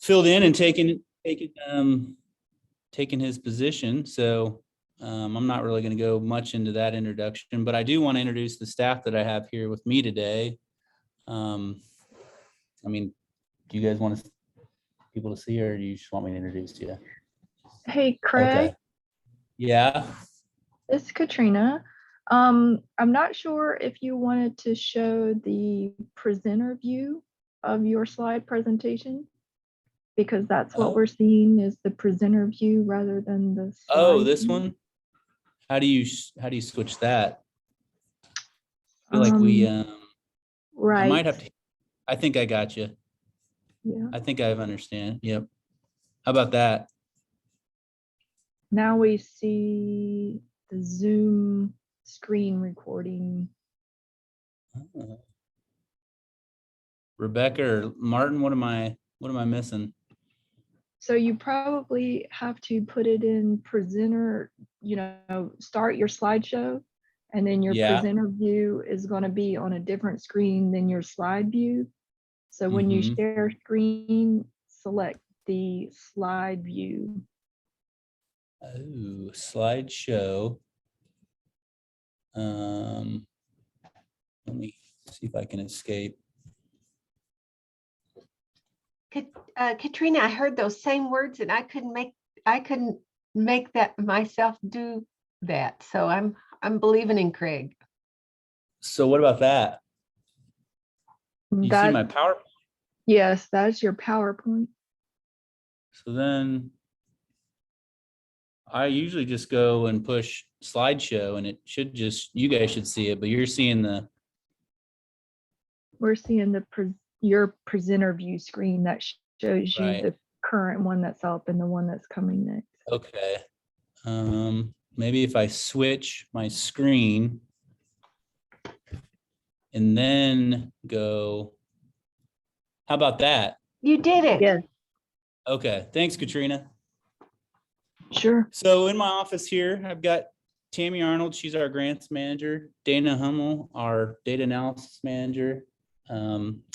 filled in and taken his position. So I'm not really going to go much into that introduction, but I do want to introduce the staff that I have here with me today. I mean, do you guys want people to see, or do you just want me to introduce you? Hey, Craig. Okay. Yeah. It's Katrina. I'm not sure if you wanted to show the presenter view of your slide presentation, because that's what we're seeing is the presenter view rather than the slide. Oh, this one? How do you switch that? I feel like we right. I might have to. I think I got you. Yeah. I think I understand. Yep. How about that? Now we see the Zoom screen recording. Rebecca or Martin, what am I missing? So you probably have to put it in presenter, start your slideshow, and then your presenter view is going to be on a different screen than your slide view. So when you share screen, select the slide view. Oh, slideshow. Let me see if I can escape. Katrina, I heard those same words and I couldn't make that myself do that. So I'm believing in Craig. So what about that? You see my PowerPoint? Yes, that's your PowerPoint. So then I usually just go and push slideshow and it should you guys should see it, but you're seeing we're seeing your presenter view screen that shows you the current one that's up and the one that's coming next. Okay. Maybe if I switch my screen and then go, how about that? You did it. Yeah. Okay. Thanks, Katrina. Sure. So in my office here, I've got Tammy Arnold. She's our grants manager. Dana Hummel, our data analysis manager.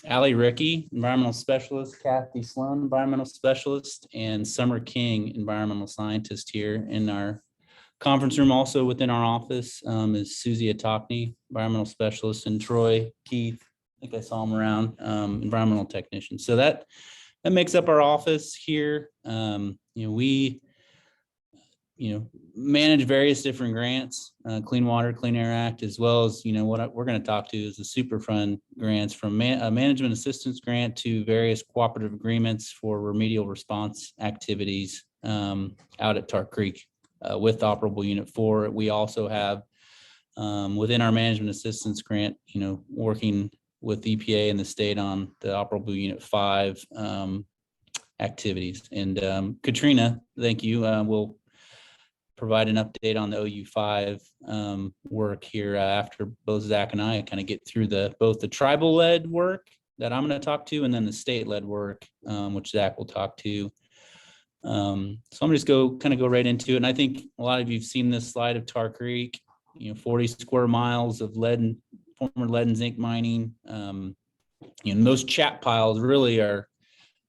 Allie Rickey, environmental specialist. Kathy Sloan, environmental specialist. And Summer King, environmental scientist here in our conference room. Also within our office is Susie Atokney, environmental specialist, and Troy Keith. I think I saw him around, environmental technician. So that makes up our office here. We manage various different grants, Clean Water, Clean Air Act, as well as, what we're going to talk to is the Superfund grants, from a management assistance grant to various cooperative agreements for remedial response activities out at Tar Creek with Operable Unit 4. We also have within our management assistance grant, working with EPA and the state on the Operable Unit 5 activities. And Katrina, thank you. We'll provide an update on the OU5 work here after both Zach and I kind of get through both the tribal-led work that I'm going to talk to and then the state-led work, which Zach will talk to. So I'm just go right into it. And I think a lot of you have seen this slide of Tar Creek, 40 square miles of former lead and zinc mining. And those chat piles really are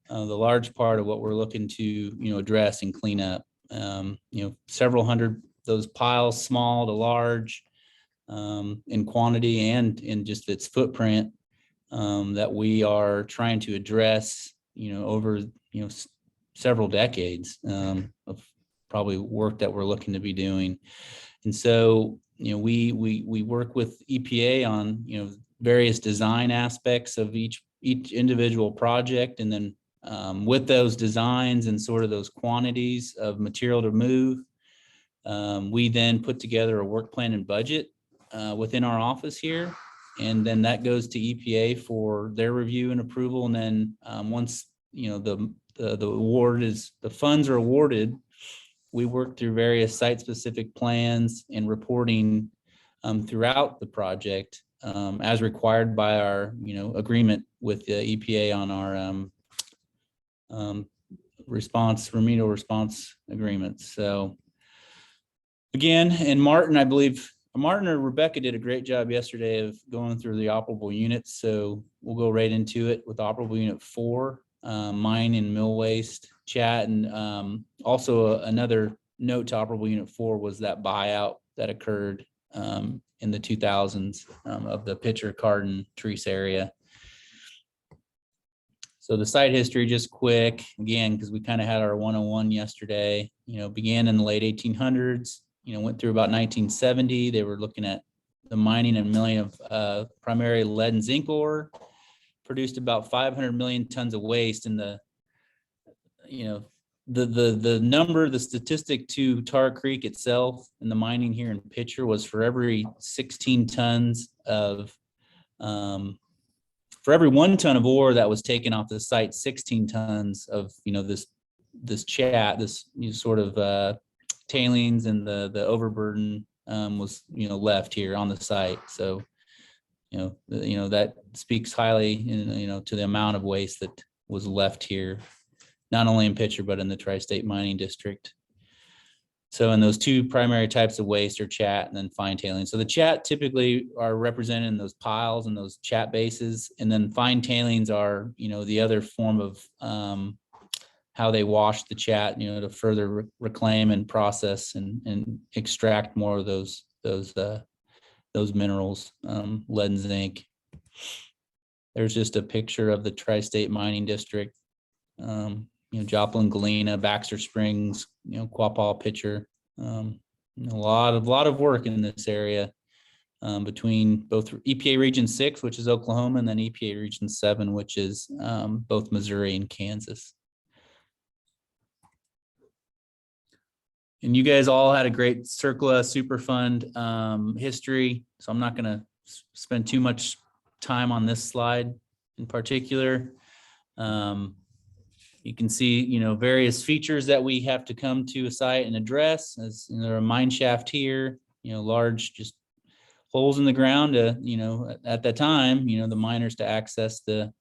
the large part of what we're looking to, address and clean up. Several hundred, those piles, small to large, in quantity and in just its footprint, that we are trying to address, over, several decades of probably work that we're looking to be doing. And so, we work with EPA on, various design aspects of each individual project, and then with those designs and sort of those quantities of material to move, we then put together a work plan and budget within our office here. And then that goes to EPA for their review and approval. And then once, the funds are awarded, we work through various site-specific plans and reporting throughout the project as required by our, agreement with the EPA on our remedial response agreements. So again, and Martin, I believe Martin or Rebecca did a great job yesterday of going through the operable units. So we'll go right into it with operable unit 4. mine and mill waste chat. And also another note to operable unit 4 was that buyout that occurred in the 2000s of the Pitcher, Cardin, Treese area. So the site history, just quick, again, because we kind of had our 101 yesterday, began in the late 1800s, went through about 1970. They were looking at the mining and milling of primary lead and zinc ore, produced about 500 million tons of waste. And the number, the statistic to Tar Creek itself and the mining here in Pitcher was for every 16 tons of, for every 1 ton of ore that was taken off the site, 16 tons of, this chat, this sort of tailings and the overburden was, left here on the site. So, that speaks highly, to the amount of waste that was left here, not only in Pitcher, but in the Tri-State Mining District. So in those 2 primary types of waste are chat and then fine tailings. So the chat typically are represented in those piles and those chat bases. And then fine tailings are, the other form of how they wash the chat, to further reclaim and process and extract more of those minerals, lead and zinc. There's just a picture of the Tri-State Mining District. Joplin, Galena, Baxter Springs, Quapaw, Pitcher. A lot of work in this area between both EPA Region 6, which is Oklahoma, and then EPA Region 7, which is both Missouri and Kansas. And you guys all had a great CERCLA Superfund history, so I'm not going to spend too much time on this slide in particular. You can see, various features that we have to come to a site and address. As there are a mine shaft here, large just holes in the ground to, at that time, the miners to access the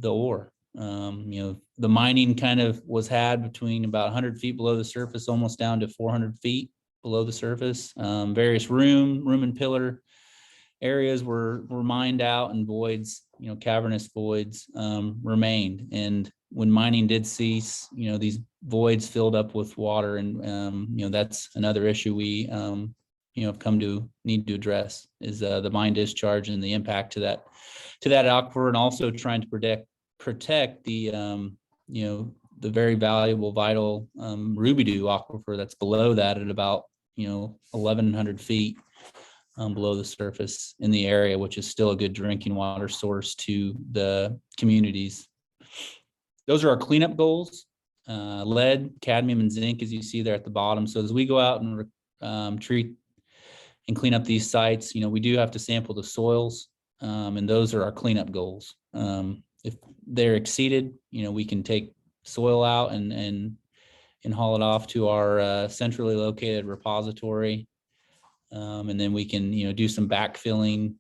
ore. The mining kind of was had between about 100 feet below the surface, almost down to 400 feet below the surface. Various room and pillar areas were mined out, and voids, cavernous voids remained. And when mining did cease, these voids filled up with water, and that's another issue we have come to need to address, is the mine discharge and the impact to that aquifer, and also trying to protect the the very valuable, vital Ruby-Doo aquifer that's below that at about 1,100 feet below the surface in the area, which is still a good drinking water source to the communities. Those are our cleanup goals: lead, cadmium, and zinc, as you see there at the bottom. So as we go out and treat and clean up these sites, we do have to sample the soils, and those are our cleanup goals. If they're exceeded, we can take soil out and haul it off to our centrally located repository. And then we can, do some backfilling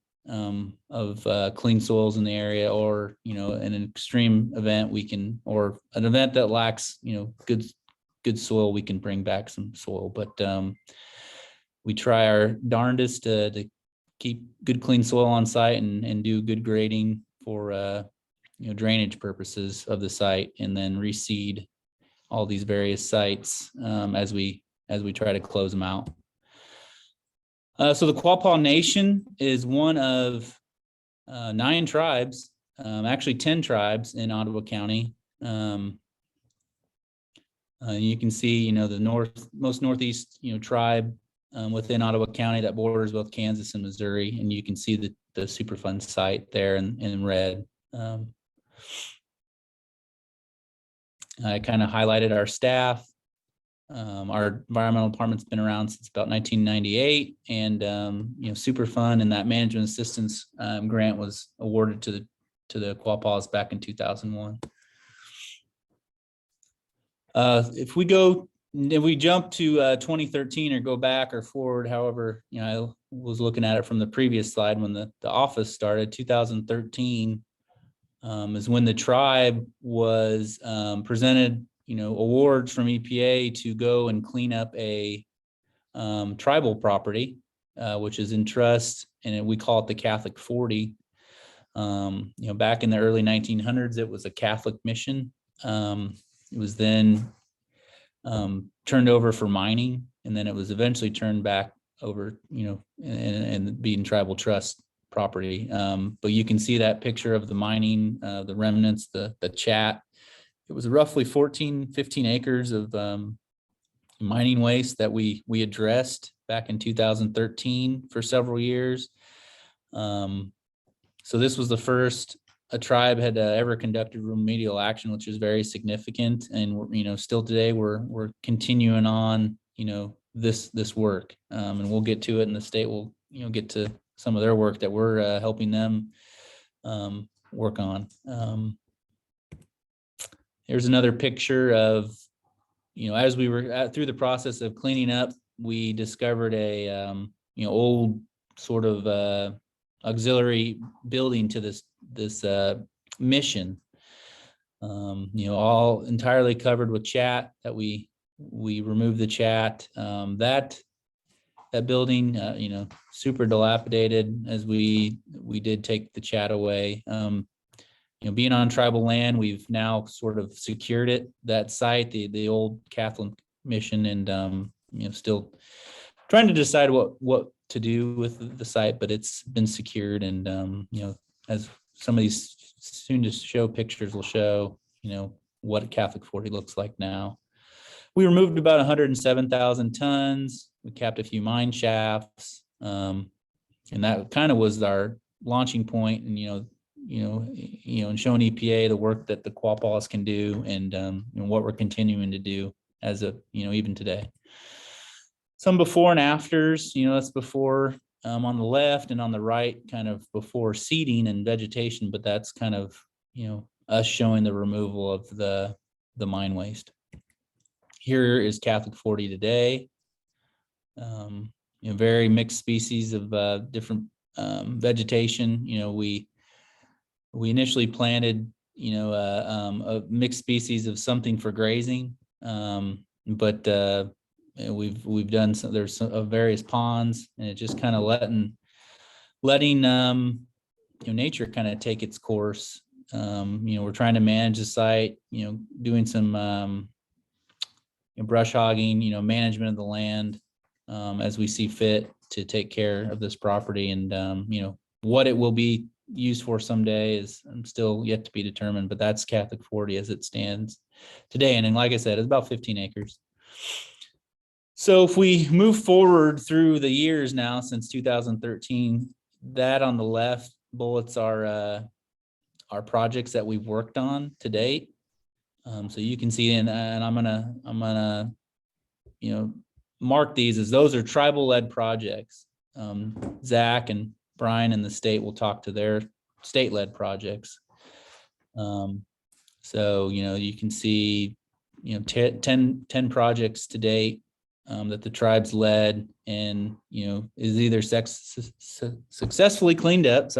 of clean soils in the area, or, in an extreme event, or an event that lacks, good soil, we can bring back some soil. But we try our darndest to keep good, clean soil on site and do good grading for, drainage purposes of the site, and then reseed all these various sites as we try to close them out. So the Quapaw Nation is one of 9 tribes, actually 10 tribes in Ottawa County. You can see, the most northeast, tribe within Ottawa County that borders both Kansas and Missouri, and you can see the Superfund site there in red. I kind of highlighted our staff. Our environmental department's been around since about 1998, and Superfund and that management assistance grant was awarded to the Quapaws back in 2001. If we jump to 2013, or go back or forward, however, I was looking at it from the previous slide when the office started. 2013 is when the tribe was presented awards from EPA to go and clean up a tribal property, which is in trust, and we call it the Catholic 40. Back in the early 1900s, it was a Catholic mission. It was then turned over for mining, and then it was eventually turned back over, and being tribal trust property. But you can see that picture of the mining, the remnants, the chat. It was roughly 15 acres of mining waste that we addressed back in 2013 for several years. So this was the first a tribe had ever conducted remedial action, which is very significant. And still today we're continuing on this work, and we'll get to it. And the state will get to some of their work that we're helping them work on. Here's another picture of as we were through the process of cleaning up, we discovered a old sort of auxiliary building to this mission, all entirely covered with chat. That we removed the chat. That building, super dilapidated, as we did take the chat away. Being on tribal land, we've now sort of secured it, that site, the old Catholic mission, and still trying to decide what to do with the site, but it's been secured. And as some of these soon to show pictures will show, what Catholic 40 looks like now. We removed about 107,000 tons. We capped a few mine shafts, and that kind of was our launching point. And and showing EPA the work that the Quapaws can do, and what we're continuing to do as of even today. Some before and afters. That's before on the left, and on the right, kind of before seeding and vegetation. But that's kind of us showing the removal of the mine waste. Here is Catholic 40 today. Very mixed species of different vegetation. We initially planted, a mixed species of something for grazing, but we've done some. There's some various ponds, and it just kind of letting nature kind of take its course. We're trying to manage the site, doing some brush hogging, management of the land as we see fit to take care of this property. And what it will be used for someday is still yet to be determined, but that's Catholic 40 as it stands today. And then, like I said, it's about 15 acres. So if we move forward through the years now since 2013, that on the left bullets are projects that we've worked on to date. So you can see, and I'm gonna mark these as those are tribal led projects. Zach and Brian and the state will talk to their state led projects. So you can see 10 projects to date that the tribes led, and is either successfully cleaned up,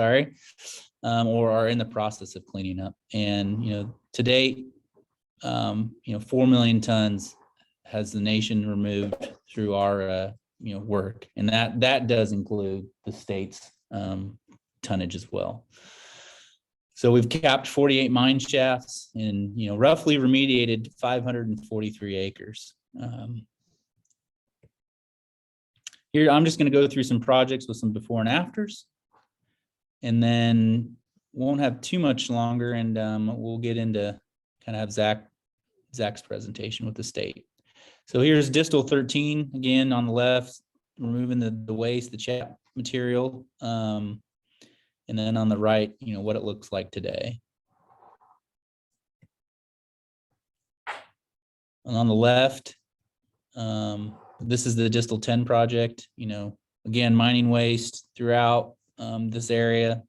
or are in the process of cleaning up. And to date, 4 million tons has the nation removed through our work, and that does include the state's tonnage as well. So we've capped 48 mine shafts and roughly remediated 543 acres. Here I'm just going to go through some projects with some before and afters, and then won't have too much longer, and we'll get into kind of have Zach's presentation with the state. So here's distal 13 again on the left, removing the waste, the chat material, and then on the right, what it looks like today. And on the left, this is the distal 10 project. Again, mining waste throughout this area.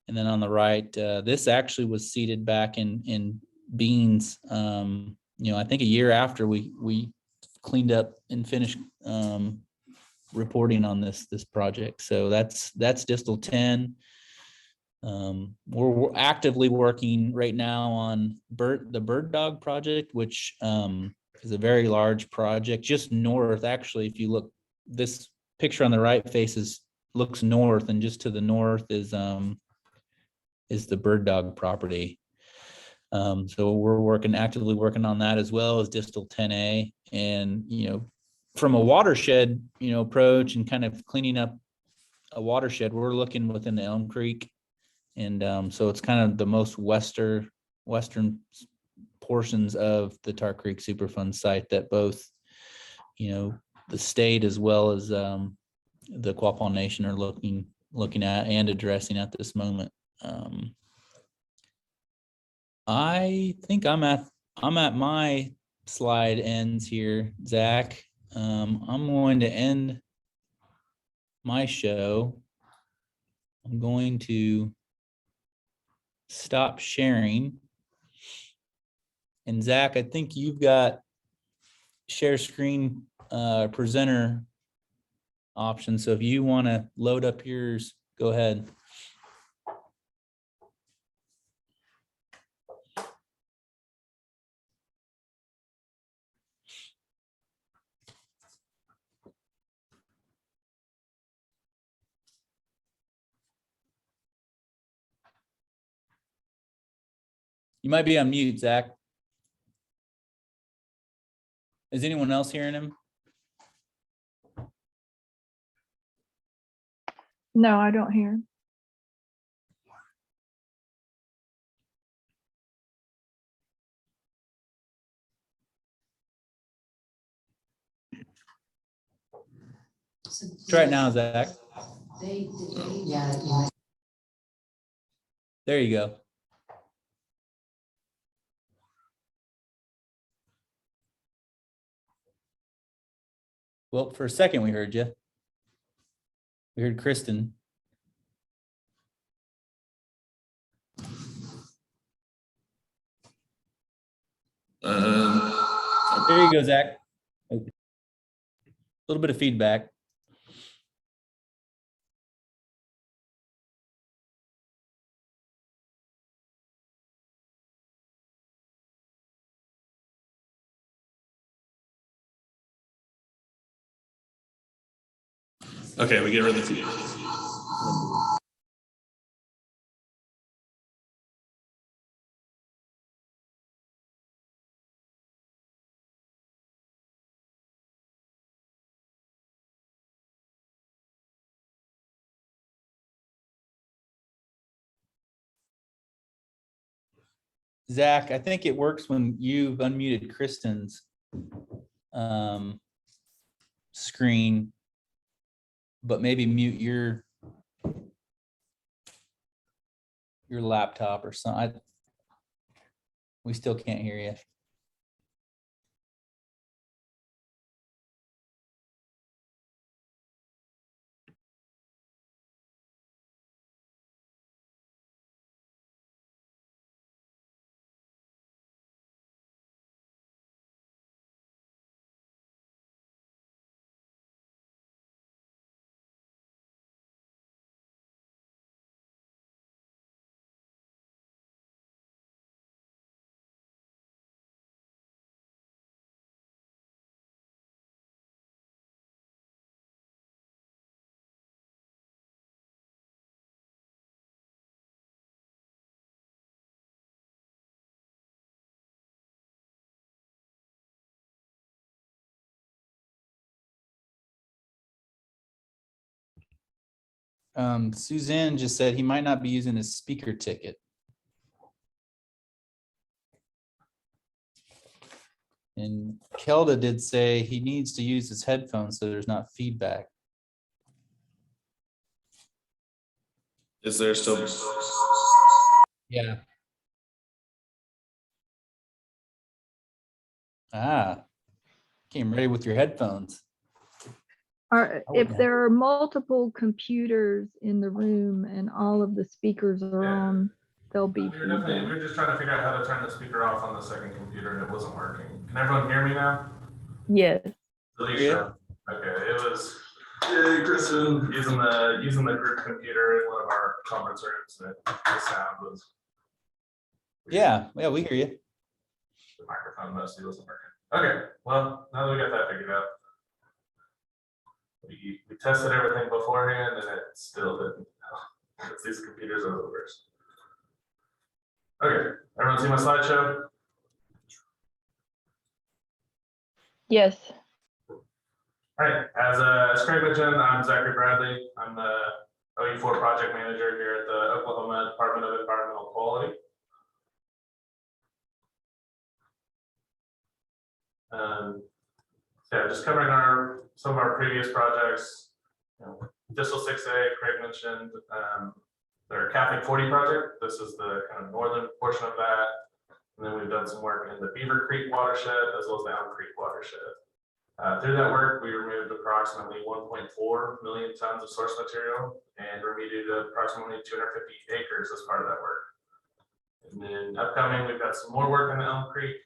And then on the right, this actually was seeded back in beans. I think a year after we cleaned up and finished reporting on this project. So that's distal 10. We're actively working right now on the bird dog project, which is a very large project just north. Actually, if you look, this picture on the right looks north, and just to the north is is the bird dog property. So we're actively working on that, as well as distal 10A. And, from a watershed, approach and kind of cleaning up a watershed, we're looking within the Elm Creek. And so it's kind of the most western portions of the Tar Creek Superfund site that both, the state as well as the Quapaw Nation are looking at and addressing at this moment. I think I'm at my slide ends here, Zach. I'm going to end my show. I'm going to stop sharing. And Zach, I think you've got share screen presenter option. So if you want to load up yours, go ahead. You might be on mute, Zach. Is anyone else hearing him? No, I don't hear. Try it now, Zach. There you go. Well, for a second we heard you. We heard Kristen. There you go, Zach. A little bit of feedback. Okay, we get rid of the feed. Zach, I think it works when you've unmuted Kristen's screen, but maybe mute your laptop or something. We still can't hear you. Suzanne just said he might not be using his speaker ticket. And Kelda did say he needs to use his headphones so there's not feedback. Is there still? Yeah. Came ready with your headphones. If there are multiple computers in the room and all of the speakers are on, there'll be feedback. We're just trying to figure out how to turn the speaker off on the second computer and it wasn't working. Can everyone hear me now? Yes. Alicia. Okay, it was Kristen using the group computer in one of our conference rooms. That the sound was. Yeah, we hear you. The microphone mostly wasn't working. Okay, well, now that we got that figured out. We tested everything beforehand and it still didn't. These computers are the worst. Okay, everyone see my slideshow? Yes. All right, as Craig mentioned, I'm Zachary Bradley. I'm the OE4 project manager here at the Oklahoma Department of Environmental Quality. Yeah, just covering some of our previous projects. Distal 6A, Craig mentioned, their Catholic 40 project. This is the kind of northern portion of that. And then we've done some work in the Beaver Creek watershed as well as the Elm Creek watershed. Through that work, we removed approximately 1.4 million tons of source material and remediated approximately 250 acres as part of that work. And then upcoming, we've got some more work in the Elm Creek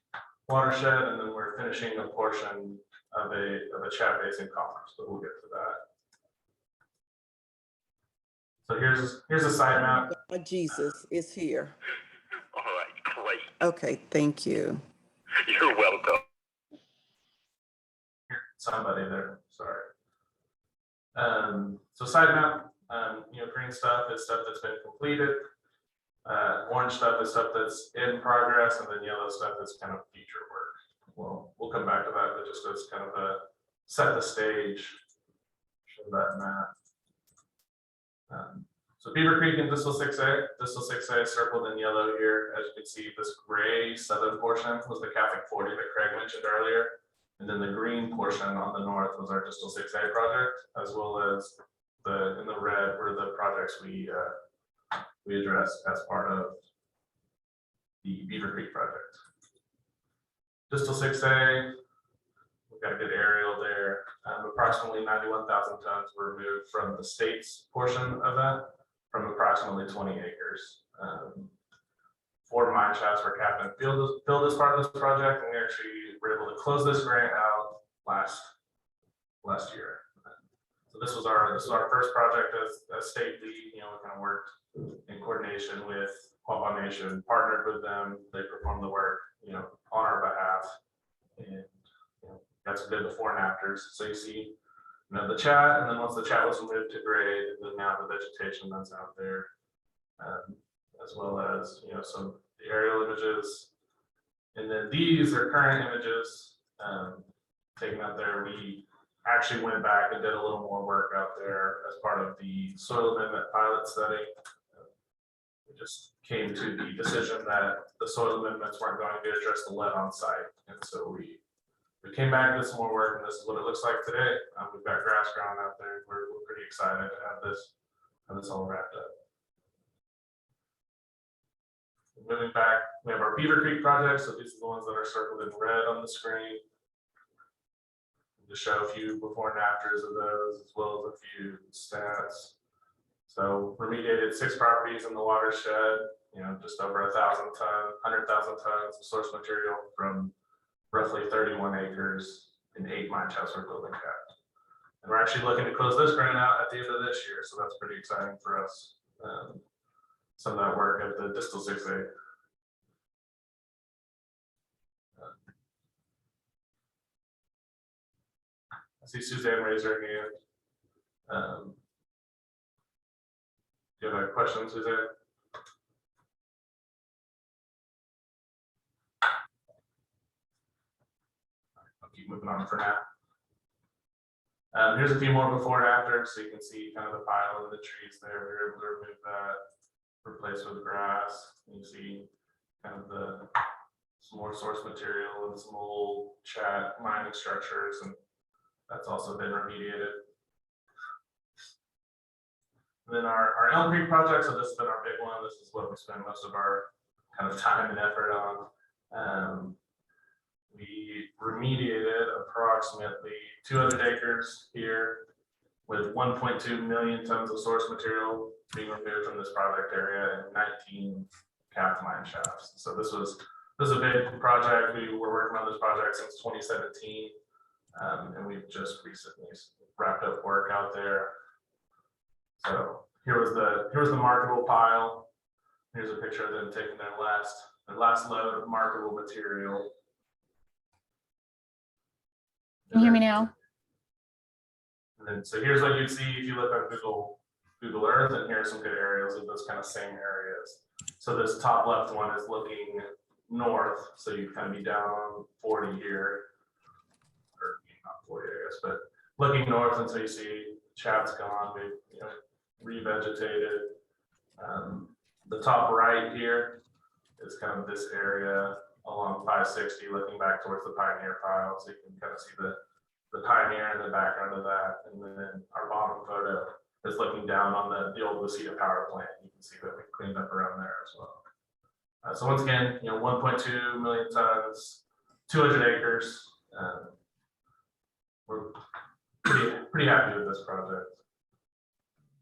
watershed, and then we're finishing a portion of a chat basin conference, but we'll get to that. So here's a side map. Jesus is here. All right, great. Okay, thank you. You're welcome. Somebody there, sorry. So side map, green stuff is stuff that's been completed. Orange stuff is stuff that's in progress, and then yellow stuff is kind of future work. Well, we'll come back to that, but just as kind of a set the stage, show that map. So Beaver Creek and Distal 6A. Distal 6A is circled in yellow here. As you can see, this gray southern portion was the Catholic 40 that Craig mentioned earlier. And then the green portion on the north was our Distal 6A project, as well as in the red were the projects we addressed as part of the Beaver Creek project. Distal 6A, we've got a good aerial there. Approximately 91,000 tons were removed from the state's portion of that, from approximately 20 acres. 4 mine shafts were capped and filled as part of this project, and we actually were able to close this grant out last year. So this is our first project as state lead. We kind of worked in coordination with Quapaw Nation, partnered with them. They performed the work, on our behalf, and got some good before and afters. So you see, the chat, and then once the chat was moved to grade, and then now the vegetation that's out there, as well as some of the aerial images, and then these are current images taken out there. We actually went back and did a little more work out there as part of the soil amendment pilot study. We just came to the decision that the soil amendments weren't going to address the lead on site, and so we came back and did some more work, and this is what it looks like today. We've got grass growing out there. We're pretty excited to have this all wrapped up. Moving back, we have our Beaver Creek project. So these are the ones that are circled in red on the screen. To show a few before and afters of those, as well as a few stats. So remediated 6 properties in the watershed, just over 100,000 tons of source material from roughly 31 acres and 8 mine shafts were building capped. And we're actually looking to close this grant out at the end of this year, so that's pretty exciting for us. Some of that work at the Distal 6A. I see Suzanne raise her hand. Do you have a question, Suzanne? I'll keep moving on for now. Here's a few more before and after, so you can see kind of the pile of the trees there. We were able to remove that, replace with grass. You see kind of some more source material and some old chat mining structures, and that's also been remediated. And then our Elm Creek project, so this has been our big one. This is what we spend most of our kind of time and effort on. We remediated approximately 200 acres here with 1.2 million tons of source material being removed from this project area and 19 capped mine shafts. So this was a big project. We were working on this project since 2017, and we've just recently wrapped up work out there. So here was the marketable pile. Here's a picture of them taking their last load of marketable material. Can you hear me now? And then, so here's what you'd see if you look on Google Earth, and here are some good areas of those kind of same areas. So this top left one is looking north, so you'd kind of be down on 40 here, or not 40, I guess, but looking north until you see chat's gone, we've revegetated. The top right here is kind of this area along 560, looking back towards the Pioneer file, so you can kind of see the Pioneer in the background of that, and then our bottom photo is looking down on the old Waseda power plant. You can see that we cleaned up around there as well. So once again, 1.2 million tons, 200 acres. We're pretty happy with this project.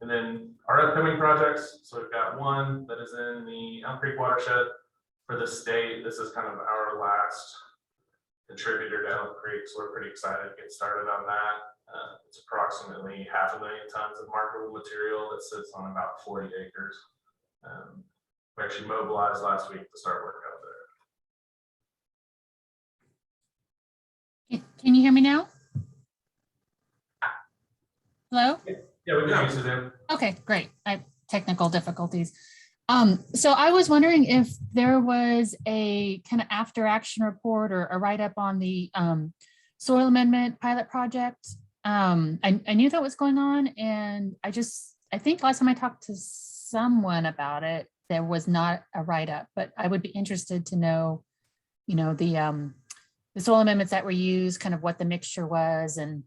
And then our upcoming projects. So we've got one that is in the Elm Creek watershed for the state. This is kind of our last contributor to Elm Creek, so we're pretty excited to get started on that. It's approximately 500,000 tons of marketable material that sits on about 40 acres. We actually mobilized last week to start work out there. Can you hear me now? Hello? Yeah, we can use it in. Okay, great. I have technical difficulties. So I was wondering if there was a kind of after action report or a write-up on the soil amendment pilot project. I knew that was going on, and I think last time I talked to someone about it, there was not a write-up, but I would be interested to know, the soil amendments that were used, kind of what the mixture was and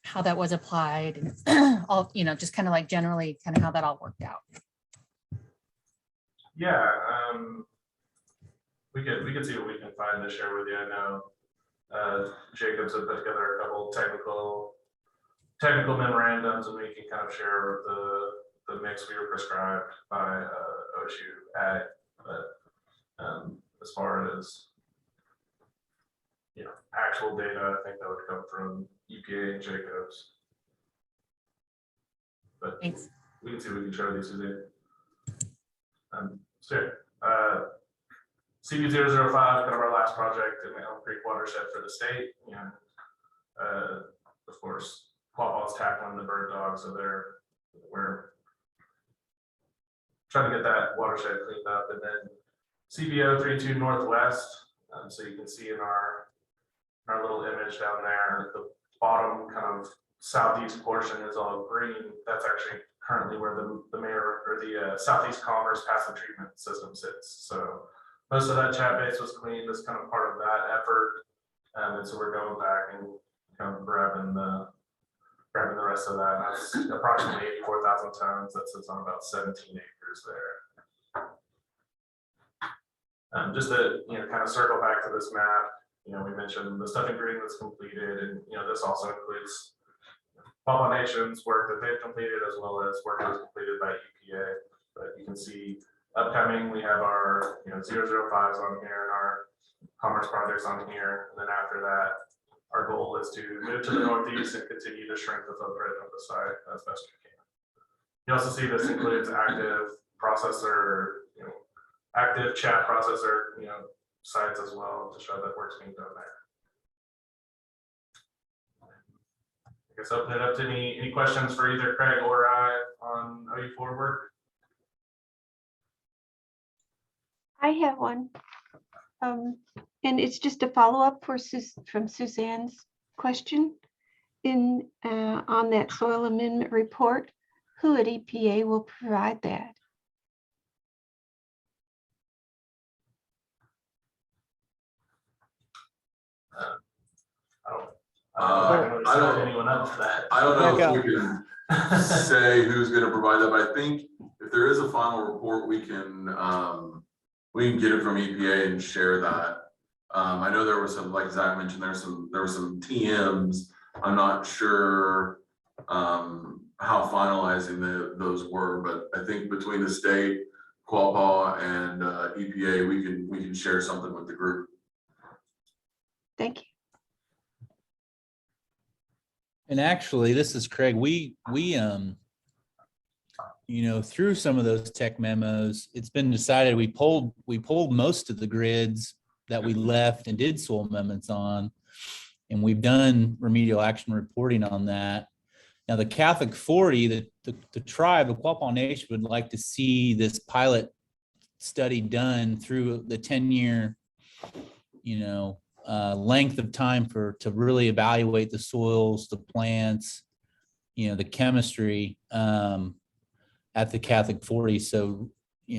how that was applied, and all, just kind of like generally kind of how that all worked out. Yeah, we could see what we can find to share with you. I know Jacobs had put together a couple technical memorandums, and we can kind of share the mix we were prescribed by OSU Ag. But as far as actual data, I think that would come from EPA and Jacobs. But Thanks. we can see what we can share with you, Suzanne. CB005, kind of our last project in the Elm Creek watershed for the state. Of course, Quapaw's tackling the bird dog, so we're trying to get that watershed cleaned up. And then CB032 Northwest, so you can see in our little image down there, the bottom kind of southeast portion is all green. That's actually currently where the mayor or the Southeast Commerce passive treatment system sits. So most of that chat base was cleaned as kind of part of that effort. And so we're going back and kind of grabbing the rest of that. That's approximately 84,000 tons. That sits on about 17 acres there. Just to kind of circle back to this map, we mentioned the stuff in green that's completed, and this also includes Quapaw Nation's work that they've completed, as well as work that was completed by EPA. But you can see upcoming, we have our 005s on here and our commerce projects on here. And then after that, our goal is to move to the northeast and continue to shrink the footprint of the site as best we can. You also see this includes active processor, active chat processor, sites as well, to show that work's being done there. I guess open it up to any questions for either Craig or I on OU4 work. I have one. And it's just a follow-up from Suzanne's question. On that soil amendment report, who at EPA will provide that? I don't know anyone else that. I don't know if we can say who's going to provide that, but I think if there is a final report, we can get it from EPA and share that. I know there was some, like Zach mentioned, there were some TMs. I'm not sure how finalizing those were, but I think between the state, Quapaw, and EPA, we can share something with the group. Thank you. And actually, this is Craig. We through some of those tech memos, it's been decided we pulled most of the grids that we left and did soil amendments on, and we've done remedial action reporting on that. Now, the Catholic 40, the tribe, the Quapaw Nation, would like to see this pilot study done through the 10-year, length of time to really evaluate the soils, the plants, the chemistry at the Catholic 40. So,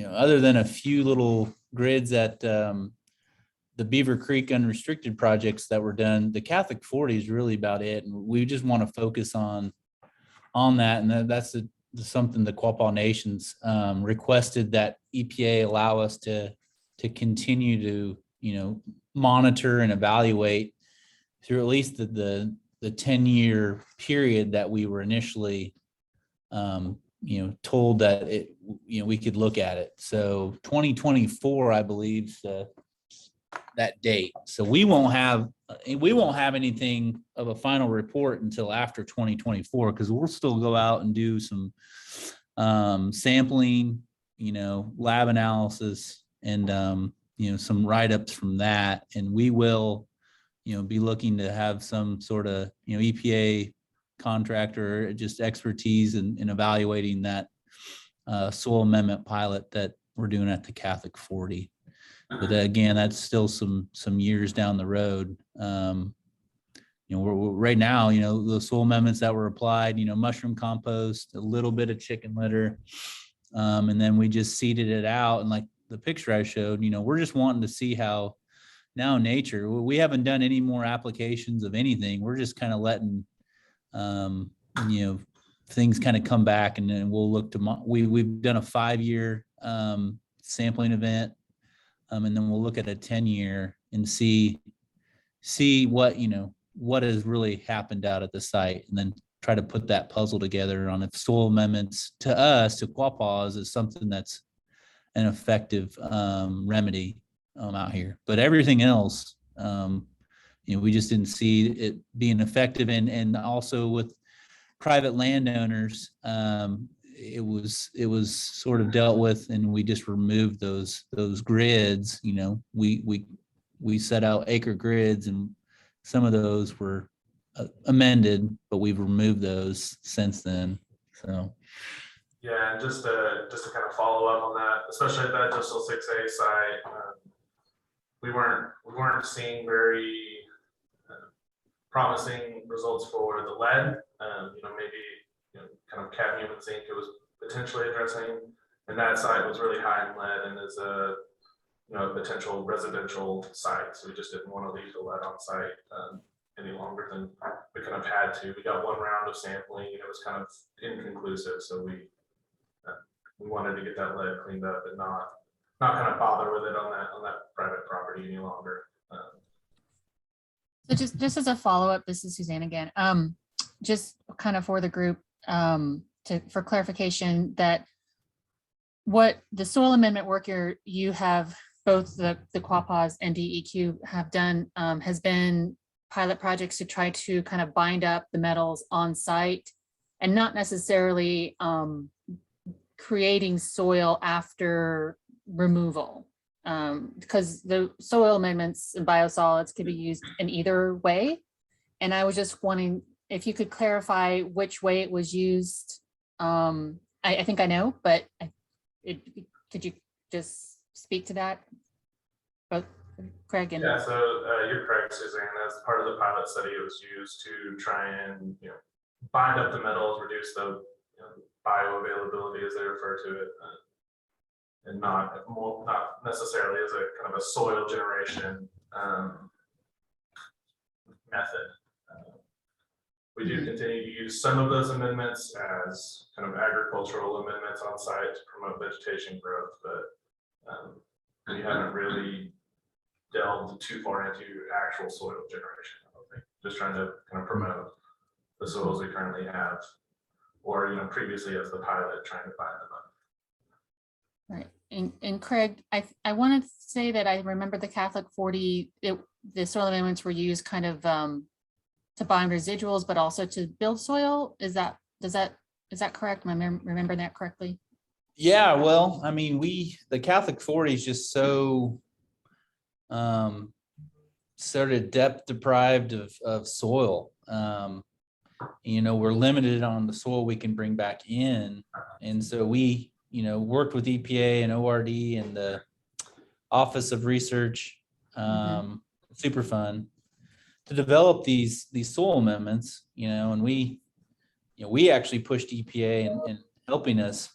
other than a few little grids at the Beaver Creek unrestricted projects that were done, the Catholic 40 is really about it. And we just want to focus on that. And that's something the Quapaw Nations requested that EPA allow us to continue to, monitor and evaluate through at least the 10-year period that we were initially, told that we could look at it. So 2024, I believe, that date. So we won't have anything of a final report until after 2024, because we'll still go out and do some sampling, lab analysis, and some write-ups from that. And we will, be looking to have some sort of, EPA contractor, just expertise in evaluating that soil amendment pilot that we're doing at the Catholic 40. But again, that's still some years down the road. We're right now, the soil amendments that were applied, mushroom compost, a little bit of chicken litter, and then we just seeded it out. And like the picture I showed, we're just wanting to see how now nature. We haven't done any more applications of anything. We're just kind of letting, things kind of come back, and then we'll look to. We've done a 5-year sampling event. And then we'll look at a 10-year and see what has really happened out at the site, and then try to put that puzzle together on if soil amendments to us, to Quapaws, is something that's an effective remedy out here. But everything else, we just didn't see it being effective. And also with private landowners, it was sort of dealt with, and we just removed those grids. We set out acre grids, and some of those were amended, but we've removed those since then. So yeah, and just to kind of follow up on that, especially at that Distal 6A site, we weren't seeing very promising results for the lead. Maybe kind of cadmium and zinc it was potentially addressing, and that site was really high in lead and is a potential residential site. So we just didn't want to leave the lead on site any longer than we kind of had to. We got one round of sampling and it was kind of inconclusive. So we wanted to get that lead cleaned up and not kind of bother with it on that private property any longer. So just as a follow-up, this is Suzanne again. Just kind of for the group, for clarification, that what the soil amendment work you have, both the Quapaws and DEQ have done, has been pilot projects to try to kind of bind up the metals on site, and not necessarily creating soil after removal, because the soil amendments and biosolids could be used in either way. And I was just wanting if you could clarify which way it was used. I think I know, but could you just speak to that, both Craig and? Yeah, so you're correct, Suzanne. As part of the pilot study, it was used to try and bind up the metals, reduce the bioavailability, as they refer to it, and not necessarily as a kind of a soil generation method. We do continue to use some of those amendments as kind of agricultural amendments on site to promote vegetation growth, but we haven't really delved too far into actual soil generation. I don't think. Just trying to kind of promote the soils we currently have, or previously as the pilot, trying to bind them up. Right, and Craig, I want to say that I remember the Catholic 40. The soil amendments were used kind of to bind residuals, but also to build soil. Is that correct? Am I remembering that correctly? Yeah, well, I mean, the Catholic 40 is just so sort of depth deprived of soil. We're limited on the soil we can bring back in, and so we worked with EPA and ORD and the Office of Research, Superfund, to develop these soil amendments, and we actually pushed EPA in helping us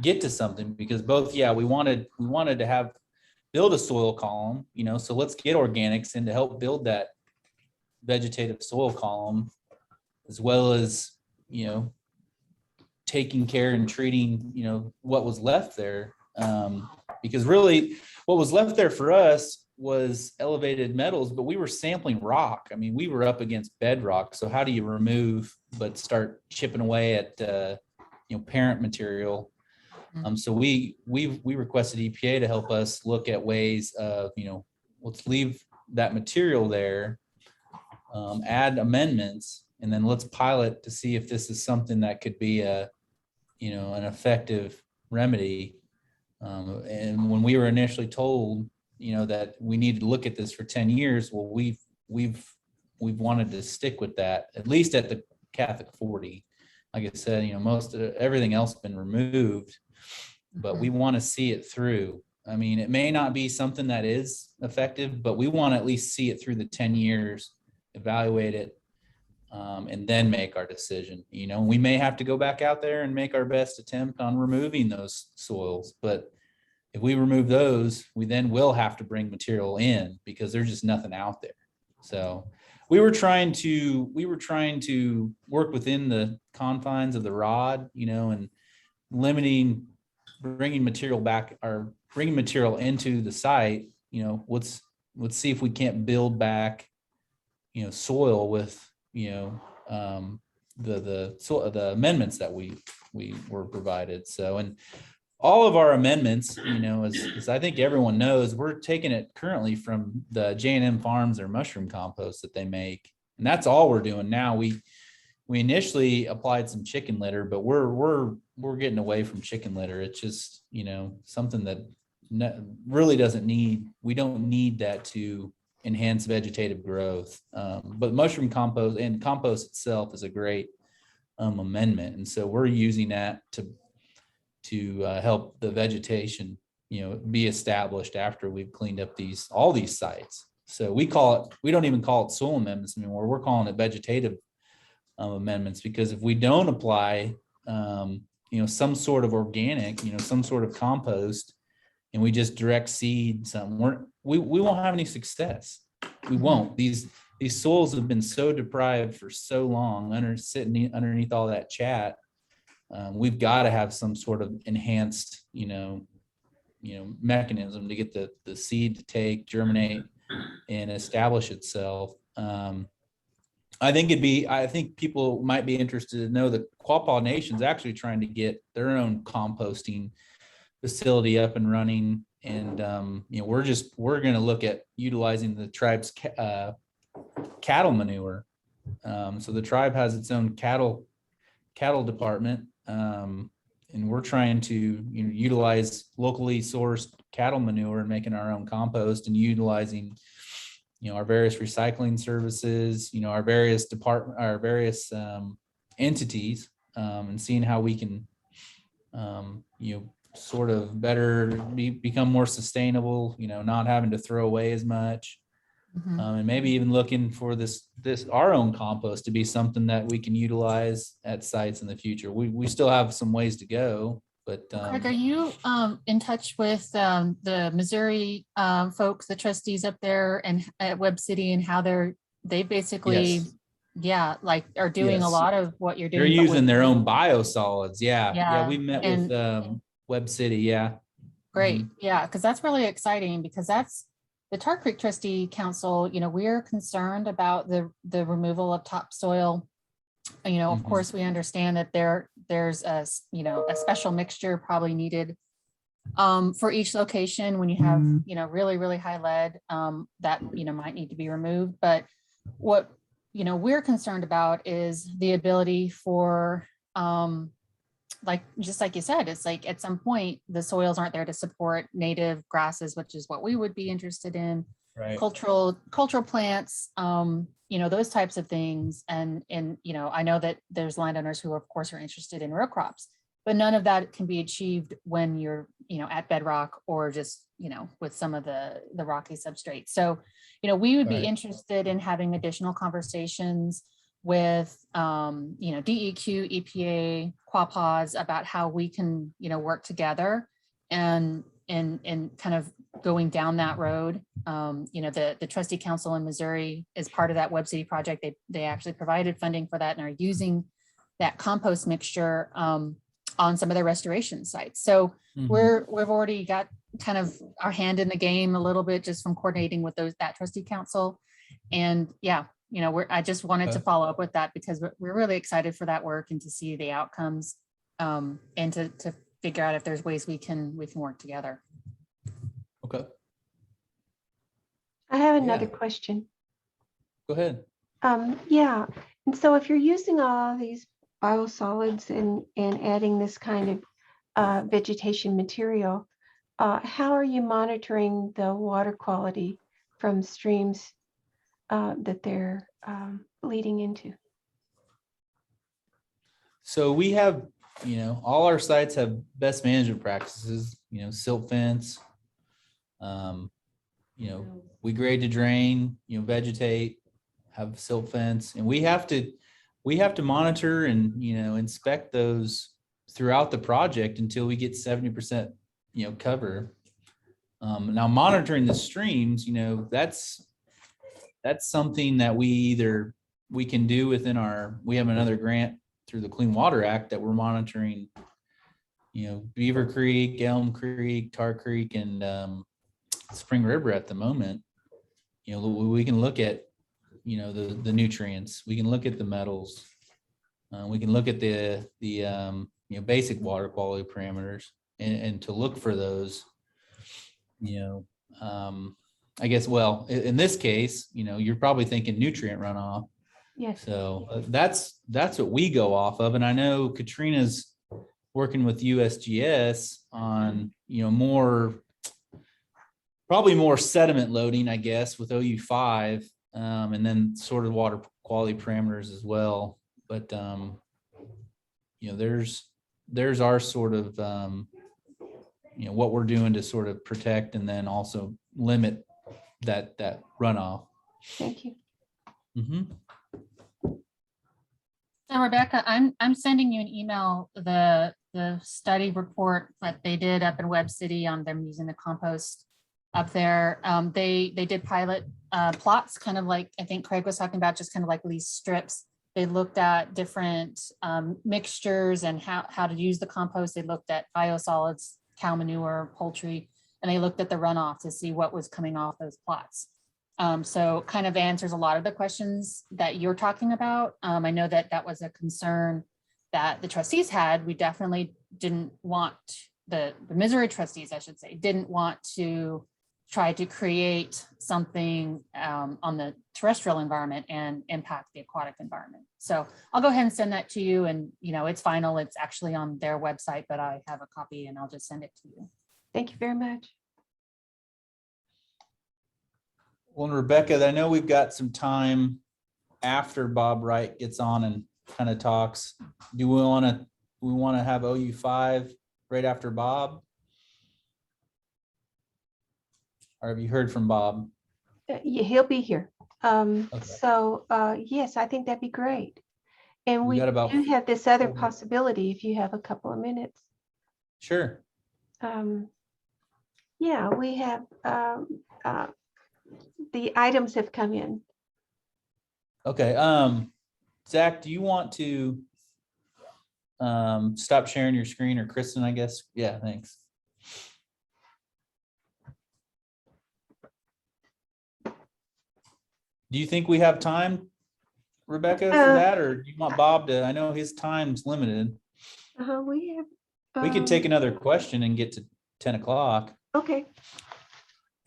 get to something, because both, we wanted to build a soil column, so let's get organics in to help build that vegetative soil column, as well as, taking care and treating, what was left there. Because really what was left there for us was elevated metals, but we were sampling rock. I mean, we were up against bedrock. So how do you remove, but start chipping away at, parent material? So we requested EPA to help us look at ways of, let's leave that material there, add amendments, and then let's pilot to see if this is something that could be an effective remedy. And when we were initially told, that we needed to look at this for 10 years, well, we've wanted to stick with that, at least at the Catholic 40. Like I said, most of everything else has been removed, but we want to see it through. I mean, it may not be something that is effective, but we want to at least see it through the 10 years, evaluate it, and then make our decision. We may have to go back out there and make our best attempt on removing those soils, but if we remove those, we then will have to bring material in, because there's just nothing out there. So we were trying to work within the confines of the ROD, and bringing material back, or bringing material into the site. Let's see if we can't build back, soil with, the amendments that we were provided. So, and all of our amendments, as I think everyone knows, we're taking it currently from the J&M Farms or mushroom compost that they make, and that's all we're doing now. We initially applied some chicken litter, but we're getting away from chicken litter. It's just, something that really we don't need that to enhance vegetative growth. But mushroom compost and compost itself is a great amendment, and so we're using that to help the vegetation, be established after we've cleaned up all these sites. So we don't even call it soil amendments anymore. We're calling it vegetative amendments, because if we don't apply, some sort of organic, some sort of compost, and we just direct seed something, we won't have any success. We won't. These soils have been so deprived for so long, sitting underneath all that chat. We've got to have some sort of enhanced, mechanism to get the seed to germinate and establish itself. I think people might be interested to know that Quapaw Nation is actually trying to get their own composting facility up and running. And, we're going to look at utilizing the tribe's cattle manure. So the tribe has its own cattle department. And we're trying to utilize locally sourced cattle manure and making our own compost, and utilizing our various recycling services, our various entities, and seeing how we can sort of better become more sustainable, not having to throw away as much. And maybe even looking for this our own compost to be something that we can utilize at sites in the future. We still have some ways to go, but Craig, are you in touch with the Missouri folks, the trustees up there and at Webb City, and how they basically are doing a lot of what you're doing? They're using their own biosolids. We met with Webb City. Great. Because that's really exciting, because that's the Tar Creek Trustee Council. We're concerned about the removal of topsoil. Of course, we understand that there's a special mixture probably needed for each location when you have, really, really high lead that, might need to be removed. But what, we're concerned about is the ability for, just like you said, it's like at some point the soils aren't there to support native grasses, which is what we would be interested in. Right. Cultural plants, those types of things. And I know that there's landowners who of course are interested in row crops, but none of that can be achieved when you're, at bedrock or just, with some of the rocky substrate. So, we would be Right. interested in having additional conversations with, DEQ, EPA, Quapaws about how we can, work together and kind of going down that road. The trustee council in Missouri is part of that Web City project. They actually provided funding for that and are using that compost mixture on some of their restoration sites. So we've already got kind of our hand in the game a little bit just from coordinating with that trustee council. And yeah, I just wanted to follow up with that because we're really excited for that work and to see the outcomes and to figure out if there's ways we can work together. Okay, I have another Yeah. question. go ahead. Yeah, and so if you're using all these biosolids and adding this kind of vegetation material, how are you monitoring the water quality from streams that they're leading into? So we have, all our sites have best management practices, silt fence. We grade to drain, vegetate, have silt fence, and we have to monitor and, inspect those throughout the project until we get 70%, cover. Now monitoring the streams, that's something that we can do within we have another grant through the Clean Water Act that we're monitoring, Beaver Creek, Elm Creek, Tar Creek, and Spring River at the moment. We can look at, the nutrients, we can look at the metals, we can look at the basic water quality parameters and to look for those, I guess, well, in this case, you're probably thinking nutrient runoff. Yes. So that's what we go off of. And I know Katrina's working with USGS on, probably more sediment loading, I guess, with OU5, and then sort of water quality parameters as well. But, there's our sort of, what we're doing to sort of protect and then also limit that runoff. Thank you. So Rebecca, I'm sending you an email, the study report that they did up in Web City on them using the compost up there. They did pilot plots, kind of like I think Craig was talking about, just kind of like these strips. They looked at different mixtures and how to use the compost. They looked at biosolids, cow manure, poultry, and they looked at the runoff to see what was coming off those plots. So kind of answers a lot of the questions that you're talking about. I know that was a concern that the trustees had. We definitely didn't want the Missouri trustees, I should say, didn't want to try to create something on the terrestrial environment and impact the aquatic environment. So I'll go ahead and send that to you, and it's final. It's actually on their website, but I have a copy and I'll just send it to you. Thank you very much. Well, and Rebecca, I know we've got some time after Bob Wright gets on and kind of talks. Do we want to have OU5 right after Bob? Or have you heard from Bob? Yeah, he'll be here. Okay. So yes, I think that'd be great. And We we got about do have this other 4 minutes. possibility if you have a couple of minutes. Sure. Yeah, we have the items have come in. Okay. Zach, do you want to stop sharing your screen, or Kristen, I guess? Yeah, thanks. Do you think we have time, Rebecca, for that, or do you want Bob to? I know his time's limited. We have. We could take another question and get to 10 o'clock. Okay.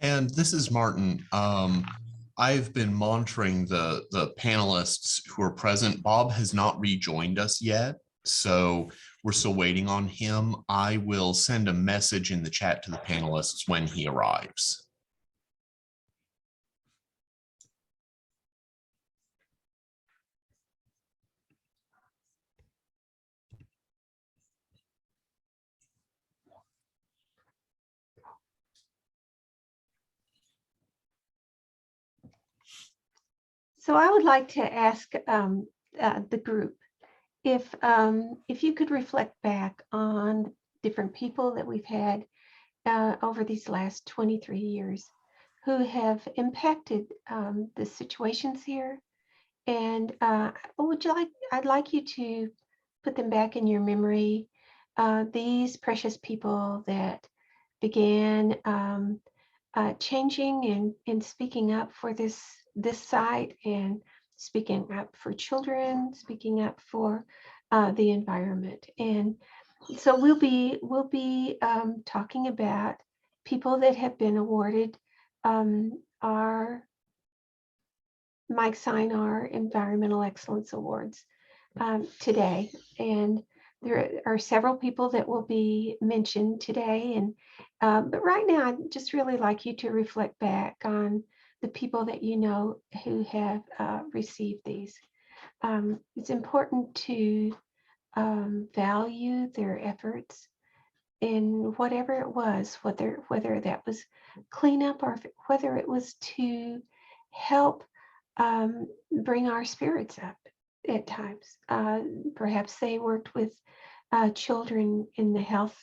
And this is Martin. I've been monitoring the panelists who are present. Bob has not rejoined us yet, so we're still waiting on him. I will send a message in the chat to the panelists when he arrives. So I would like to ask the group if you could reflect back on different people that we've had over these last 23 years who have impacted the situations here. And I'd like you to put them back in your memory, these precious people that began changing and speaking up for this site, and speaking up for children, speaking up for the environment. And so we'll be talking about people that have been awarded our Mike Sinar Environmental Excellence Awards today. And there are several people that will be mentioned today. And but right now, I'd just really like you to reflect back on the people that you know who have received these. It's important to value their efforts in whatever it was, whether that was cleanup or whether it was to help bring our spirits up at times. Perhaps they worked with children in the health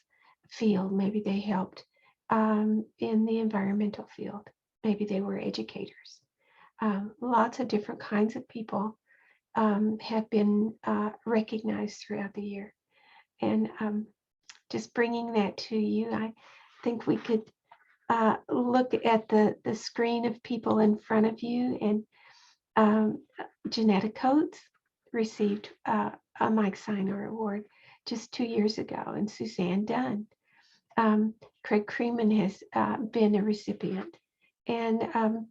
field. Maybe they helped in the environmental field. Maybe they were educators. Lots of different kinds of people have been recognized throughout the year. And just bringing that to you, I think we could look at the screen of people in front of you. And Janetta Coates received a Mike Sinar Award just 2 years ago, and Suzanne Dunn. Craig Creeman has been a recipient. And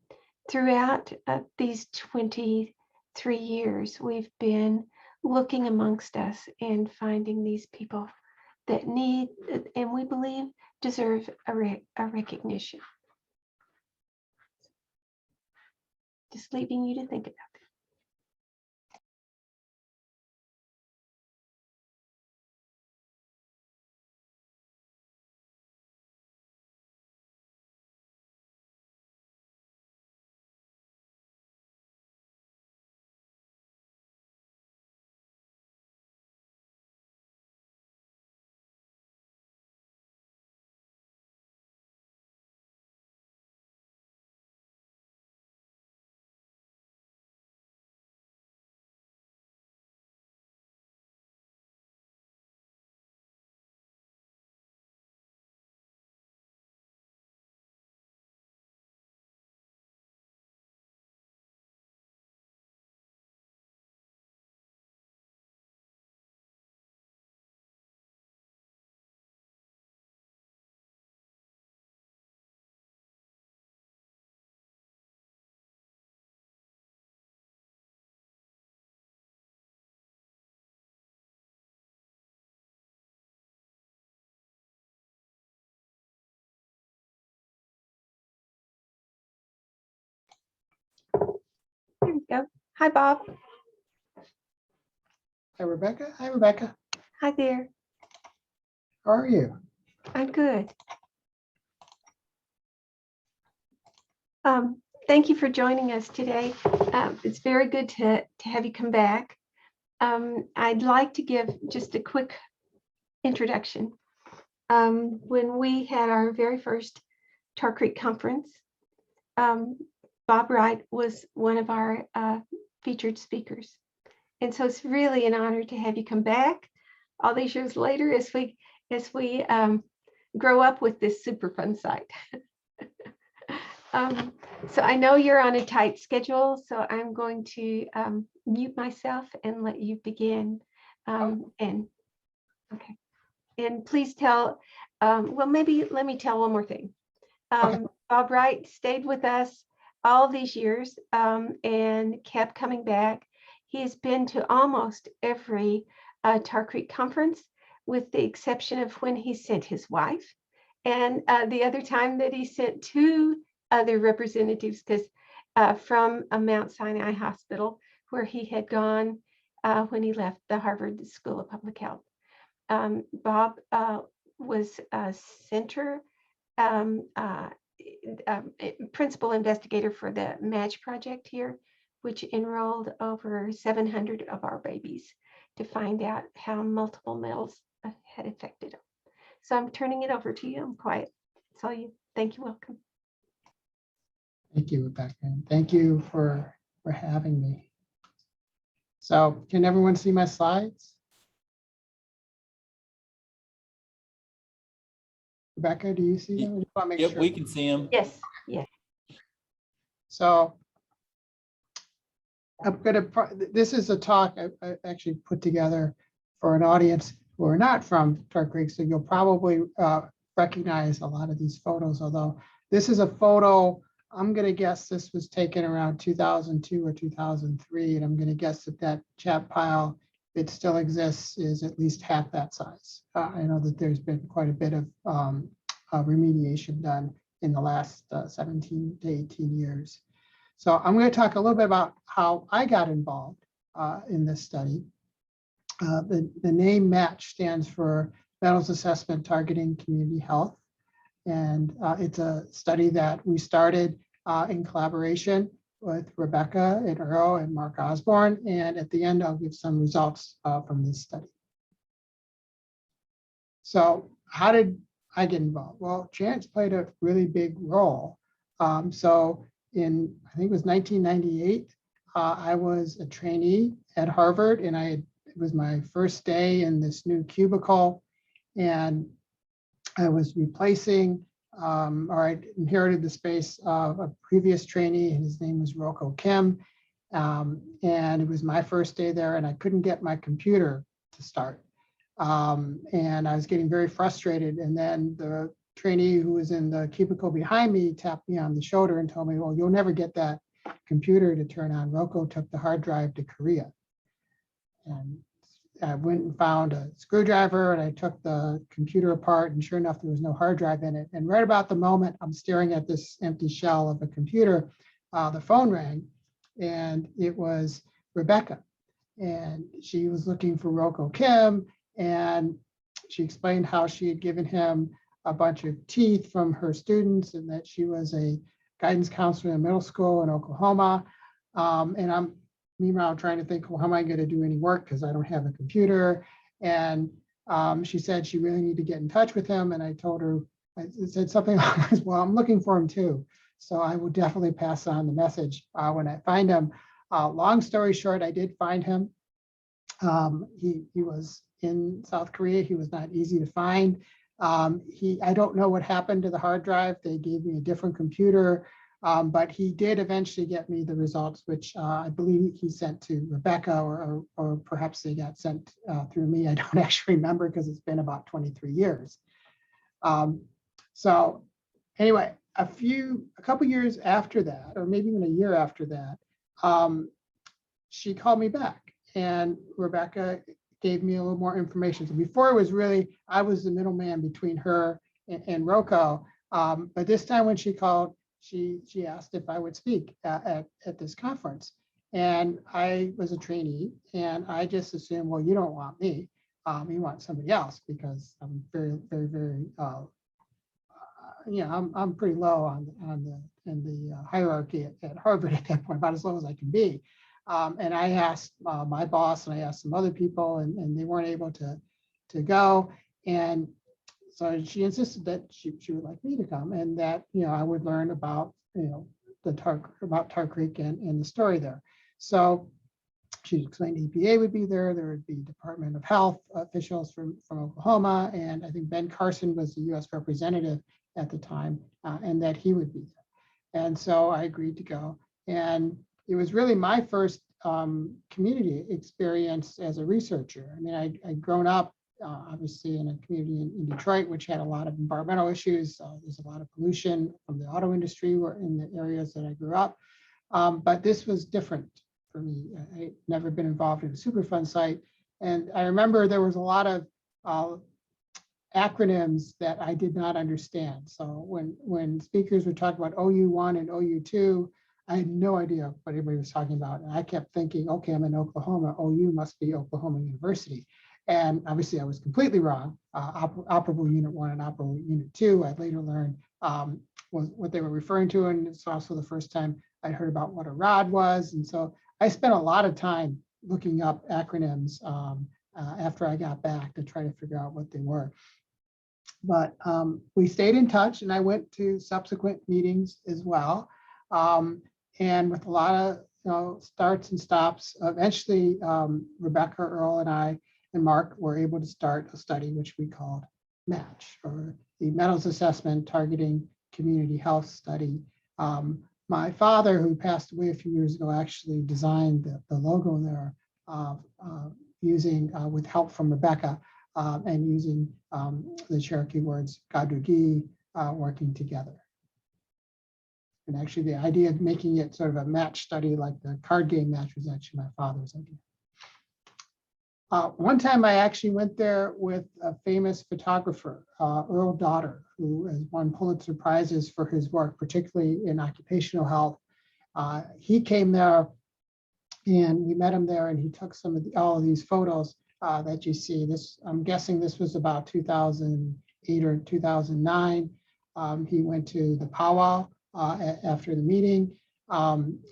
throughout these 23 years, we've been looking amongst us and finding these people that need, and we believe deserve a recognition. Just leaving you to think about it. There we go. Hi, Bob. Hi, Rebecca. Hi, Rebecca. Hi there. How are you? I'm good. Thank you for joining us today. It's very good to have you come back. I'd like to give just a quick introduction. When we had our very first Tar Creek conference, Bob Wright was one of our featured speakers. And so it's really an honor to have you come back all these years later as we grow up with this Superfund site. So I know you're on a tight schedule, so I'm going to mute myself and let you begin. And please tell, well, maybe let me tell one more thing. Bob Wright stayed with us all these years and kept coming back. He has been to almost every Tar Creek conference, with the exception of when he sent his wife, and the other time that he sent two other representatives, because from Mount Sinai Hospital, where he had gone when he left the Harvard School of Public Health. Bob was a center principal investigator for the MATCH project here, which enrolled over 700 of our babies to find out how multiple metals had affected them. So I'm turning it over to you. I'm quiet. It's all you. Thank you. Welcome. Thank you, Rebecca. And thank you for having me. So can everyone see my slides? Rebecca, do you see them? I just want to make Yep, sure. we can see them. Yes. Yes. So this is a talk I actually put together for an audience who are not from Char Creek, so you'll probably recognize a lot of these photos, although this is a photo, I'm going to guess this was taken around 2002 or 2003, and I'm going to guess that chat pile, it still exists, is at least half that size. I know that there's been quite a bit of remediation done in the last 17 to 18 years. So I'm going to talk a little bit about how I got involved in this study. The name MATCH stands for Metals Assessment Targeting Community Health. And it's a study that we started in collaboration with Rebecca and Earl and Mark Osborne. And at the end, I'll give some results from this study. So how did I get involved? Well, Chance played a really big role. So in, I think it was 1998, I was a trainee at Harvard, and it was my first day in this new cubicle, and I was replacing, or I inherited the space of a previous trainee, and his name was Rocco Kim, and it was my first day there, and I couldn't get my computer to start, and I was getting very frustrated, and then the trainee who was in the cubicle behind me tapped me on the shoulder and told me, well, you'll never get that computer to turn on. Rocco took the hard drive to Korea. And I went and found a screwdriver, and I took the computer apart, and sure enough, there was no hard drive in it. And right about the moment I'm staring at this empty shell of a computer, the phone rang, and it was Rebecca. And she was looking for Rocco Kim, and she explained how she had given him a bunch of teeth from her students, and that she was a guidance counselor in middle school in Oklahoma. And I'm meanwhile trying to think, well, how am I going to do any work because I don't have a computer? And she said she really needed to get in touch with him. And I told her, I said something like, well, I'm looking for him too. So I will definitely pass on the message when I find him. Long story short, I did find him. He was in South Korea. He was not easy to find. I don't know what happened to the hard drive. They gave me a different computer, but he did eventually get me the results, which I believe he sent to Rebecca, or perhaps they got sent through me. I don't actually remember because it's been about 23 years. So anyway, a couple years after that, or maybe even a year after that, she called me back, and Rebecca gave me a little more information. So before it was really, I was the middleman between her and Rocco. But this time when she called, she asked if I would speak at this conference. And I was a trainee, and I just assumed, well, you don't want me. You want somebody else, because I'm very, very, very, I'm pretty low in the hierarchy at Harvard at that point, about as low as I can be. And I asked my boss, and I asked some other people, and they weren't able to go. And so she insisted that she would like me to come, and that I would learn about about Tar Creek and the story there. So she explained EPA would be there. There would be Department of Health officials from Oklahoma, and I think Ben Carson was the U.S. representative at the time, and that he would be there. And so I agreed to go. And it was really my first community experience as a researcher. I mean, I'd grown up obviously in a community in Detroit, which had a lot of environmental issues. There's a lot of pollution from the auto industry in the areas that I grew up. But this was different for me. I'd never been involved in a Superfund site. And I remember there was a lot of acronyms that I did not understand. So when speakers would talk about OU1 and OU2, I had no idea what anybody was talking about. And I kept thinking, okay, I'm in Oklahoma. OU must be Oklahoma University. And obviously I was completely wrong. Operable Unit 1 and Operable Unit 2, I later learned was what they were referring to. And it's also the first time I'd heard about what a rod was. And so I spent a lot of time looking up acronyms after I got back to try to figure out what they were. But we stayed in touch, and I went to subsequent meetings as well. And with a lot of starts and stops, eventually Rebecca, Earl, and I and Mark were able to start a study which we called MATCH, or the Metals Assessment Targeting Community Health Study. My father, who passed away a few years ago, actually designed the logo there using, with help from Rebecca, and using the Cherokee words Gadugi, working together. And actually the idea of making it sort of a match study like the card game match was actually my father's idea. One time I actually went there with a famous photographer, Earl Daughter, who has won Pulitzer Prizes for his work, particularly in occupational health. He came there and we met him there, and he took some of all of these photos that you see. This, I'm guessing this was about 2008 or 2009. He went to the powwow after the meeting.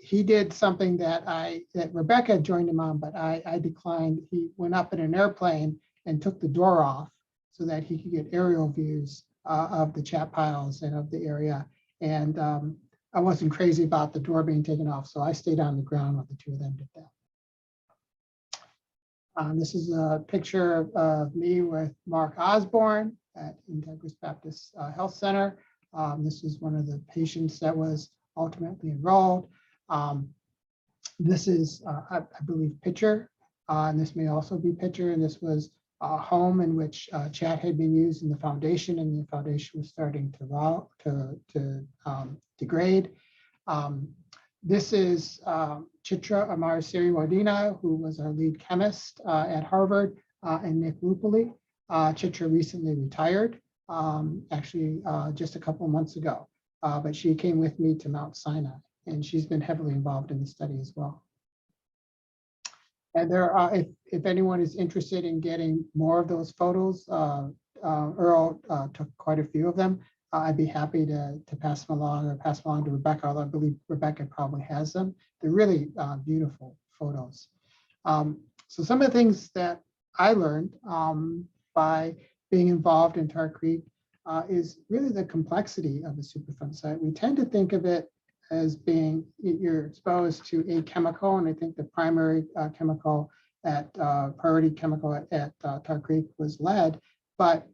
He did something that Rebecca joined him on, but I declined. He went up in an airplane and took the door off so that he could get aerial views of the chat piles and of the area. And I wasn't crazy about the door being taken off, so I stayed on the ground while the two of them did that. This is a picture of me with Mark Osborne at Integris Baptist Health Center. This is one of the patients that was ultimately enrolled. This is, I believe, Pitcher, and this may also be Pitcher, and this was a home in which chat had been used in the foundation, and the foundation was starting to degrade. This is Chitra Amarasiri Wadina, who was our lead chemist at Harvard, and Nick Lupoli. Chitra recently retired, actually just a couple of months ago. But she came with me to Mount Sinai, and she's been heavily involved in the study as well. And there are, if anyone is interested in getting more of those photos, Earl took quite a few of them. I'd be happy to pass them along, or pass them along to Rebecca, although I believe Rebecca probably has them. They're really beautiful photos. So some of the things that I learned by being involved in Tar Creek is really the complexity of a Superfund site. We tend to think of it as being, you're exposed to a chemical, and I think the primary chemical priority chemical at Tar Creek was lead, but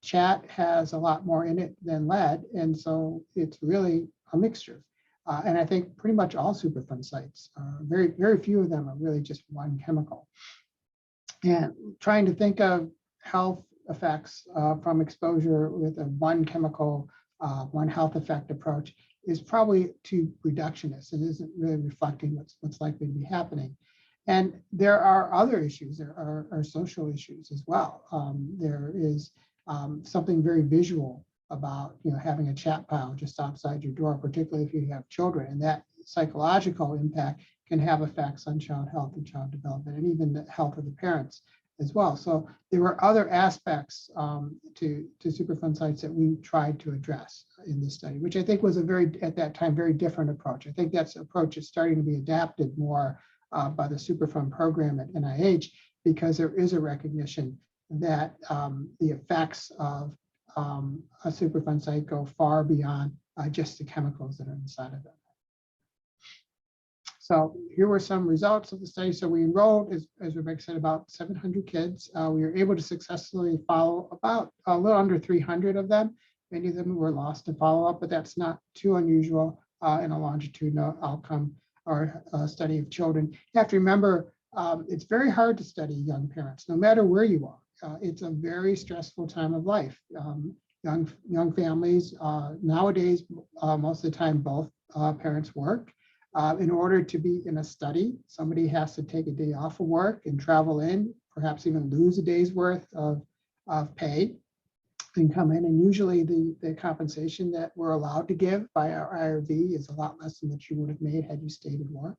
chat has a lot more in it than lead, and so it's really a mixture. And I think pretty much all Superfund sites, very, very few of them are really just one chemical. And trying to think of health effects from exposure with a one chemical, one health effect approach is probably too reductionist and isn't really reflecting what's likely to be happening. And there are other issues. There are social issues as well. There is something very visual about having a chat pile just outside your door, particularly if you have children, and that psychological impact can have effects on child health and child development, and even the health of the parents as well. So there were other aspects to Superfund sites that we tried to address in this study, which I think was at that time, very different approach. I think that approach is starting to be adapted more by the Superfund program at NIH, because there is a recognition that the effects of a Superfund site go far beyond just the chemicals that are inside of it. So here were some results of the study. So we enrolled, as Rebecca said, about 700 kids. We were able to successfully follow about a little under 300 of them. Many of them were lost to follow up, but that's not too unusual in a longitudinal outcome or a study of children. You have to remember, it's very hard to study young parents, no matter where you are. It's a very stressful time of life. Young families, nowadays, most of the time, both parents work. In order to be in a study, somebody has to take a day off of work and travel in, perhaps even lose a day's worth of pay and come in. And usually the compensation that we're allowed to give by our IRB is a lot less than what you would have made had you stayed at work.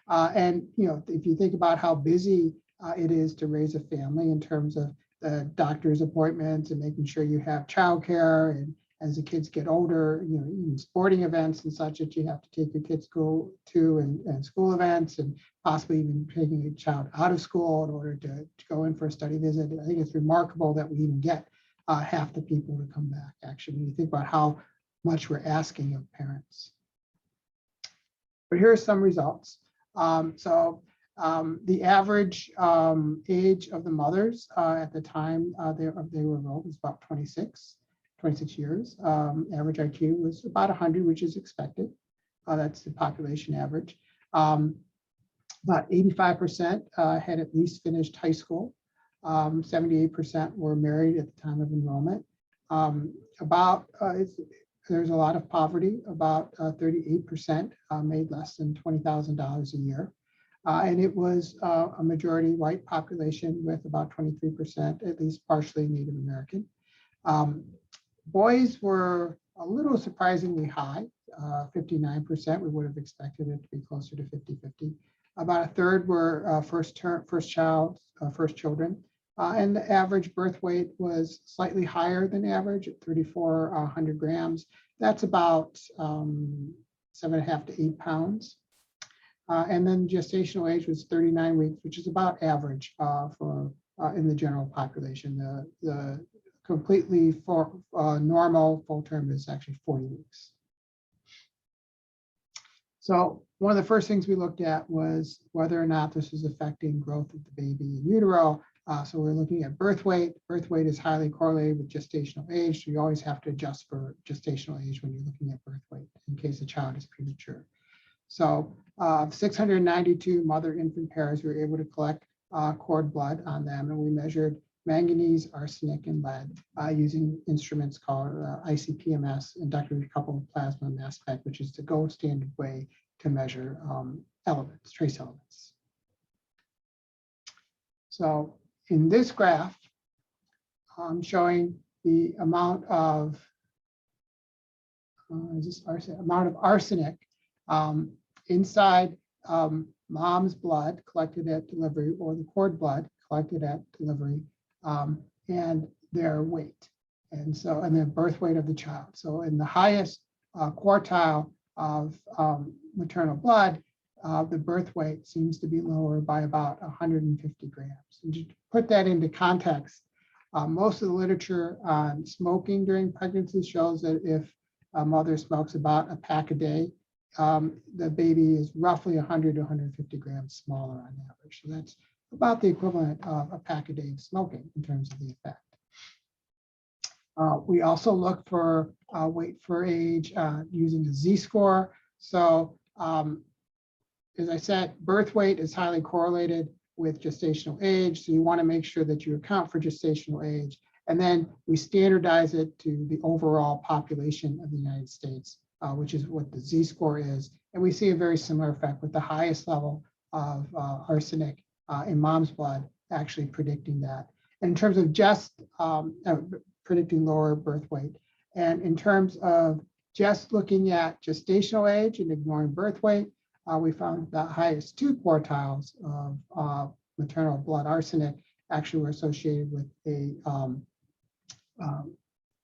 And if you think about how busy it is to raise a family in terms of the doctor's appointments and making sure you have childcare as the kids get older, even sporting events and such that you have to take your kids go to and school events and possibly even taking a child out of school in order to go in for a study visit. I think it's remarkable that we even get half the people to come back, actually, when you think about how much we're asking of parents. But here are some results. The average age of the mothers at the time they were enrolled was about 26 years. Average IQ was about 100, which is expected. That's the population average. About 85% had at least finished high school. 78% were married at the time of enrollment. There's a lot of poverty. About 38% made less than $20,000 a year. And it was a majority white population with about 23%, at least partially Native American. Boys were a little surprisingly high, 59%. We would have expected it to be closer to 50-50. About a third were first children. And the average birth weight was slightly higher than average at 3,400 grams. That's about 7.5 to 8 pounds. And then gestational age was 39 weeks, which is about average in the general population. The completely normal full term is actually 40 weeks. So one of the first things we looked at was whether or not this is affecting growth of the baby in utero. So we're looking at birth weight. Birth weight is highly correlated with gestational age. So you always have to adjust for gestational age when you're looking at birth weight in case the child is premature. So 692 mother-infant pairs, we were able to collect cord blood on them, and we measured manganese, arsenic, and lead using instruments called ICP-MS, inductively coupled plasma mass spec, which is the gold standard way to measure elements, trace elements. So in this graph, I'm showing the amount of arsenic inside mom's blood collected at delivery or the cord blood collected at delivery, and their weight, and the birth weight of the child. So in the highest quartile of maternal blood, the birth weight seems to be lower by about 150 grams. And to put that into context, most of the literature on smoking during pregnancy shows that if a mother smokes about a pack a day, the baby is roughly 100 to 150 grams smaller on average. So that's about the equivalent of a pack a day of smoking in terms of the effect. We also look for weight for age using a Z-score. So as I said, birth weight is highly correlated with gestational age. So you want to make sure that you account for gestational age. And then we standardize it to the overall population of the United States, which is what the Z-score is. And we see a very similar effect with the highest level of arsenic in mom's blood actually predicting that. And in terms of just predicting lower birth weight. And in terms of just looking at gestational age and ignoring birth weight, we found the highest two quartiles of maternal blood arsenic actually were associated with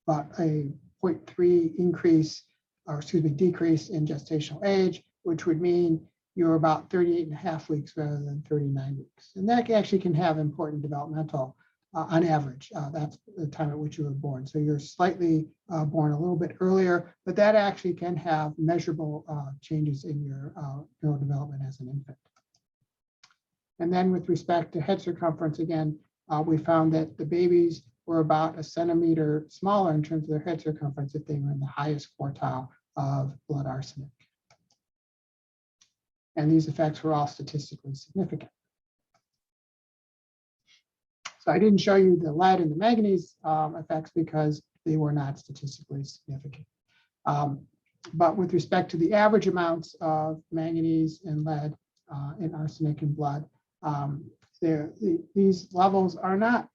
about a 0.3 decrease in gestational age, which would mean you're about 38.5 weeks rather than 39 weeks. And that actually can have important developmental on average. That's the time at which you were born. So you're slightly born a little bit earlier, but that actually can have measurable changes in your neurodevelopment as an infant. And then with respect to head circumference, again, we found that the babies were about a centimeter smaller in terms of their head circumference if they were in the highest quartile of blood arsenic. And these effects were all statistically significant. So I didn't show you the lead and the manganese effects because they were not statistically significant. But with respect to the average amounts of manganese and lead in arsenic in blood, these levels are not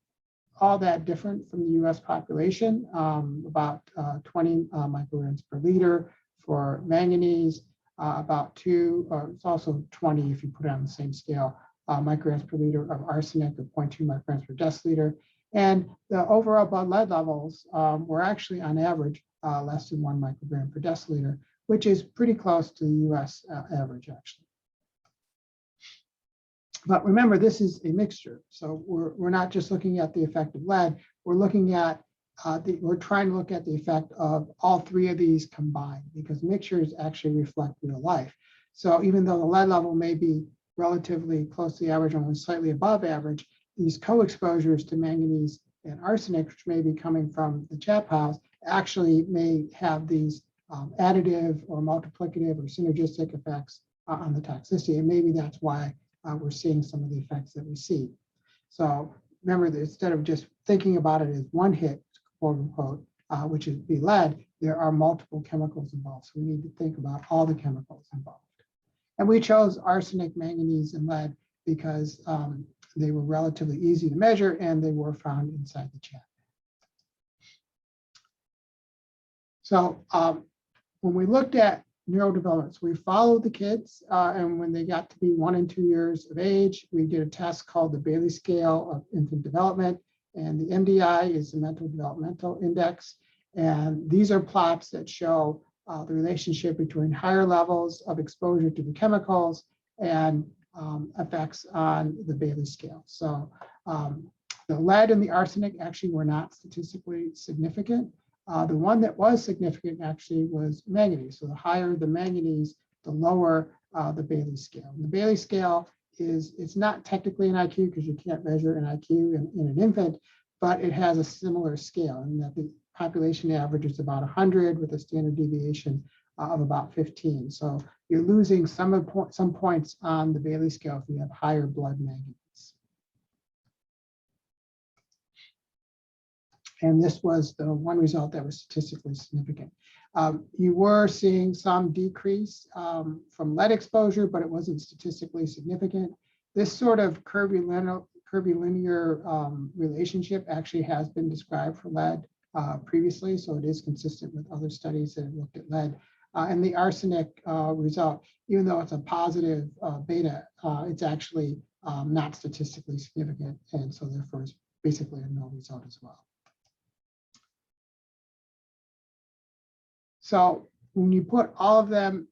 all that different from the US population, about 20 micrograms per liter for manganese, about 2, or it's also 20 if you put it on the same scale, micrograms per liter of arsenic, or 0.2 micrograms per deciliter. And the overall blood lead levels were actually on average less than 1 microgram per deciliter, which is pretty close to the US average, actually. But remember, this is a mixture. So we're not just looking at the effect of lead, we're looking at we're trying to look at the effect of all three of these combined, because mixtures actually reflect real life. So even though the lead level may be relatively close to the average, only slightly above average, these co-exposures to manganese and arsenic, which may be coming from the chat piles, actually may have these additive or multiplicative or synergistic effects on the toxicity. And maybe that's why we're seeing some of the effects that we see. So remember that instead of just thinking about it as one hit, quote unquote, which is be lead, there are multiple chemicals involved. So we need to think about all the chemicals involved. And we chose arsenic, manganese, and lead because they were relatively easy to measure and they were found inside the chat. So when we looked at neurodevelopments, we followed the kids, and when they got to be 1 and 2 years of age, we did a test called the Bailey Scale of Infant Development, and the MDI is the Mental Developmental Index. And these are plots that show the relationship between higher levels of exposure to the chemicals and effects on the Bailey scale. So the lead and the arsenic actually were not statistically significant. The one that was significant actually was manganese. So the higher the manganese, the lower the Bailey scale. And the Bailey scale it's not technically an IQ because you can't measure an IQ in an infant, but it has a similar scale, and that the population average is about 100 with a standard deviation of about 15. So you're losing some points on the Bailey scale if you have higher blood manganese. And this was the one result that was statistically significant. You were seeing some decrease from lead exposure, but it wasn't statistically significant. This sort of curvilinear relationship actually has been described for lead previously, so it is consistent with other studies that have looked at lead. And the arsenic result, even though it's a positive beta, it's actually not statistically significant, and so therefore it's basically a no result as well. So when you put all of them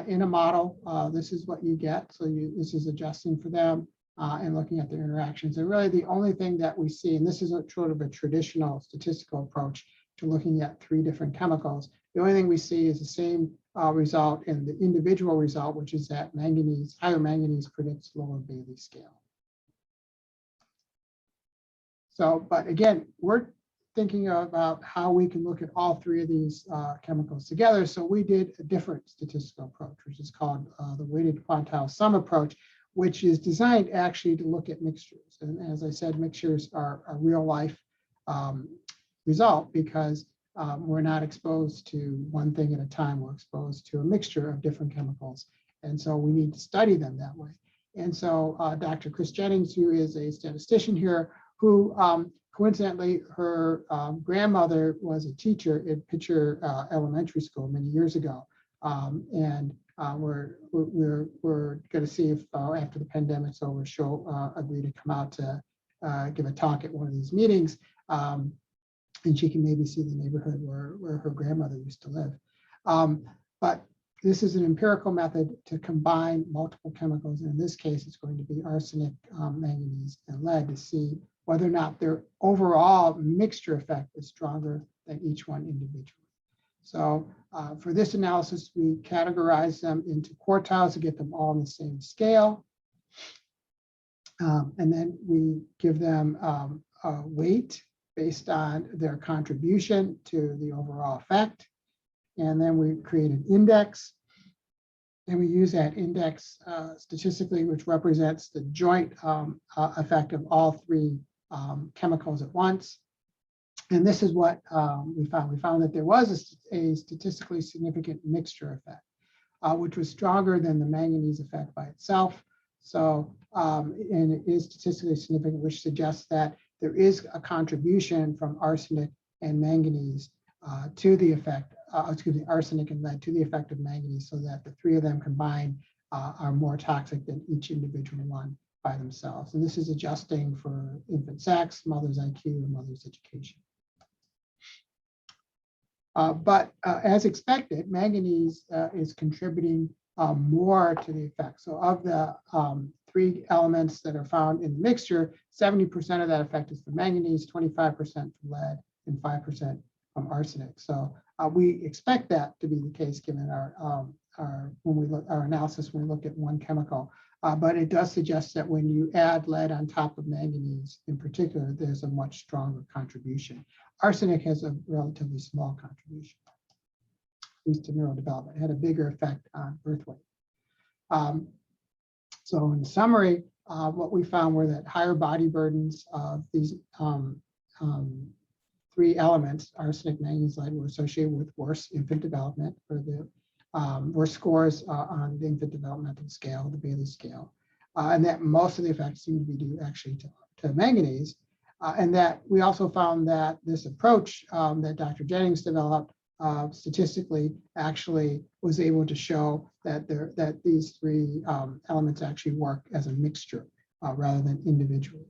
in a model, this is what you get. So this is adjusting for them and looking at their interactions. And really the only thing that we see, and this is a sort of a traditional statistical approach to looking at 3 different chemicals, the only thing we see is the same result in the individual result, which is that manganese, higher manganese predicts lower Bailey scale. So, but again, we're thinking about how we can look at all 3 of these chemicals together. So we did a different statistical approach, which is called the weighted quantile sum approach, which is designed actually to look at mixtures. And as I said, mixtures are a real life result because we're not exposed to one thing at a time. We're exposed to a mixture of different chemicals. And so we need to study them that way. And so Dr. Chris Jennings, who is a statistician here, who coincidentally, her grandmother was a teacher at Pitcher Elementary School many years ago. And we're going to see if after the pandemic's over, she'll agree to come out to give a talk at one of these meetings. And she can maybe see the neighborhood where her grandmother used to live. But this is an empirical method to combine multiple chemicals. And in this case, it's going to be arsenic, manganese, and lead to see whether or not their overall mixture effect is stronger than each one individually. So for this analysis, we categorize them into quartiles to get them all on the same scale. And then we give them a weight based on their contribution to the overall effect. And then we create an index. And we use that index statistically, which represents the joint effect of all 3 chemicals at once. And this is what we found. We found that there was a statistically significant mixture effect, which was stronger than the manganese effect by itself. So, and it is statistically significant, which suggests that there is a contribution from arsenic and manganese to the effect, arsenic and lead to the effect of manganese, so that the 3 of them combined are more toxic than each individual one by themselves. And this is adjusting for infant sex, mother's IQ, and mother's education. But as expected, manganese is contributing more to the effect. So of the 3 elements that are found in the mixture, 70% of that effect is from manganese, 25% from lead, and 5% from arsenic. So we expect that to be the case given our analysis when we look at one chemical. But it does suggest that when you add lead on top of manganese in particular, there's a much stronger contribution. Arsenic has a relatively small contribution, at least to neurodevelopment. It had a bigger effect on birth weight. So in summary, what we found were that higher body burdens of these 3 elements, arsenic, manganese, lead, were associated with worse infant development, or the worse scores on the infant developmental scale, the Bailey scale, and that most of the effects seem to be due actually to manganese. And that we also found that this approach that Dr. Jennings developed statistically actually was able to show that these 3 elements actually work as a mixture rather than individually.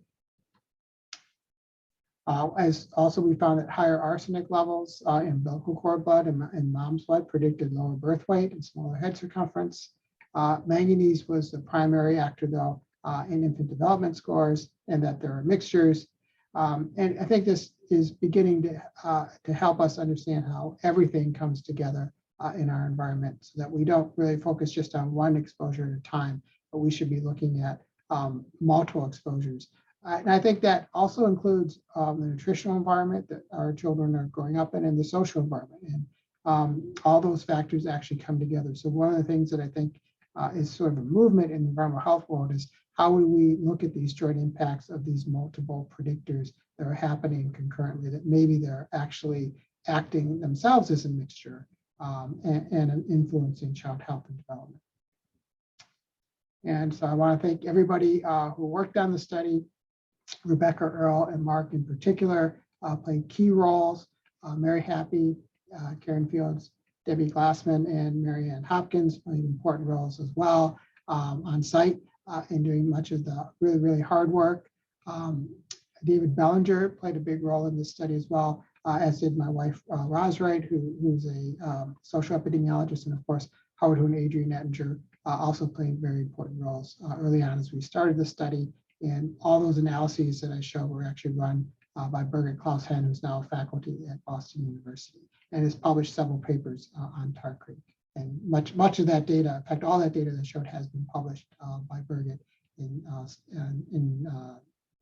As also we found that higher arsenic levels in umbilical cord blood and mom's blood predicted lower birth weight and smaller head circumference. Manganese was the primary actor though in infant development scores, and that there are mixtures. And I think this is beginning to help us understand how everything comes together in our environment, so that we don't really focus just on one exposure at a time, but we should be looking at multiple exposures. And I think that also includes the nutritional environment that our children are growing up in, and the social environment. And all those factors actually come together. So one of the things that I think is sort of a movement in the environmental health world is how would we look at these joint impacts of these multiple predictors that are happening concurrently, that maybe they're actually acting themselves as a mixture and influencing child health and development. And so I want to thank everybody who worked on the study. Rebecca Earl and Mark in particular played key roles. Mary Happy, Karen Fields, Debbie Glassman, and Marianne Hopkins played important roles as well on site and doing much of the really, really hard work. David Bellinger played a big role in this study as well, as did my wife, Roz Wright, who's a social epidemiologist, and of course, Howard Hoon and Adrian Ettinger also played very important roles early on as we started the study. And all those analyses that I show were actually run by Birgit Klaus-Hen, who's now a faculty at Boston University, and has published several papers on Tar Creek. And much of that data, in fact, all that data that I showed has been published by Birgit in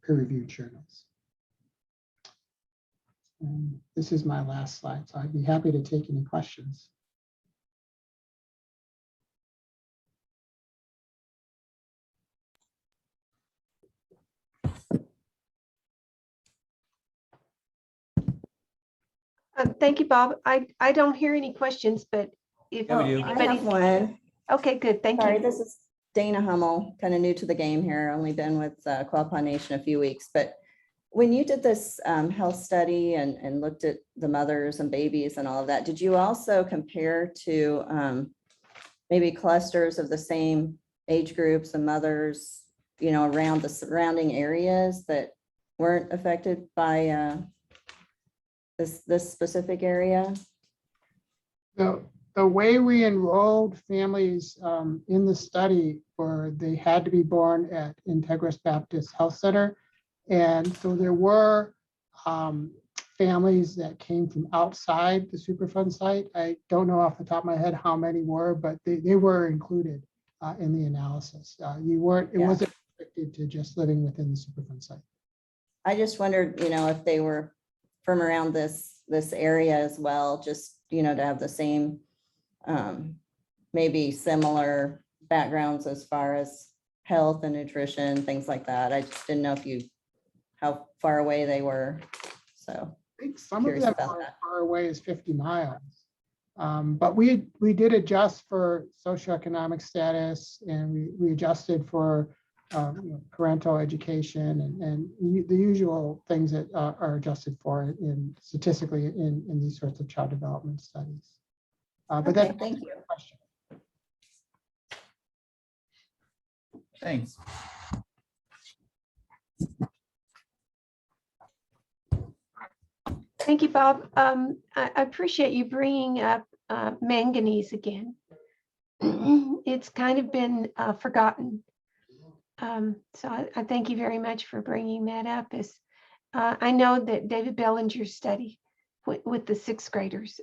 peer-reviewed journals. And this is my last slide, so I'd be happy to take any questions. Thank you, Bob. I don't hear any questions, but if Yeah, we do. I have one. Okay, good. Thank Sorry, you. this is Dana Hummel, kind of new to the game here. Only been with Quapaw Nation a few weeks. But when you did this health study and looked at the mothers and babies and all of that, did you also compare to maybe clusters of the same age groups and mothers, you know, around the surrounding areas that weren't affected by this specific area? The way we enrolled families in the study were they had to be born at Integris Baptist Health Center. And so there were families that came from outside the Superfund site. I don't know off the top of my head how many were, but they were included in the analysis. It wasn't restricted to just living within the Superfund site. I just wondered, you know, if they were from around this area as well, just, you know, to have the same, maybe similar backgrounds as far as health and nutrition, things like that. I just didn't know how far away they were. So I think some of them are as far away as 50 miles. But we did adjust for socioeconomic status, and we adjusted for parental education and the usual things that are adjusted for statistically in these sorts of child development studies. But okay, that's thank you. Question. Thanks. Thank you, Bob. I appreciate you bringing up manganese again. It's kind of been forgotten. So I thank you very much for bringing that up. As I know that David Bellinger's study with the sixth graders,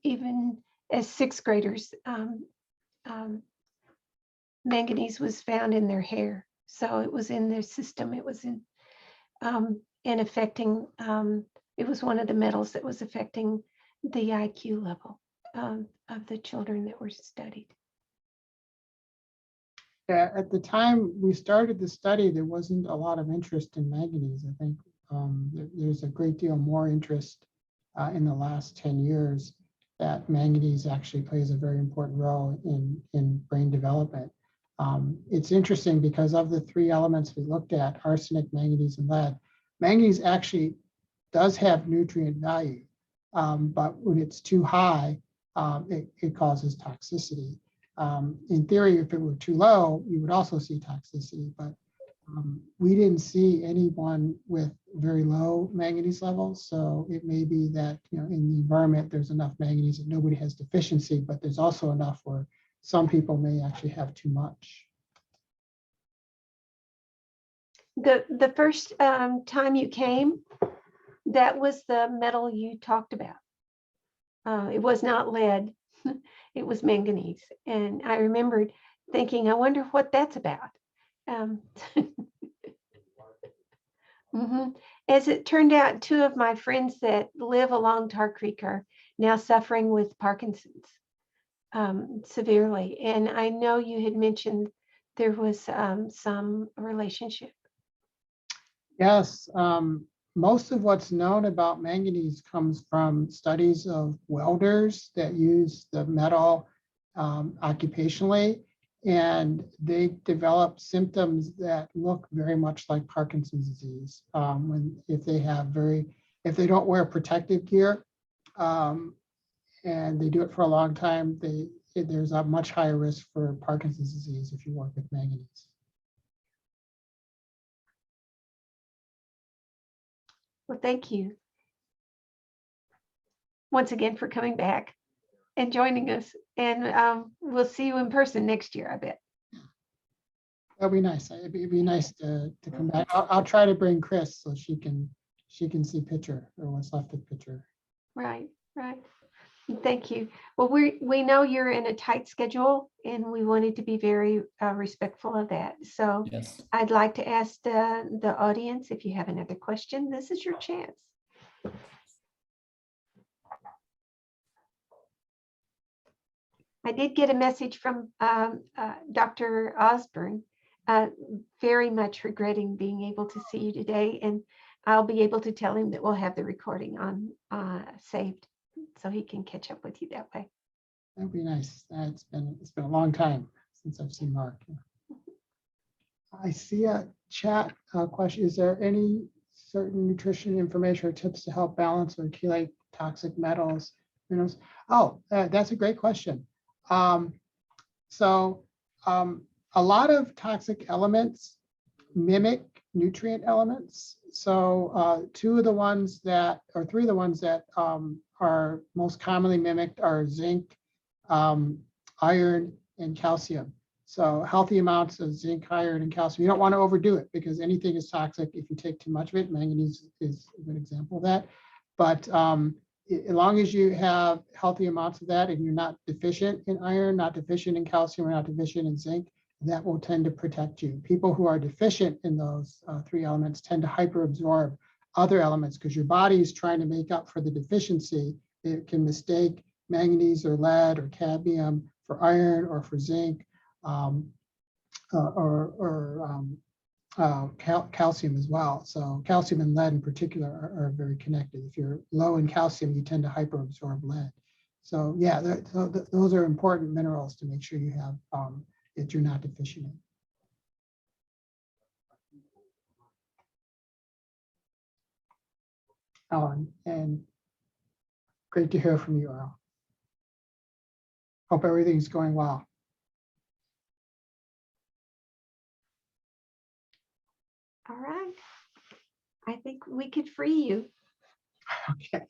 even as sixth graders, manganese was found in their hair. So it was in their system. It was in and affecting, it was one of the metals that was affecting the IQ level of the children that were studied. Yeah, at the time we started the study, there wasn't a lot of interest in manganese. I think there's a great deal more interest in the last 10 years that manganese actually plays a very important role in brain development. It's interesting because of the three elements we looked at, arsenic, manganese, and lead, manganese actually does have nutrient value, but when it's too high, it causes toxicity. In theory, if it were too low, you would also see toxicity, but we didn't see anyone with very low manganese levels. So it may be that, you know, in the environment, there's enough manganese that nobody has deficiency, but there's also enough where some people may actually have too much. The first time you came, that was the metal you talked about. It was not lead, it was manganese. And I remembered thinking, I wonder what that's about. As it turned out, two of my friends that live along Tar Creek are now suffering with Parkinson's severely. And I know you had mentioned there was some relationship. Yes, most of what's known about manganese comes from studies of welders that use the metal occupationally, and they develop symptoms that look very much like Parkinson's disease. If they don't wear protective gear and they do it for a long time, there's a much higher risk for Parkinson's disease if you work with manganese. Well, thank you once again for coming back and joining us. And we'll see you in person next year, I bet. That'd be nice. It'd be nice to come back. I'll try to bring Chris so she can see picture or what's left of picture. Right. Thank you. Well, we know you're in a tight schedule, and we wanted to be very respectful of that. So Yes. I'd like to ask the audience, if you have another question, this is your chance. I did get a message from Dr. Osborne, very much regretting being able to see you today, and I'll be able to tell him that we'll have the recording on saved, so he can catch up with you that way. That'd be nice. It's been a long time since I've seen Mark. I see a chat question. Is there any certain nutrition information or tips to help balance or chelate toxic metals, minerals? Oh, that's a great question. A lot of toxic elements mimic nutrient elements. So three of the ones that are most commonly mimicked are zinc, iron, and calcium. So healthy amounts of zinc, iron, and calcium. You don't want to overdo it because anything is toxic if you take too much of it. Manganese is a good example of that. But as long as you have healthy amounts of that and you're not deficient in iron, not deficient in calcium, or not deficient in zinc, that will tend to protect you. People who are deficient in those three elements tend to hyperabsorb other elements because your body is trying to make up for the deficiency. It can mistake manganese or lead or cadmium for iron or for zinc calcium as well. So calcium and lead in particular are very connected. If you're low in calcium, you tend to hyperabsorb lead. So yeah, those are important minerals to make sure you have that you're not deficient in. And great to hear from you, Earl. Hope everything's going well. All right. I think we could free you. Okay.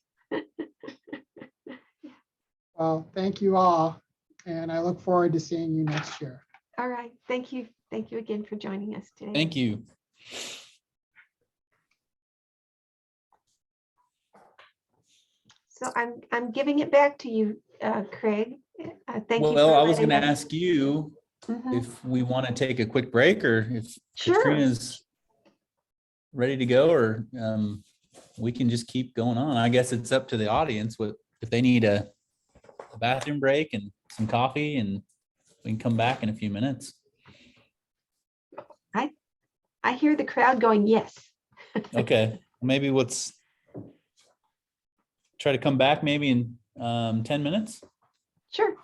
Well, thank you all, and I look forward to seeing you next year. All right, thank you. Thank you again for joining us today. Thank you. So I'm giving it back to you, Craig. Thank you. Well, for I was going to letting us- ask you Mhm. if we want to take a quick break, or if Sure. Katrina's ready to go, or we can just keep going on. I guess it's up to the audience what if they need a bathroom break and some coffee, and we can come back in a few minutes. I hear the crowd going, yes. Okay, maybe let's try to come back maybe in 10 minutes. Sure.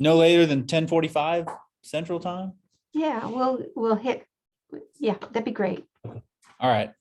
No later than 10:45 Central Time. Yeah, we'll hit. Yeah, that'd be great. All right.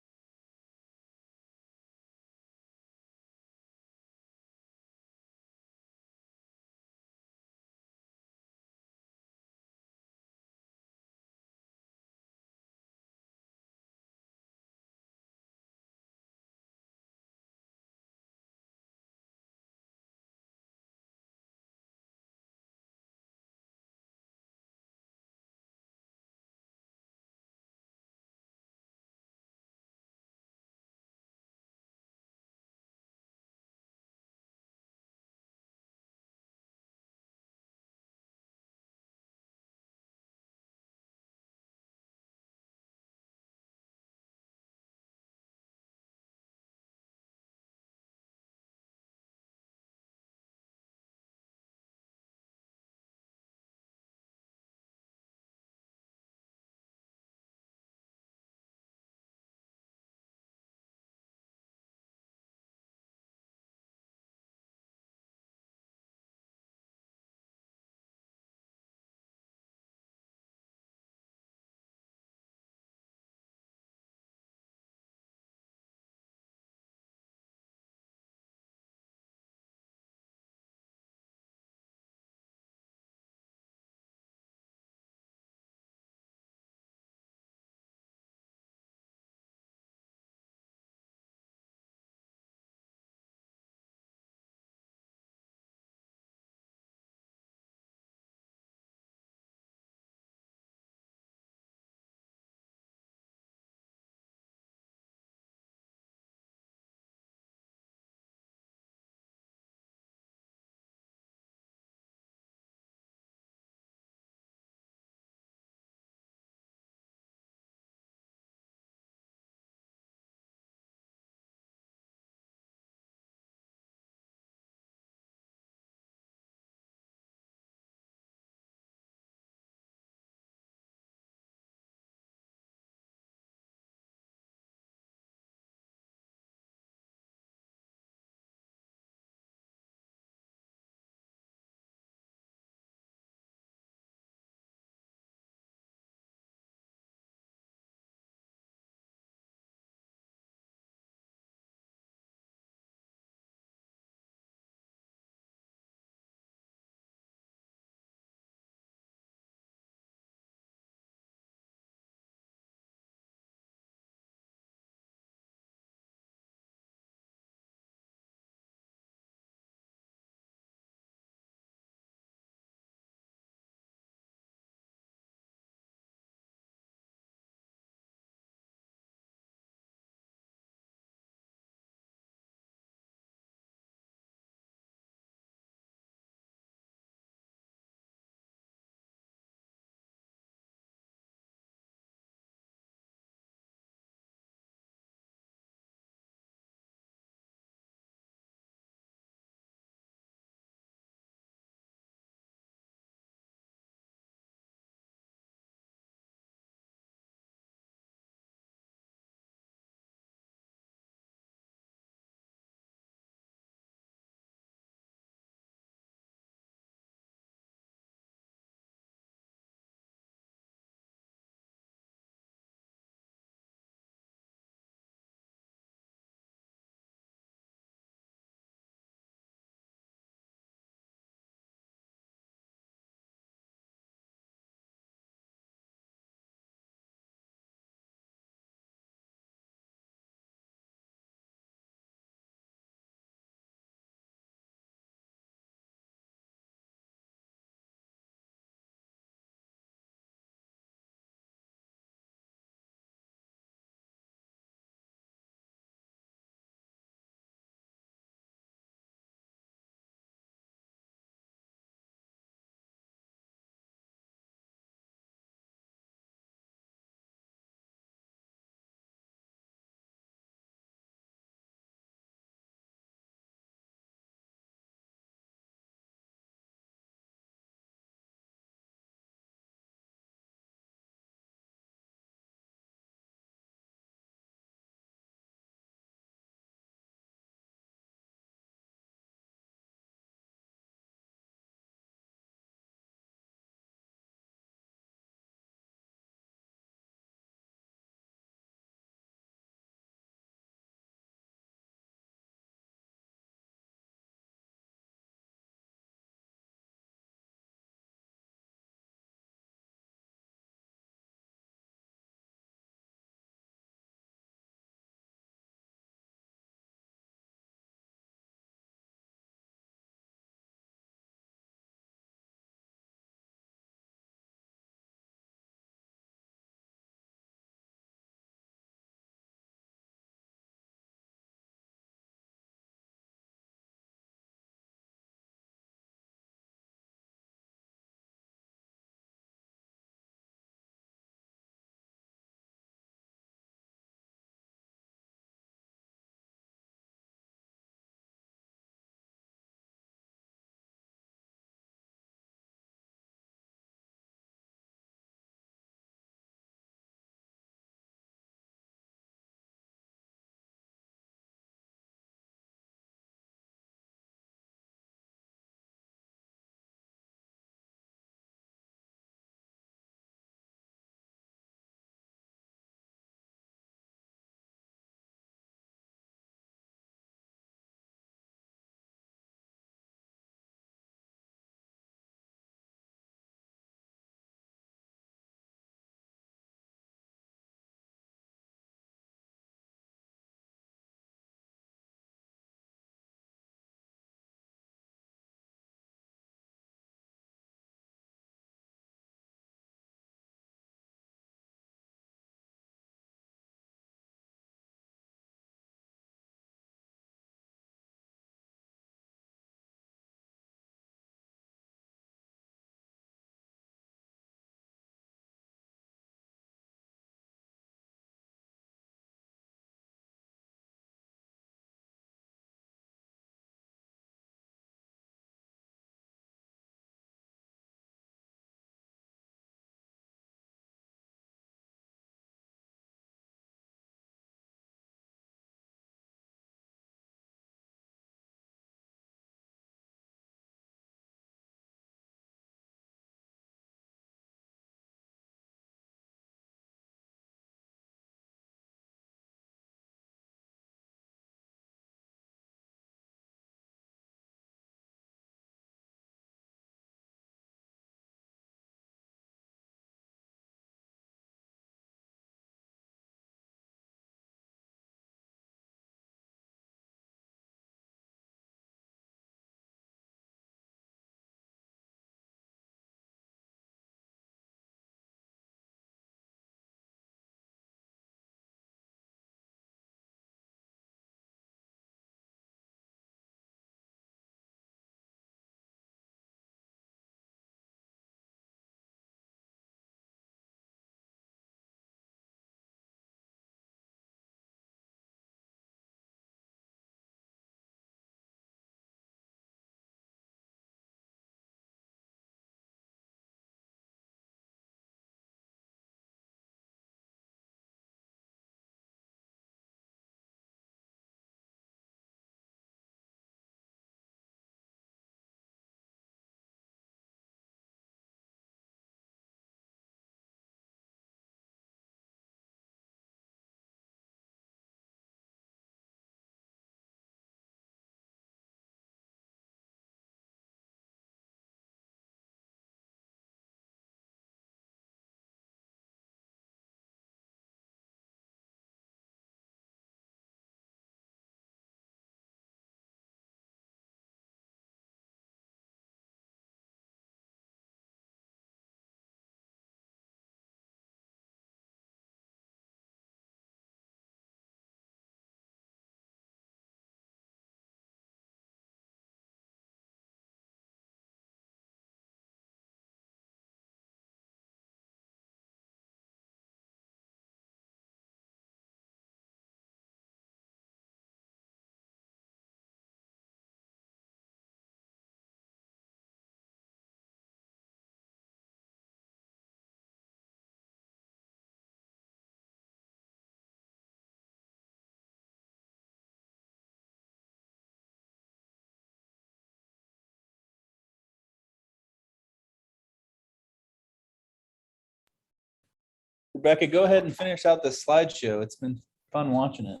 Rebecca, go ahead and finish out the slideshow. It's been fun watching it.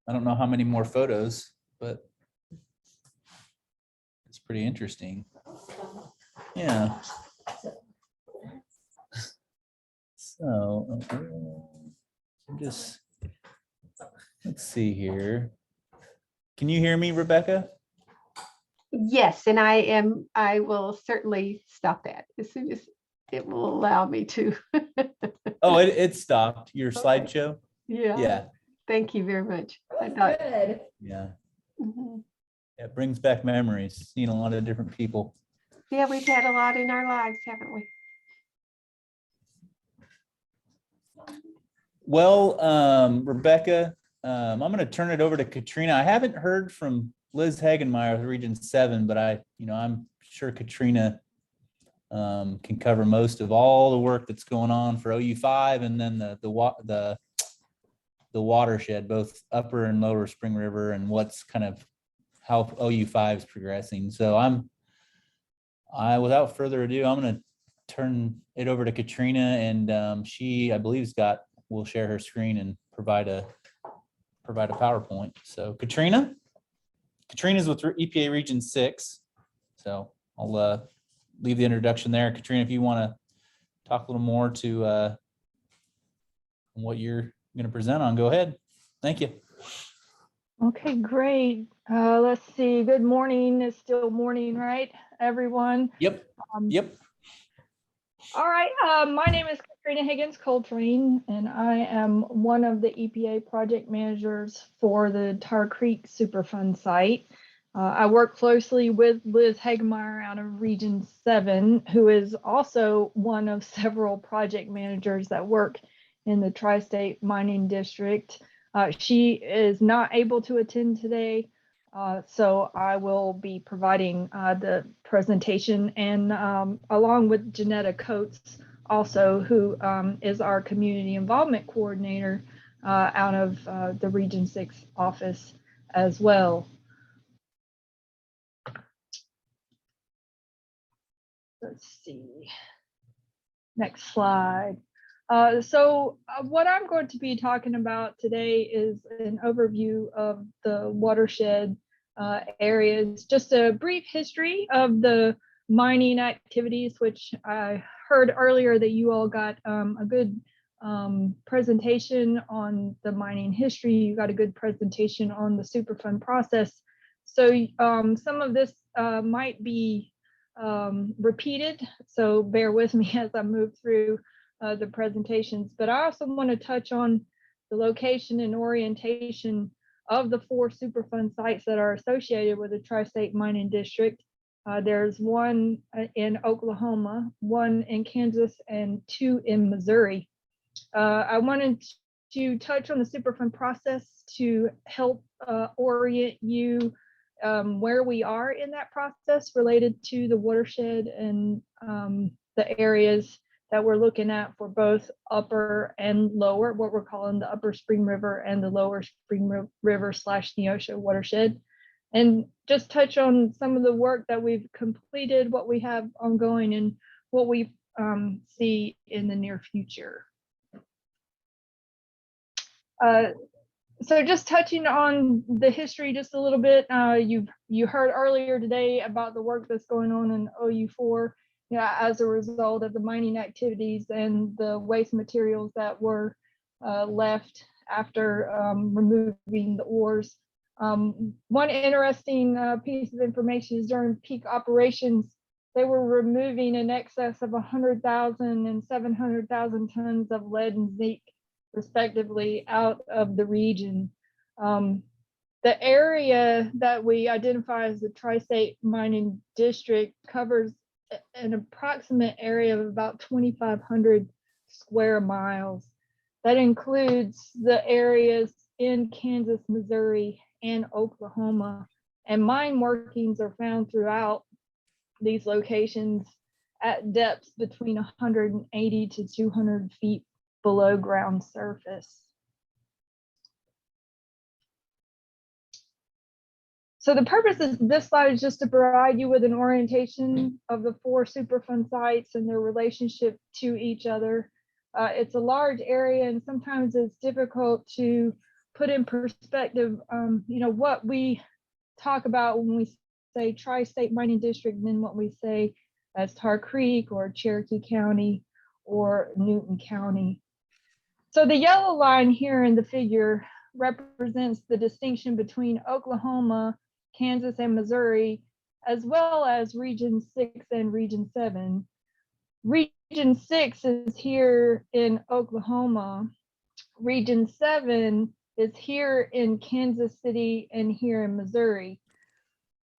I don't know how many more photos, but it's pretty interesting. Yeah. So just let's see here. Can you hear me, Rebecca? Yes, and I will certainly stop that as soon as it will allow me to. Oh, it stopped your Okay. slideshow. Yeah. Yeah. Thank you very much. I thought. Good. Yeah. Mhm. It brings back memories, seeing a lot of different people. Yeah, we've had a lot in our lives, haven't we? Well, Rebecca, I'm going to turn it over to Katrina. I haven't heard from Liz Hagenmeyer with Region 7, but I'm sure Katrina can cover most of all the work that's going on for OU5 and then the watershed, both upper and lower Spring River, and what's kind of how OU5 is progressing. So without further ado, I'm going to turn it over to Katrina, and she, I believe, will share her screen and provide a PowerPoint. So Katrina's with EPA Region 6. So I'll leave the introduction there. Katrina, if you want to talk a little more to what you're going to present on, go ahead. Thank you. Okay, great. Let's see. Good morning. It's still morning, right, everyone? Yep. Yep. All right. My name is Katrina Higgins Coltrane, and I am one of the EPA project managers for the Tar Creek Superfund site. I work closely with Liz Hagemeyer out of Region 7, who is also one of several project managers that work in the Tri-State Mining District. She is not able to attend today, so I will be providing the presentation, and along with Janetta Coates, also, who is our community involvement coordinator out of the Region 6 office as well. Let's see. Next slide. What I'm going to be talking about today is an overview of the watershed areas, just a brief history of the mining activities, which I heard earlier that you all got a good presentation on the mining history. You got a good presentation on the Superfund process. So some of this might be repeated, so bear with me as I move through the presentations. But I also want to touch on the location and orientation of the 4 Superfund sites that are associated with the Tri-State Mining District. There's one in Oklahoma, one in Kansas, and 2 in Missouri. I wanted to touch on the Superfund process to help orient you where we are in that process related to the watershed and the areas that we're looking at for both upper and lower, what we're calling the upper Spring River and the lower Spring River / Neosho watershed, and just touch on some of the work that we've completed, what we have ongoing, and what we see in the near future. So just touching on the history just a little bit, you heard earlier today about the work that's going on in OU4, as a result of the mining activities and the waste materials that were left after removing the ores. One interesting piece of information is during peak operations, they were removing in excess of 100,000 and 700,000 tons of lead and zinc, respectively, out of the region. The area that we identify as the Tri-State Mining District covers an approximate area of about 2,500 square miles. That includes the areas in Kansas, Missouri, and Oklahoma. And mine workings are found throughout these locations at depths between 180 to 200 feet below ground surface. So the purpose of this slide is just to provide you with an orientation of the 4 Superfund sites and their relationship to each other. It's a large area, and sometimes it's difficult to put in perspective, what we talk about when we say tri-state mining district, and then what we say as Tar Creek or Cherokee County or Newton County. So the yellow line here in the figure represents the distinction between Oklahoma, Kansas, and Missouri, as well as Region 6 and Region 7. Region 6 is here in Oklahoma. Region 7 is here in Kansas City and here in Missouri.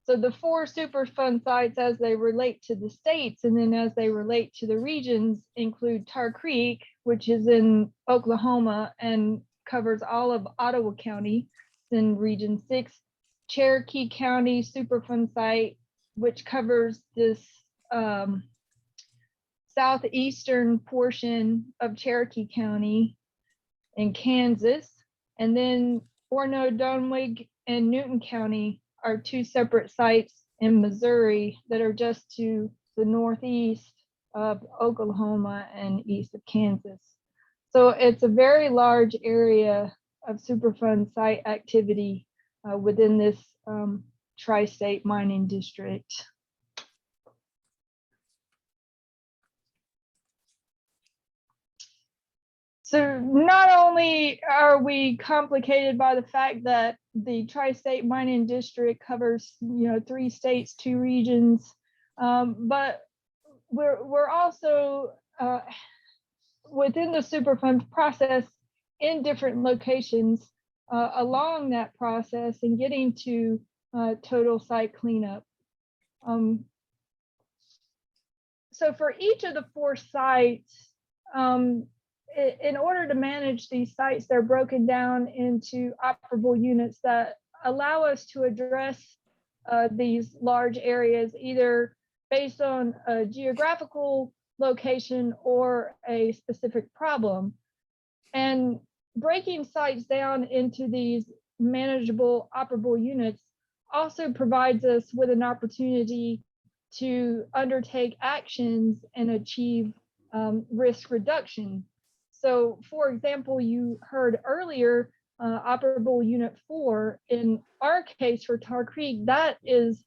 So the 4 Superfund sites as they relate to the states and then as they relate to the regions include Tar Creek, which is in Oklahoma and covers all of Ottawa County, in Region 6, Cherokee County Superfund site, which covers this southeastern portion of Cherokee County in Kansas, and then Orono, Dunwig, and Newton County are 2 separate sites in Missouri that are just to the northeast of Oklahoma and east of Kansas. So it's a very large area of Superfund site activity within this tri-state mining district. So not only are we complicated by the fact that the tri-state mining district covers, 3 states, 2 regions, but we're also within the Superfund process in different locations along that process and getting to total site cleanup. So for each of the 4 sites, in order to manage these sites, they're broken down into operable units that allow us to address these large areas, either based on a geographical location or a specific problem. And breaking sites down into these manageable operable units also provides us with an opportunity to undertake actions and achieve risk reduction. So for example, you heard earlier, operable unit 4, in our case for Tar Creek, that is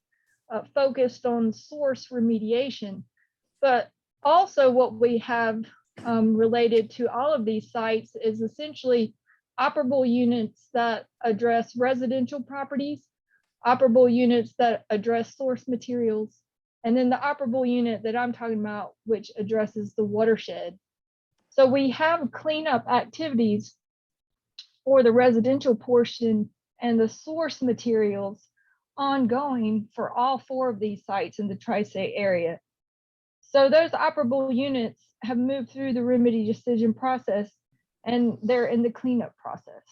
focused on source remediation. But also what we have related to all of these sites is essentially operable units that address residential properties, operable units that address source materials, and then the operable unit that I'm talking about, which addresses the watershed. So we have cleanup activities for the residential portion and the source materials ongoing for all 4 of these sites in the tri-state area. So those operable units have moved through the remedy decision process and they're in the cleanup process.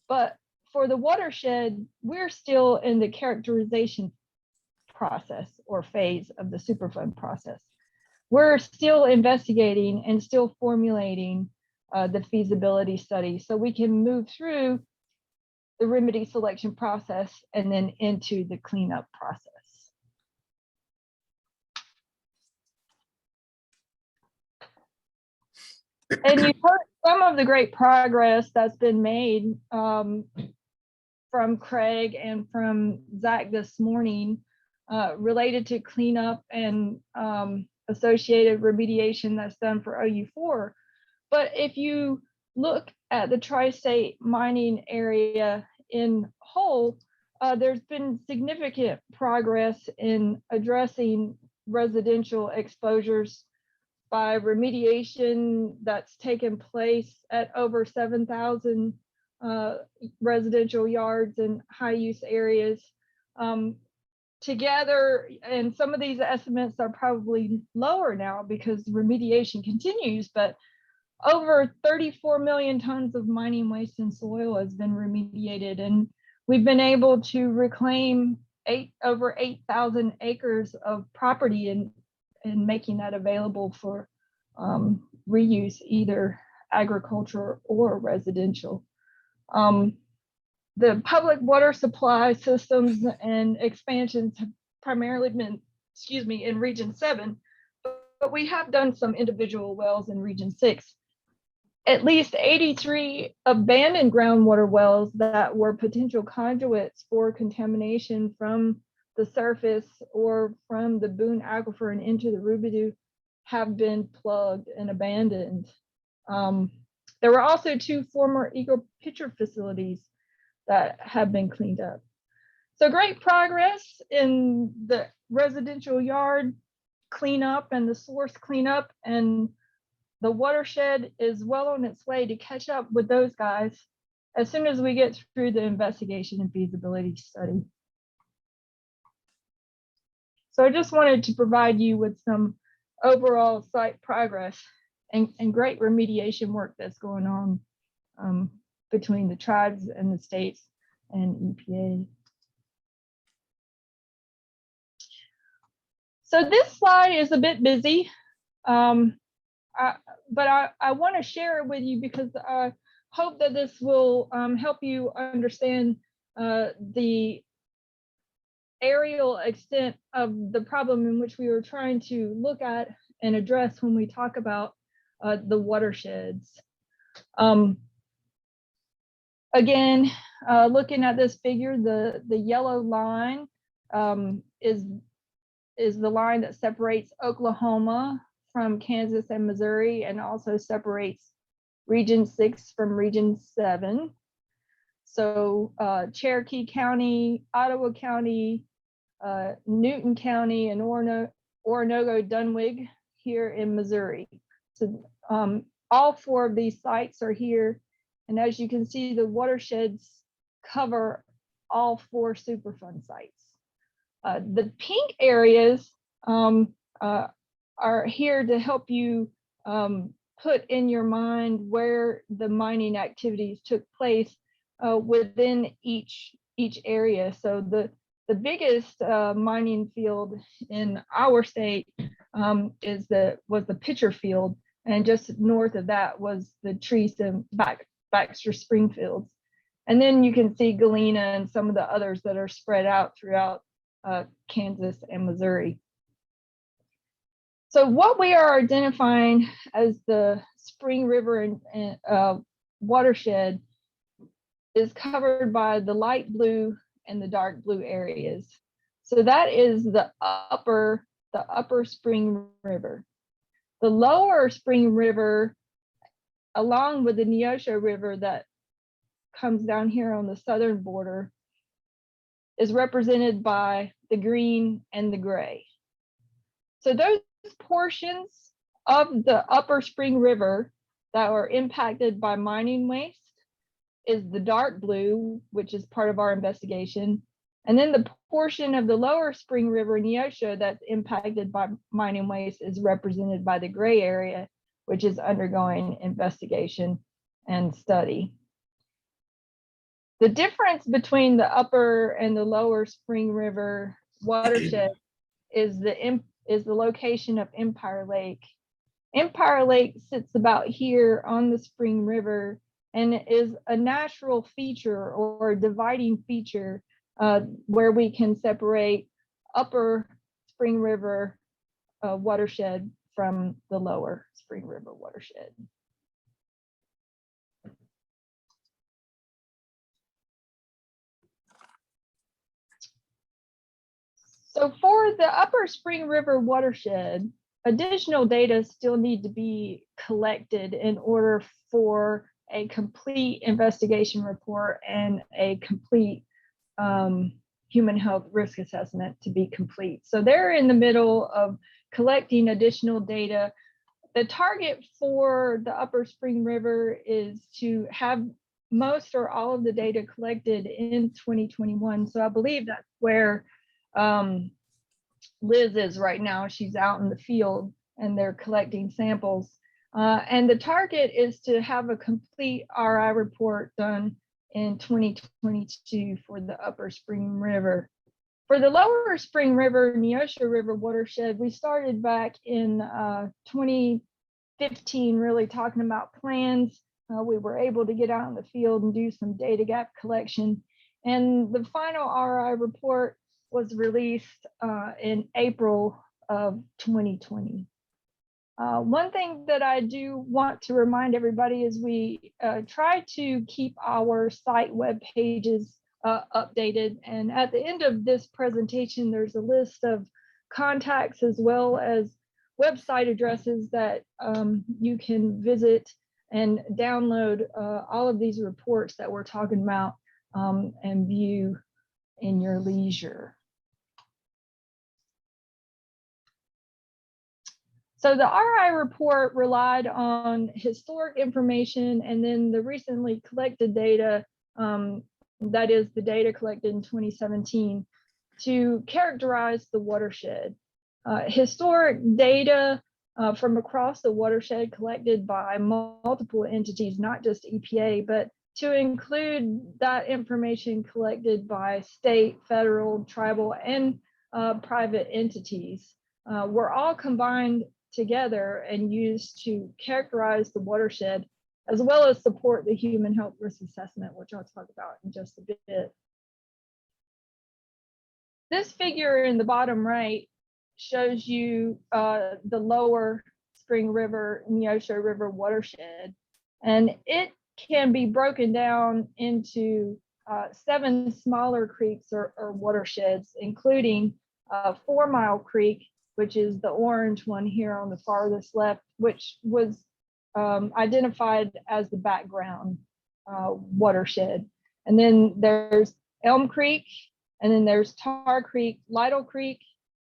But for the watershed, we're still in the characterization process or phase of the Superfund process. We're still investigating and still formulating the feasibility study so we can move through the remedy selection process and then into the cleanup process. And you've heard some of the great progress that's been made from Craig and from Zach this morning related to cleanup and associated remediation that's done for OU4. But if you look at the tri-state mining area in whole, there's been significant progress in addressing residential exposures by remediation that's taken place at over 7,000 residential yards and high use areas. Together, and some of these estimates are probably lower now because remediation continues, but over 34 million tons of mining waste and soil has been remediated, and we've been able to reclaim over 8,000 acres of property and making that available for reuse, either agriculture or residential. The public water supply systems and expansions have primarily been, in Region 7, but we have done some individual wells in Region 6. At least 83 abandoned groundwater wells that were potential conduits for contamination from the surface or from the Boone Aquifer and into the Rubidoux have been plugged and abandoned. There were also 2 former eco pitcher facilities that have been cleaned up. So great progress in the residential yard cleanup and the source cleanup, and the watershed is well on its way to catch up with those guys as soon as we get through the investigation and feasibility study. So I just wanted to provide you with some overall site progress and great remediation work that's going on between the tribes and the states and EPA. So this slide is a bit busy, but I want to share it with you because I hope that this will help you understand the aerial extent of the problem in which we were trying to look at and address when we talk about the watersheds. Again, looking at this figure, the yellow line is the line that separates Oklahoma from Kansas and Missouri, and also separates Region 6 from Region 7. So Cherokee County, Ottawa County, Newton County, and Oronogo-Dunwig here in Missouri. So all 4 of these sites are here. And as you can see, the watersheds cover all 4 Superfund sites. The pink areas are here to help you put in your mind where the mining activities took place within each area. So the biggest mining field in our state was the Pitcher Field, and just north of that was the Treese and Baxter Springfields. And then you can see Galena and some of the others that are spread out throughout Kansas and Missouri. So what we are identifying as the Spring River and watershed is covered by the light blue and the dark blue areas. So that is the upper Spring River. The lower Spring River, along with the Neosho River that comes down here on the southern border, is represented by the green and the gray. So those portions of the upper Spring River that are impacted by mining waste is the dark blue, which is part of our investigation. And then the portion of the lower Spring River Neosho that's impacted by mining waste is represented by the gray area, which is undergoing investigation and study. The difference between the upper and the lower Spring River watershed is the location of Empire Lake. Empire Lake sits about here on the Spring River and is a natural feature or dividing feature where we can separate upper Spring River watershed from the lower Spring River watershed. So for the upper Spring River watershed, additional data still need to be collected in order for a complete investigation report and a complete human health risk assessment to be complete. So they're in the middle of collecting additional data. The target for the upper Spring River is to have most or all of the data collected in 2021. So I believe that's where Liz is right now. She's out in the field and they're collecting samples. And the target is to have a complete RI report done in 2022 for the upper Spring River. For the lower Spring River, Neosho River watershed, we started back in 2015 really talking about plans. We were able to get out in the field and do some data gap collection. And the final RI report was released in April of 2020. One thing that I do want to remind everybody is we try to keep our site web pages updated. And at the end of this presentation, there's a list of contacts as well as website addresses that you can visit and download all of these reports that we're talking about and view in your leisure. So the RI report relied on historic information and then the recently collected data, that is the data collected in 2017, to characterize the watershed. Historic data from across the watershed collected by multiple entities, not just EPA, but to include that information collected by state, federal, tribal, and private entities were all combined together and used to characterize the watershed, as well as support the human health risk assessment, which I'll talk about in just a bit. This figure in the bottom right shows you the lower Spring River, Neosho River watershed, and it can be broken down into 7 smaller creeks or watersheds, including 4 Mile Creek, which is the orange one here on the farthest left, which was identified as the background watershed. And then there's Elm Creek, and then there's Tar Creek, Lytle Creek,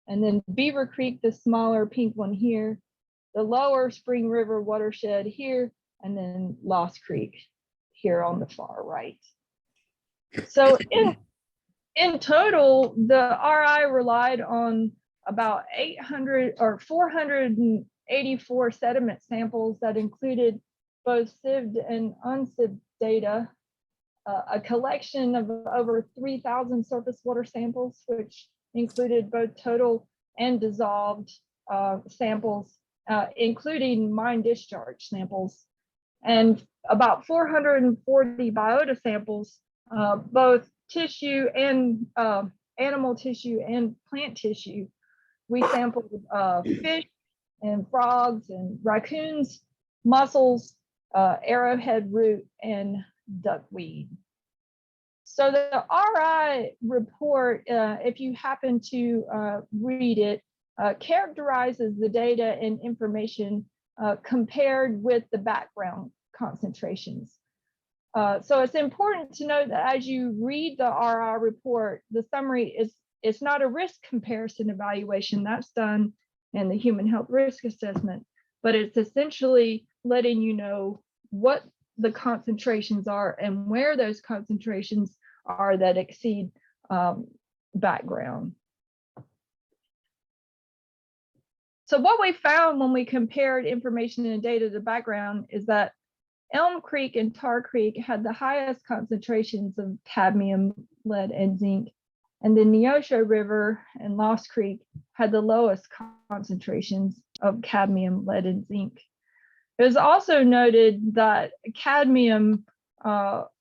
and then Beaver Creek, the smaller pink one here, the lower Spring River watershed here, and then Lost Creek here on the far right. So in total, the RI relied on about 800 or 484 sediment samples that included both sieved and unsieved data, a collection of over 3,000 surface water samples, which included both total and dissolved samples, including mine discharge samples, and about 440 biota samples, both tissue and animal tissue and plant tissue. We sampled fish and frogs and raccoons, mussels, arrowhead root, and duckweed. So the RI report, if you happen to read it, characterizes the data and information compared with the background concentrations. So it's important to note that as you read the RI report, the summary is, it's not a risk comparison evaluation that's done in the human health risk assessment, but it's essentially letting you know what the concentrations are and where those concentrations are that exceed background. So what we found when we compared information and data to background is that Elm Creek and Tar Creek had the highest concentrations of cadmium, lead, and zinc, and the Neosho River and Lost Creek had the lowest concentrations of cadmium, lead, and zinc. It was also noted that cadmium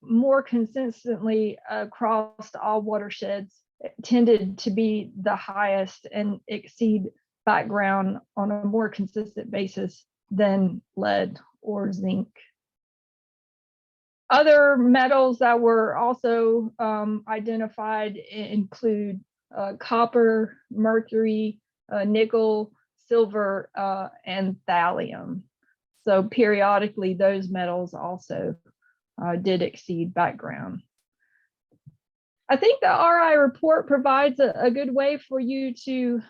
more consistently across all watersheds tended to be the highest and exceed background on a more consistent basis than lead or zinc. Other metals that were also identified include copper, mercury, nickel, silver, and thallium. So periodically, those metals also did exceed background. I think the RI report provides a good way for you to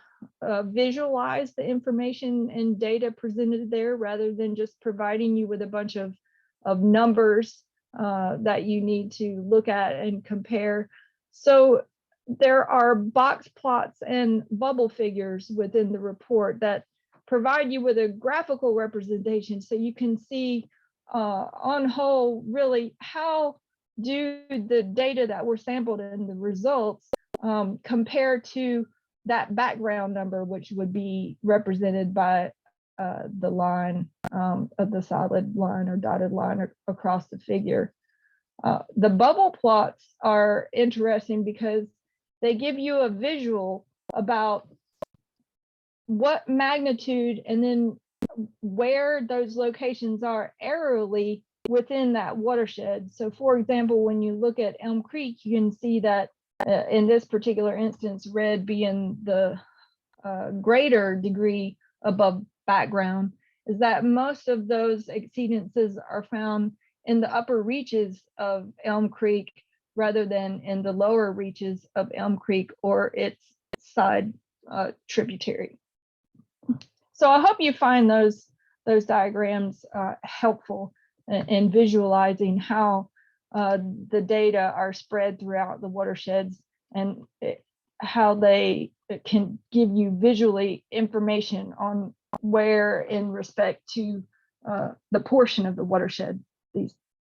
visualize the information and data presented there, rather than just providing you with a bunch of numbers that you need to look at and compare. So there are box plots and bubble figures within the report that provide you with a graphical representation, so you can see on whole really how do the data that were sampled and the results compare to that background number, which would be represented by the line of the solid line or dotted line across the figure. The bubble plots are interesting because they give you a visual about what magnitude and then where those locations are aerially within that watershed. So for example, when you look at Elm Creek, you can see that in this particular instance, red being the greater degree above background, is that most of those exceedances are found in the upper reaches of Elm Creek rather than in the lower reaches of Elm Creek or its side tributary. So I hope you find those diagrams helpful in visualizing how the data are spread throughout the watersheds and how they can give you visually information on where in respect to the portion of the watershed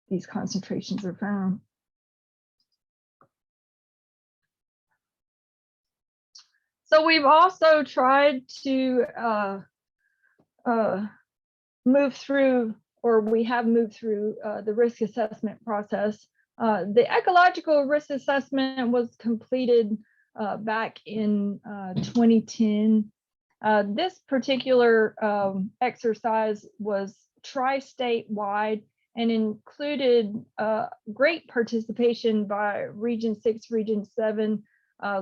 these concentrations are found. So we've also tried to move through, or we have moved through the risk assessment process. The ecological risk assessment was completed back in 2010. This particular exercise was tri-state-wide and included great participation by Region 6, Region 7,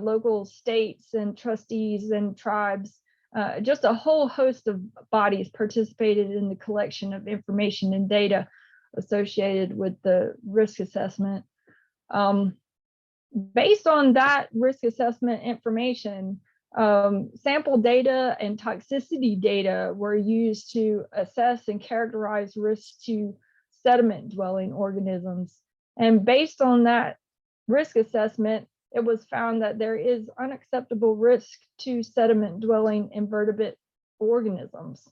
local states and trustees and tribes. Just a whole host of bodies participated in the collection of information and data associated with the risk assessment. Based on that risk assessment information, sample data and toxicity data were used to assess and characterize risks to sediment dwelling organisms. And based on that risk assessment, it was found that there is unacceptable risk to sediment dwelling invertebrate organisms.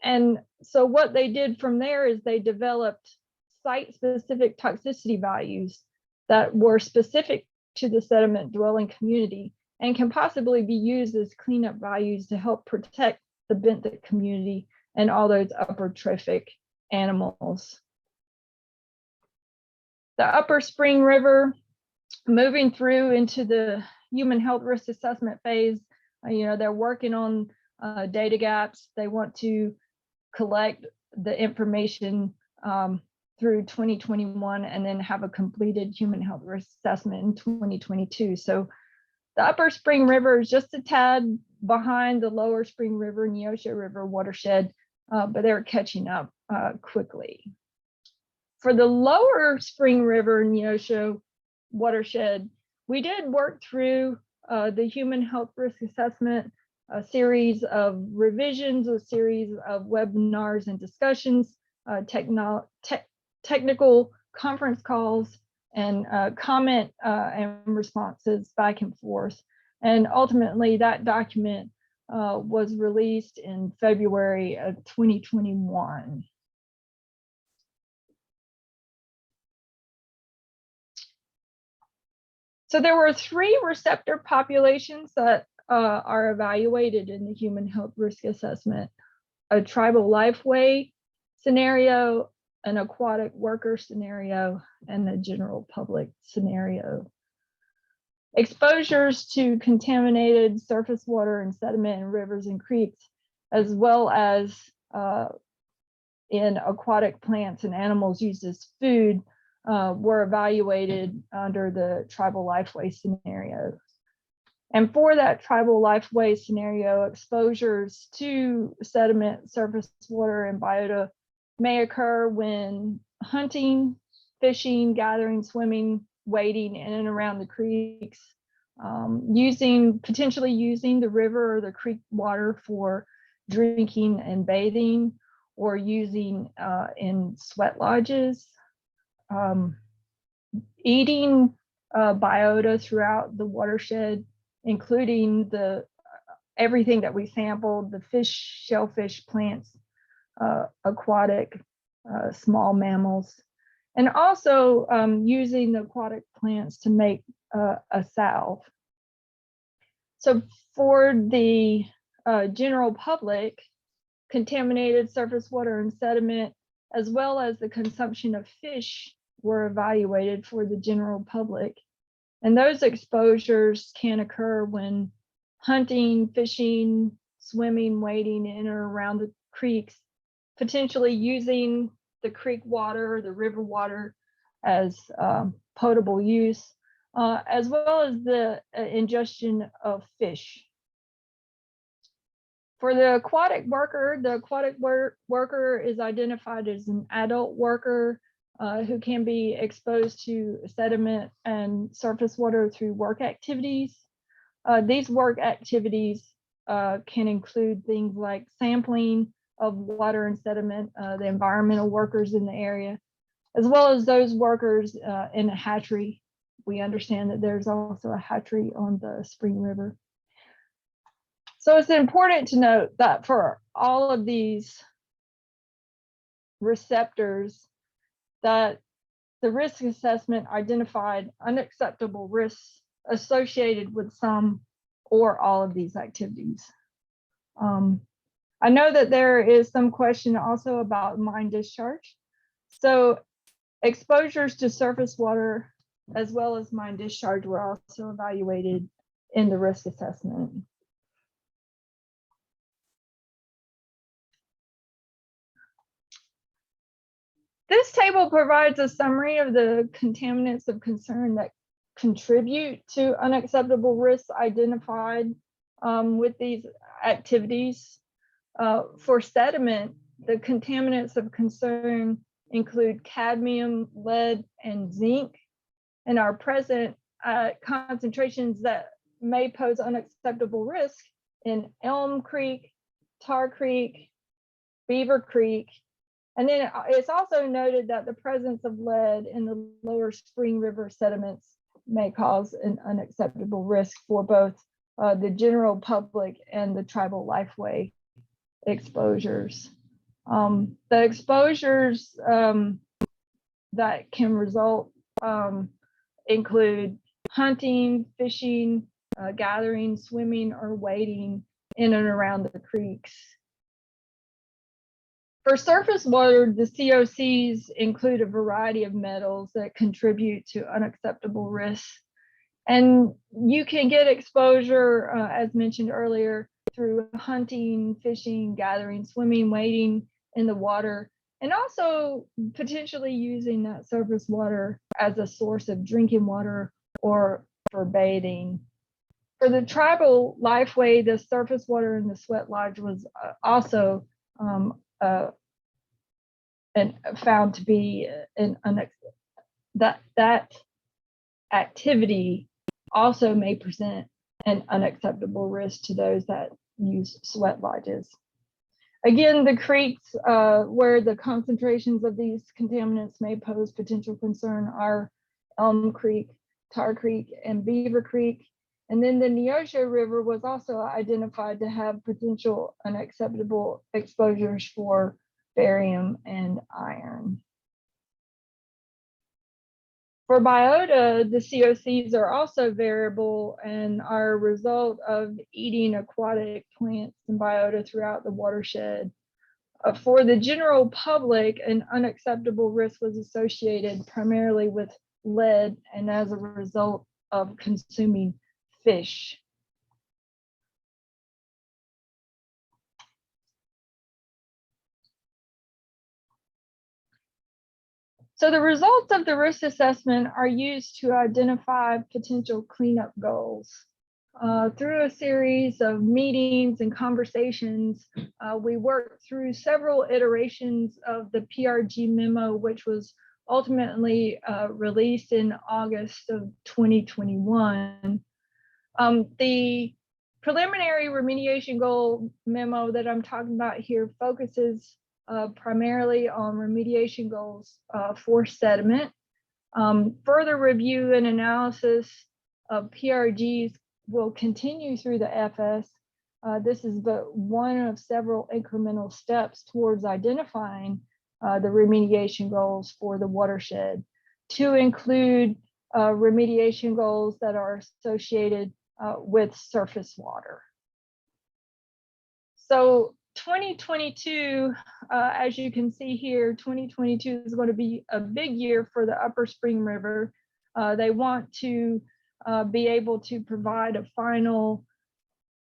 And so what they did from there is they developed site specific toxicity values that were specific to the sediment dwelling community and can possibly be used as cleanup values to help protect the benthic community and all those upper trophic animals. The Upper Spring River, moving through into the human health risk assessment phase, they're working on data gaps. They want to collect the information through 2021 and then have a completed human health risk assessment in 2022. So the Upper Spring River is just a tad behind the Lower Spring River, Neosho River watershed, but they're catching up quickly. For the Lower Spring River, Neosho watershed, we did work through the human health risk assessment, a series of revisions, a series of webinars and discussions, technical conference calls, and comment and responses back and forth. And ultimately that document was released in February of 2021. So there were 3 receptor populations that are evaluated in the human health risk assessment: a tribal lifeway scenario, an aquatic worker scenario, and a general public scenario. Exposures to contaminated surface water and sediment in rivers and creeks, as well as in aquatic plants and animals used as food, were evaluated under the tribal lifeway scenario. And for that tribal lifeway scenario, exposures to sediment, surface water, and biota may occur when hunting, fishing, gathering, swimming, wading in and around the creeks, potentially using the river or the creek water for drinking and bathing, or using in sweat lodges, eating biota throughout the watershed, including everything that we sampled: the fish, shellfish, plants, aquatic, small mammals, and also using the aquatic plants to make a salve. So for the general public, contaminated surface water and sediment, as well as the consumption of fish, were evaluated for the general public. And those exposures can occur when hunting, fishing, swimming, wading in or around the creeks, potentially using the creek water, the river water as potable use, as well as the ingestion of fish. For the aquatic worker is identified as an adult worker who can be exposed to sediment and surface water through work activities. These work activities can include things like sampling of water and sediment, the environmental workers in the area, as well as those workers in a hatchery. We understand that there's also a hatchery on the Spring River. So it's important to note that for all of these receptors, that the risk assessment identified unacceptable risks associated with some or all of these activities. I know that there is some question also about mine discharge. So exposures to surface water as well as mine discharge were also evaluated in the risk assessment. This table provides a summary of the contaminants of concern that contribute to unacceptable risks identified with these activities. For sediment, the contaminants of concern include cadmium, lead, and zinc, and are present at concentrations that may pose unacceptable risk in Elm Creek, Tar Creek, Beaver Creek. And then it's also noted that the presence of lead in the lower Spring River sediments may cause an unacceptable risk for both the general public and the tribal lifeway exposures. The exposures that can result include hunting, fishing, gathering, swimming, or wading in and around the creeks. For surface water, the COCs include a variety of metals that contribute to unacceptable risks. And you can get exposure, as mentioned earlier, through hunting, fishing, gathering, swimming, wading in the water, and also potentially using that surface water as a source of drinking water or for bathing. For the tribal lifeway, the surface water in the sweat lodge was also and found to be that activity also may present an unacceptable risk to those that use sweat lodges. Again, the creeks where the concentrations of these contaminants may pose potential concern are Elm Creek, Tar Creek, and Beaver Creek. And then the Neosho River was also identified to have potential unacceptable exposures for barium and iron. For biota, the COCs are also variable and are a result of eating aquatic plants and biota throughout the watershed. For the general public, an unacceptable risk was associated primarily with lead and as a result of consuming fish. So the results of the risk assessment are used to identify potential cleanup goals. Through a series of meetings and conversations, we worked through several iterations of the PRG memo, which was ultimately released in August of 2021. The preliminary remediation goal memo that I'm talking about here focuses primarily on remediation goals for sediment. Further review and analysis of PRGs will continue through the FS. This is but one of several incremental steps towards identifying the remediation goals for the watershed, to include remediation goals that are associated with surface water. So 2022, as you can see here, 2022 is going to be a big year for the Upper Spring River. They want to be able to provide a final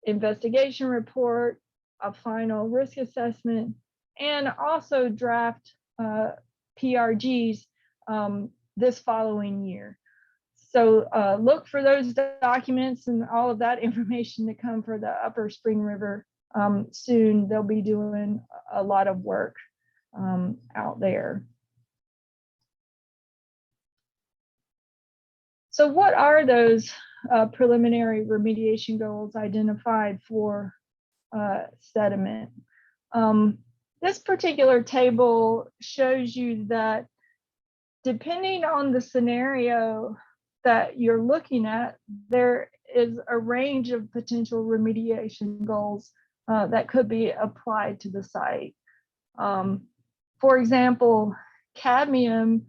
investigation report, a final risk assessment, and also draft PRGs this following year. So look for those documents and all of that information to come for the Upper Spring River soon. They'll be doing a lot of work out there. So what are those preliminary remediation goals identified for sediment? This particular table shows you that depending on the scenario that you're looking at, there is a range of potential remediation goals that could be applied to the site. For example, cadmium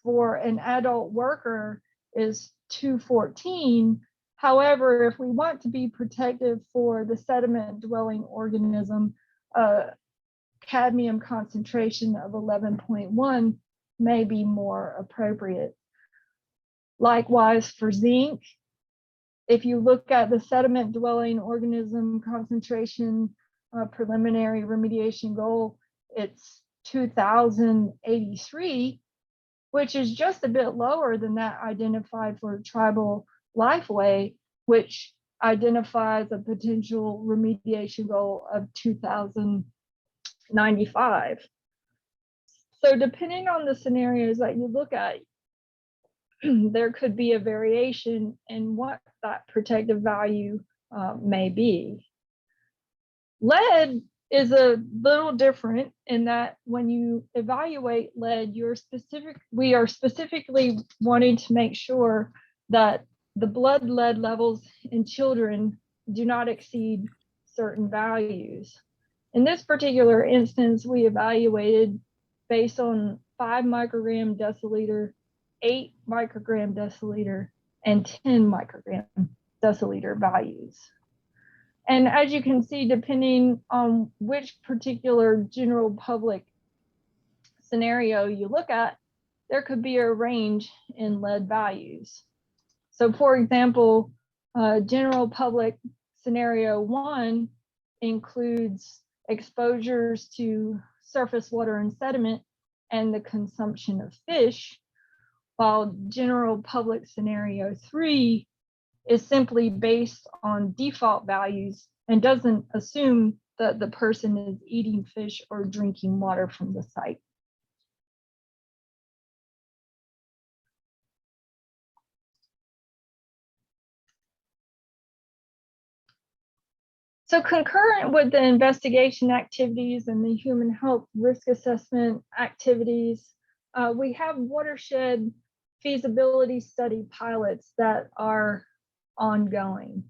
for an adult worker is 214. However, if we want to be protective for the sediment dwelling organism, cadmium concentration of 11.1 may be more appropriate. Likewise for zinc, if you look at the sediment dwelling organism concentration preliminary remediation goal, it's 2083, which is just a bit lower than that identified for tribal lifeway, which identifies a potential remediation goal of 2095. So depending on the scenarios that you look at, there could be a variation in what that protective value may be. Lead is a little different in that when you evaluate lead, we are specifically wanting to make sure that the blood lead levels in children do not exceed certain values. In this particular instance, we evaluated based on 5 microgram deciliter, 8 microgram deciliter, and 10 microgram deciliter values. And as you can see, depending on which particular general public scenario you look at, there could be a range in lead values. So for example, general public scenario 1 includes exposures to surface water and sediment and the consumption of fish, while general public scenario 3 is simply based on default values and doesn't assume that the person is eating fish or drinking water from the site. So concurrent with the investigation activities and the human health risk assessment activities, we have watershed feasibility study pilots that are ongoing.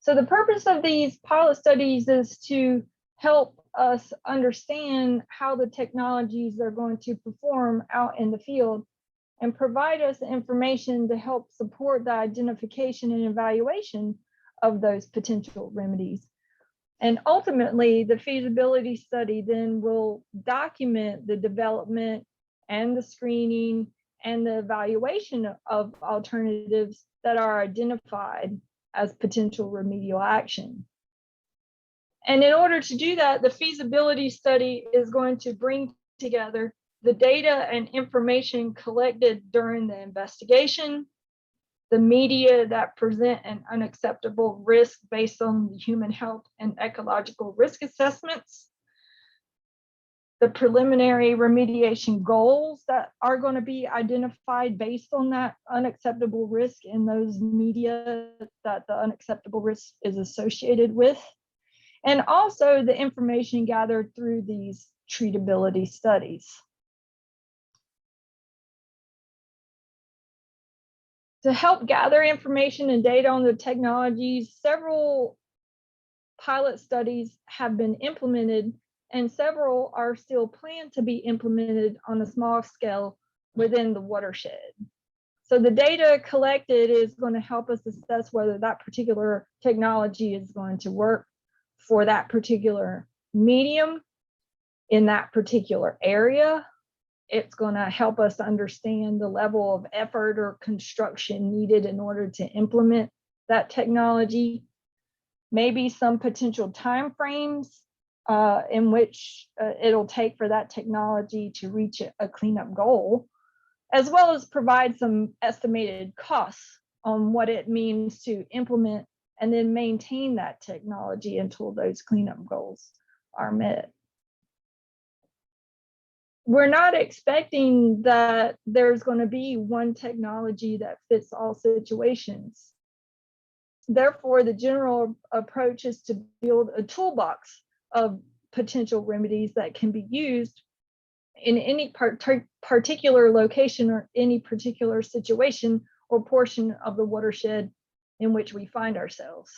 So the purpose of these pilot studies is to help us understand how the technologies are going to perform out in the field and provide us information to help support the identification and evaluation of those potential remedies. And ultimately, the feasibility study then will document the development and the screening and the evaluation of alternatives that are identified as potential remedial action. And in order to do that, the feasibility study is going to bring together the data and information collected during the investigation, the media that present an unacceptable risk based on the human health and ecological risk assessments, the preliminary remediation goals that are going to be identified based on that unacceptable risk in those media that the unacceptable risk is associated with, and also the information gathered through these treatability studies. To help gather information and data on the technologies, several pilot studies have been implemented and several are still planned to be implemented on a small scale within the watershed. So the data collected is going to help us assess whether that particular technology is going to work for that particular medium in that particular area. It's going to help us understand the level of effort or construction needed in order to implement that technology. maybe some potential timeframes in which it'll take for that technology to reach a cleanup goal, as well as provide some estimated costs on what it means to implement and then maintain that technology until those cleanup goals are met. We're not expecting that there's going to be one technology that fits all situations. Therefore, the general approach is to build a toolbox of potential remedies that can be used in any particular location or any particular situation or portion of the watershed in which we find ourselves.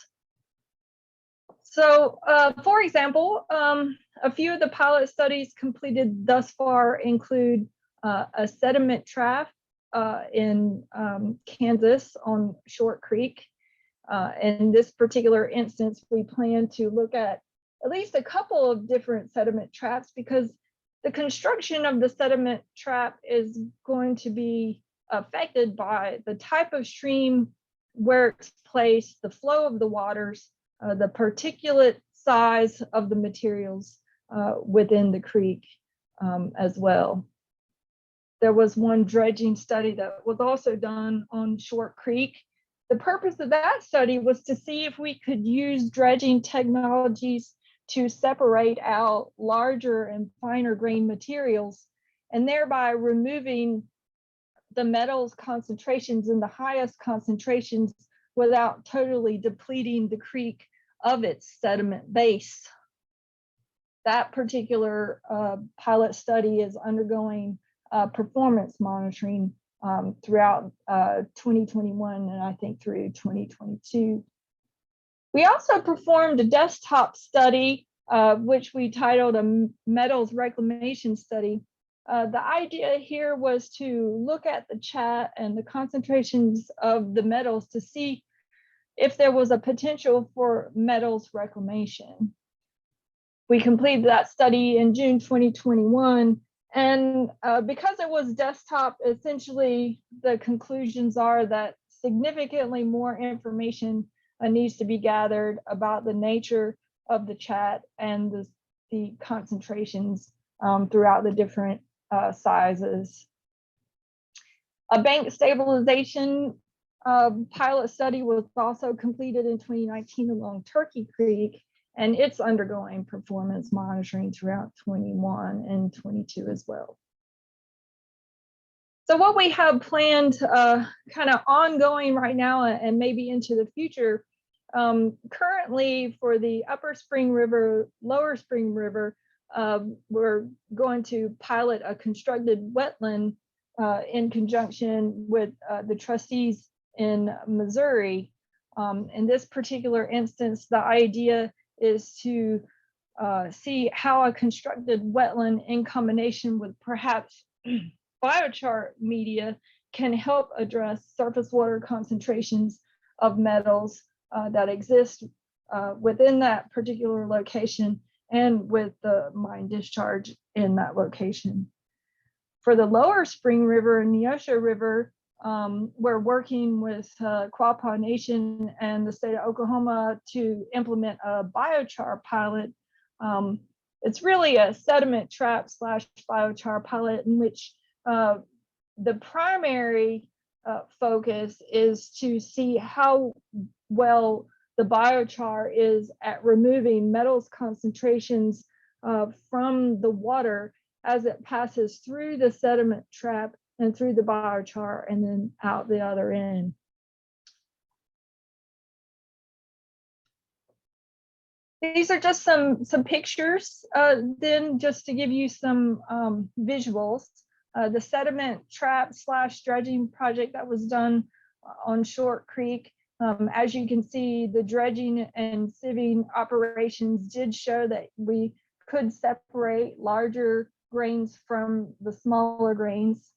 So, for example, a few of the pilot studies completed thus far include a sediment trap in Kansas on Short Creek. In this particular instance, we plan to look at least a couple of different sediment traps because the construction of the sediment trap is going to be affected by the type of stream, where it's placed, the flow of the waters, the particulate size of the materials within the creek as well. There was one dredging study that was also done on Short Creek. The purpose of that study was to see if we could use dredging technologies to separate out larger and finer grain materials, and thereby removing the metals concentrations in the highest concentrations without totally depleting the creek of its sediment base. That particular pilot study is undergoing performance monitoring throughout 2021 and I think through 2022. We also performed a desktop study, which we titled a metals reclamation study. The idea here was to look at the chat and the concentrations of the metals to see if there was a potential for metals reclamation. We completed that study in June 2021. And because it was desktop, essentially the conclusions are that significantly more information needs to be gathered about the nature of the chat and the concentrations throughout the different sizes. A bank stabilization pilot study was also completed in 2019 along Turkey Creek, and it's undergoing performance monitoring throughout 21 and 22 as well. So what we have planned kind of ongoing right now and maybe into the future, currently for the Upper Spring River, Lower Spring River, we're going to pilot a constructed wetland in conjunction with the trustees in Missouri. In this particular instance, the idea is to see how a constructed wetland in combination with perhaps biochar media can help address surface water concentrations of metals that exist within that particular location and with the mine discharge in that location. For the Lower Spring River and Neosho River, we're working with Quapaw Nation and the state of Oklahoma to implement a biochar pilot. It's really a sediment trap / biochar pilot in which the primary focus is to see how well the biochar is at removing metals concentrations from the water as it passes through the sediment trap and through the biochar and then out the other end. These are just some pictures then just to give you some visuals. The sediment trap / dredging project that was done on Short Creek. As you can see, the dredging and sieving operations did show that we could separate larger grains from the smaller grains.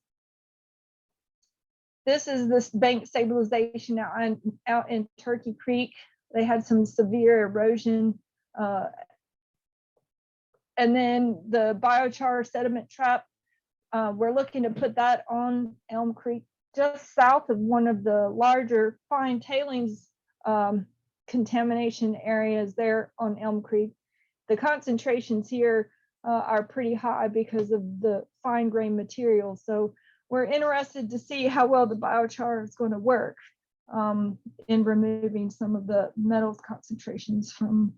This is this bank stabilization out in Turkey Creek. They had some severe erosion. And then the biochar sediment trap, we're looking to put that on Elm Creek, just south of one of the larger fine tailings contamination areas there on Elm Creek. The concentrations here are pretty high because of the fine grain material. So we're interested to see how well the biochar is going to work in removing some of the metals concentrations from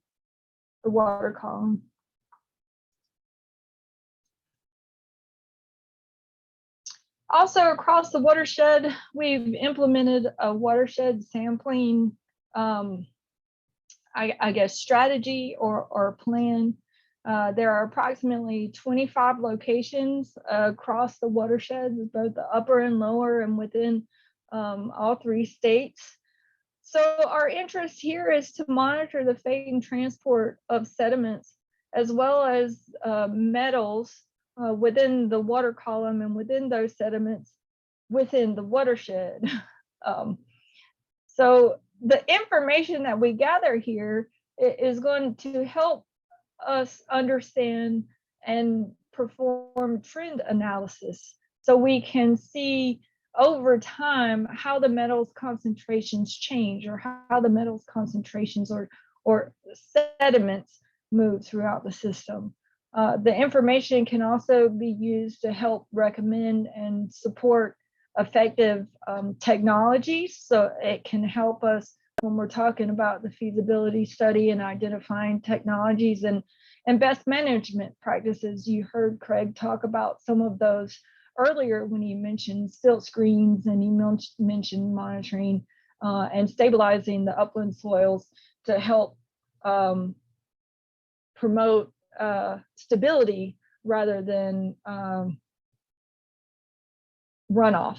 the water column. Also across the watershed, we've implemented a watershed sampling, I guess, strategy or plan. There are approximately 25 locations across the watersheds, both the upper and lower and within all 3 states. So our interest here is to monitor the fate and transport of sediments, as well as metals within the water column and within those sediments within the watershed. So the information that we gather here is going to help us understand and perform trend analysis, so we can see over time how the metals concentrations change, or how the metals concentrations or sediments move throughout the system. The information can also be used to help recommend and support effective technologies. So it can help us when we're talking about the feasibility study and identifying technologies and best management practices. You heard Craig talk about some of those earlier when he mentioned silt screens, and he mentioned monitoring and stabilizing the upland soils to help promote stability rather than runoff.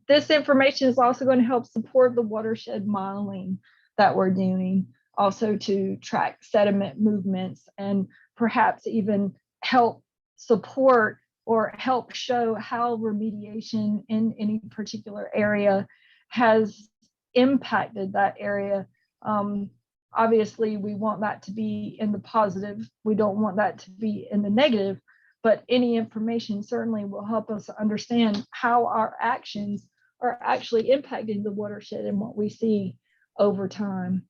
This information is also going to help support the watershed modeling that we're doing, also to track sediment movements and perhaps even help support or help show how remediation in any particular area has impacted that area. Obviously, we want that to be in the positive. We don't want that to be in the negative, but any information certainly will help us understand how our actions are actually impacting the watershed and what we see over time.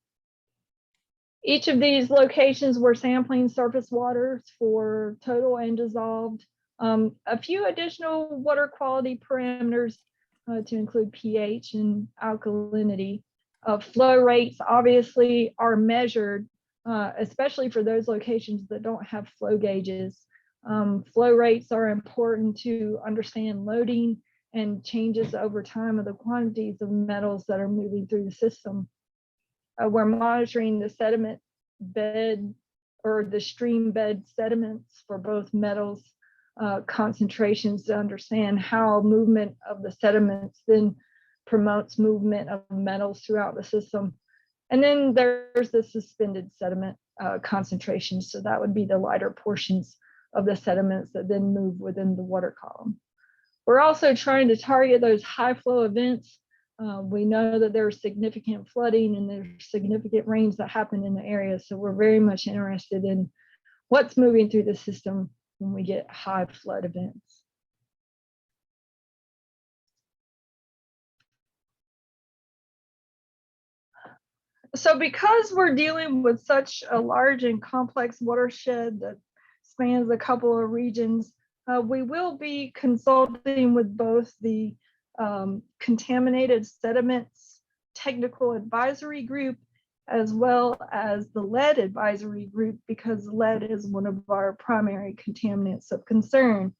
Each of these locations we're sampling surface waters for total and dissolved. A few additional water quality parameters to include pH and alkalinity. Flow rates obviously are measured, especially for those locations that don't have flow gauges. Flow rates are important to understand loading and changes over time of the quantities of metals that are moving through the system. We're monitoring the sediment bed or the stream bed sediments for both metals concentrations to understand how movement of the sediments then promotes movement of metals throughout the system. And then there's the suspended sediment concentrations. So that would be the lighter portions of the sediments that then move within the water column. We're also trying to target those high flow events. We know that there's significant flooding and there's significant rains that happen in the area. So we're very much interested in what's moving through the system when we get high flood events. So because we're dealing with such a large and complex watershed that spans a couple of regions, we will be consulting with both the Contaminated Sediments Technical Advisory Group as well as the lead advisory group, because lead is one of our primary contaminants of concern.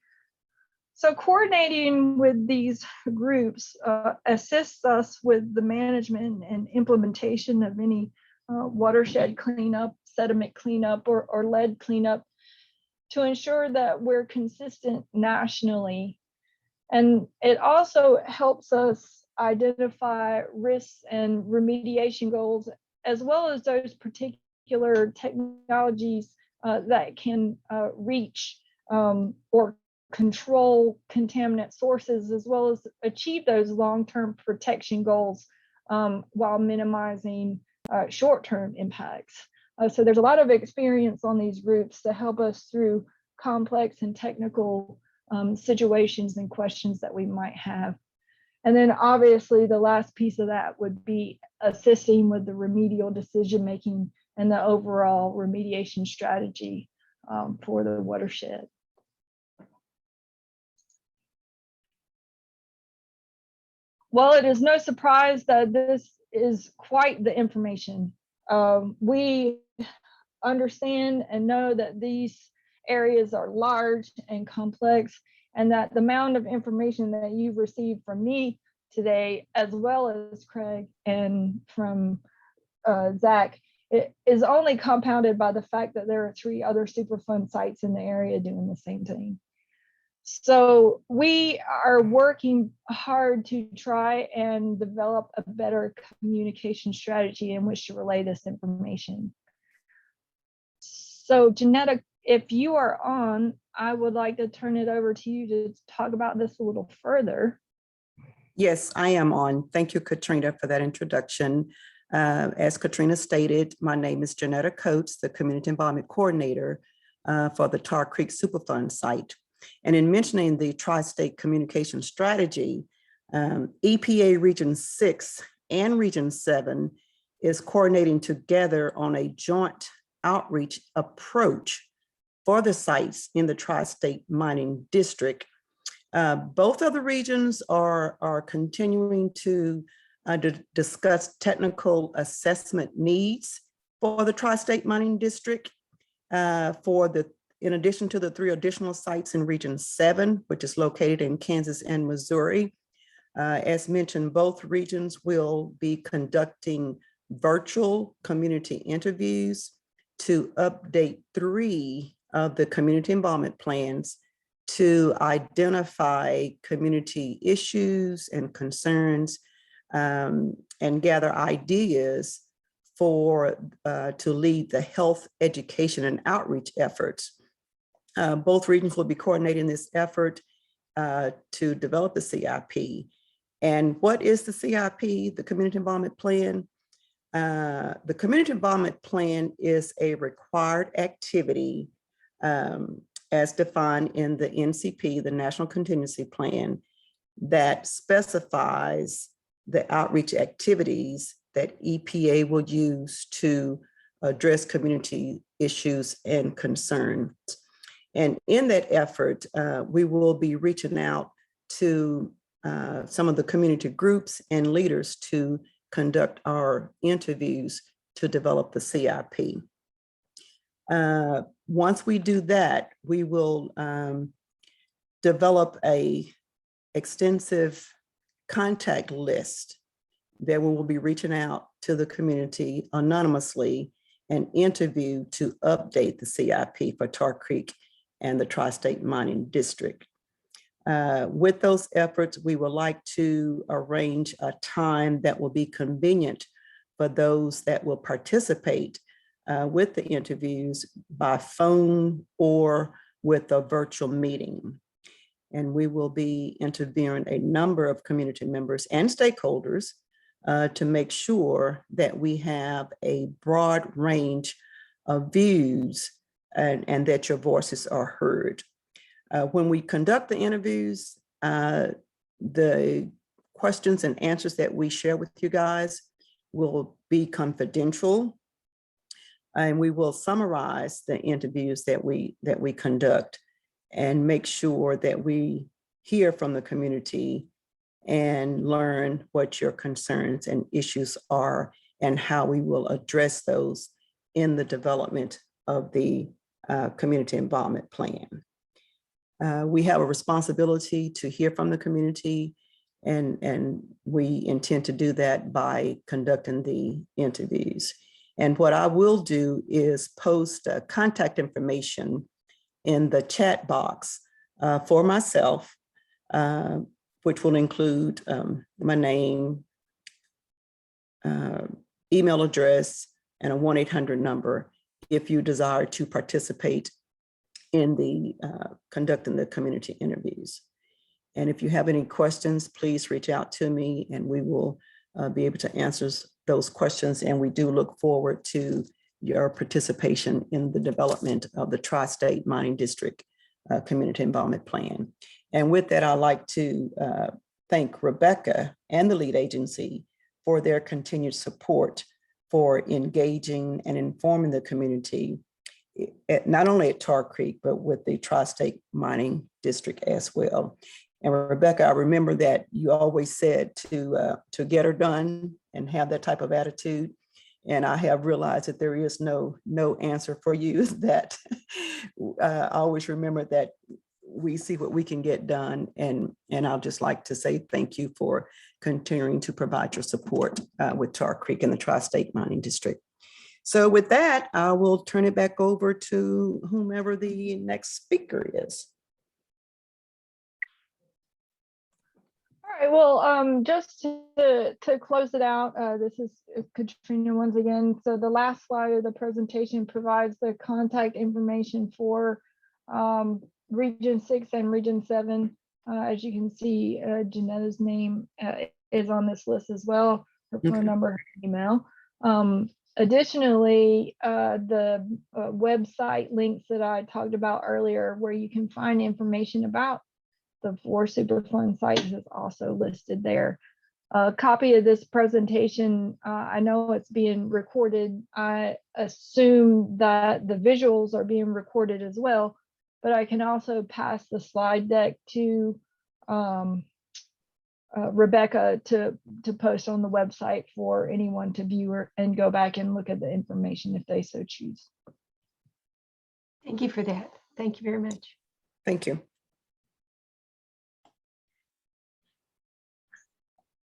So coordinating with these groups assists us with the management and implementation of any watershed cleanup, sediment cleanup, or lead cleanup to ensure that we're consistent nationally. And it also helps us identify risks and remediation goals, as well as those particular technologies that can reach or control contaminant sources, as well as achieve those long-term protection goals while minimizing short-term impacts. So there's a lot of experience on these groups to help us through complex and technical situations and questions that we might have. And then obviously the last piece of that would be assisting with the remedial decision-making and the overall remediation strategy for the watershed. Well, it is no surprise that this is quite the information. We understand and know that these areas are large and complex, and that the amount of information that you've received from me today, as well as Craig and from Zach, it is only compounded by the fact that there are 3 other Superfund sites in the area doing the same thing. So we are working hard to try and develop a better communication strategy in which to relay this information. So Janetta, if you are on, I would like to turn it over to you to talk about this a little further. Yes, I am on. Thank you, Katrina, for that introduction. As Katrina stated, my name is Janetta Coates, the Community Involvement Coordinator for the Tar Creek Superfund site. And in mentioning the Tri-State Communication Strategy, EPA Region 6 and Region 7 is coordinating together on a joint outreach approach for the sites in the Tri-State Mining District. Both of the regions are continuing to discuss technical assessment needs for the Tri-State Mining District in addition to the 3 additional sites in Region 7, which is located in Kansas and Missouri. As mentioned, both regions will be conducting virtual community interviews to update 3 of the community involvement plans to identify community issues and concerns and gather ideas to lead the health, education, and outreach efforts. Both regions will be coordinating this effort to develop the CIP. And what is the CIP, the Community Involvement Plan? The Community Involvement Plan is a required activity as defined in the NCP, the National Contingency Plan, that specifies the outreach activities that EPA will use to address community issues and concerns. And in that effort, we will be reaching out to some of the community groups and leaders to conduct our interviews to develop the CIP. Once we do that, we will develop an extensive contact list that we will be reaching out to the community anonymously and interview to update the CIP for Tar Creek and the Tri-State Mining District. With those efforts, we would like to arrange a time that will be convenient for those that will participate with the interviews by phone or with a virtual meeting. And we will be interviewing a number of community members and stakeholders to make sure that we have a broad range of views and that your voices are heard. When we conduct the interviews, the questions and answers that we share with you guys will be confidential, and we will summarize the interviews that we conduct and make sure that we hear from the community and learn what your concerns and issues are and how we will address those in the development of the community involvement plan. We have a responsibility to hear from the community, and we intend to do that by conducting the interviews. And what I will do is post contact information in the chat box for myself, which will include my name, email address, and a 1-800 number if you desire to participate in the conducting the community interviews. And if you have any questions, please reach out to me and we will be able to answer those questions. And we do look forward to your participation in the development of the Tri-State Mining District Community Involvement Plan. And with that, I'd like to thank Rebecca and the lead agency for their continued support for engaging and informing the community, not only at Char Creek, but with the Tri-State Mining District as well. And Rebecca, I remember that you always said to get her done and have that type of attitude. And I have realized that there is no answer for you. That I always remember that we see what we can get done. And I'll just like to say thank you for continuing to provide your support with Char Creek and the Tri-State Mining District. So with that, I will turn it back over to whomever the next speaker is. All right, well, just to close it out, this is Katrina once again. So the last slide of the presentation provides the contact information for Region 6 and Region 7. As you can see, Janetta's name is on this list as well, her phone number, her email. Additionally, the website links that I talked about earlier, where you can find information about the 4 Superfund sites, is also listed there. A copy of this presentation, I know it's being recorded. I assume that the visuals are being recorded as well, but I can also pass the slide deck to Rebecca to post on the website for anyone to view and go back and look at the information if they so choose. Thank you for that. Thank you very much. Thank you.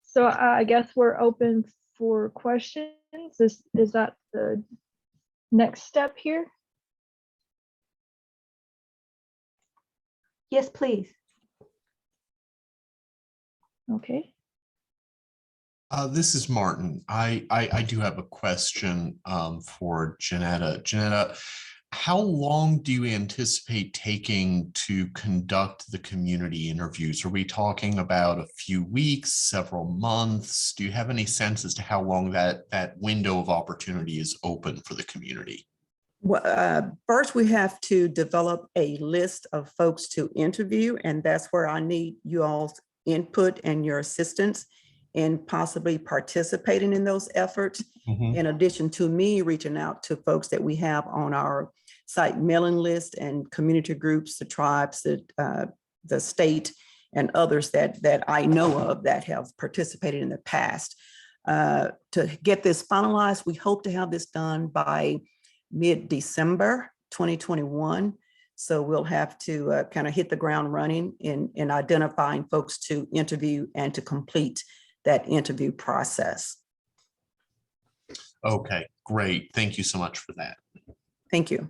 So I guess we're open for questions. Is that the next step here? Yes, please. Okay. This is Martin. I do have a question for Janetta. Janetta, how long do you anticipate taking to conduct the community interviews? Are we talking about a few weeks, several months? Do you have any sense as to how long that window of opportunity is open for the community? Well, first we have to develop a list of folks to interview, and that's where I need you all's input and your assistance in possibly participating in those efforts. In addition to me reaching out to folks that we have on our site mailing list and community groups, the tribes, the state, and others that I know of that have participated in the past. To get this finalized, we hope to have this done by mid-December 2021. So we'll have to kind of hit the ground running in identifying folks to interview and to complete that interview process. Okay, great. Thank you so much for that. Thank you.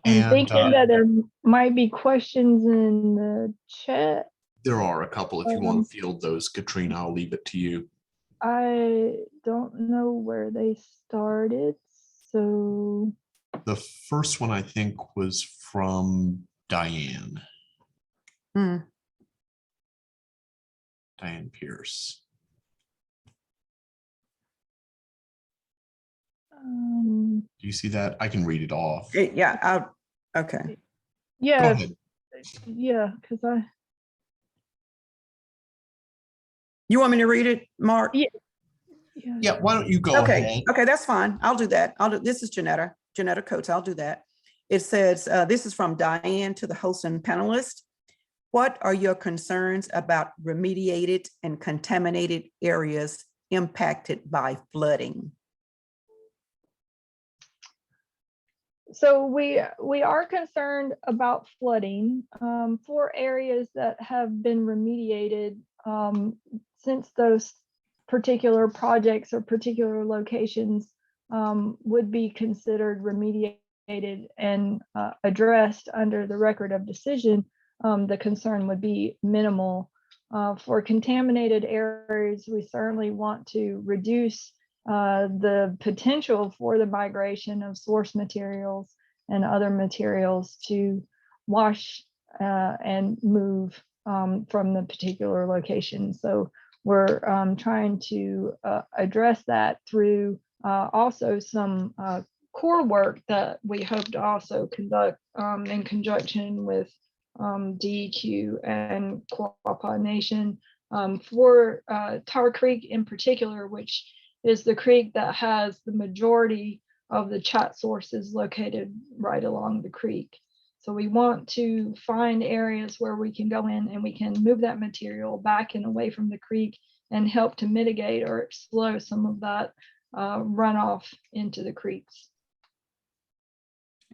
I'm thinking that there might be questions in the chat. There are a couple. If you want to field those, Katrina, I'll leave it to you. I don't know where they started, so. The first one I think was from Diane. Diane Pierce. Do you see that? I can read it off. Yeah, okay. Yeah, yeah, because You want me to read it, Mark? Yeah, why don't you go ahead? Okay, that's fine. I'll do that. This is Janetta Coates. I'll do that. It says, this is from Diane to the host and panelists. What are your concerns about remediated and contaminated areas impacted by flooding? So we are concerned about flooding for areas that have been remediated since those particular projects or particular locations would be considered remediated and addressed under the record of decision. The concern would be minimal. For contaminated areas, we certainly want to reduce the potential for the migration of source materials and other materials to wash and move from the particular location. So we're trying to address that through also some core work that we hope to also conduct in conjunction with DEQ and Quapaw Nation for Tar Creek in particular, which is the creek that has the majority of the chat sources located right along the creek. So we want to find areas where we can go in and we can move that material back and away from the creek and help to mitigate or slow some of that runoff into the creeks.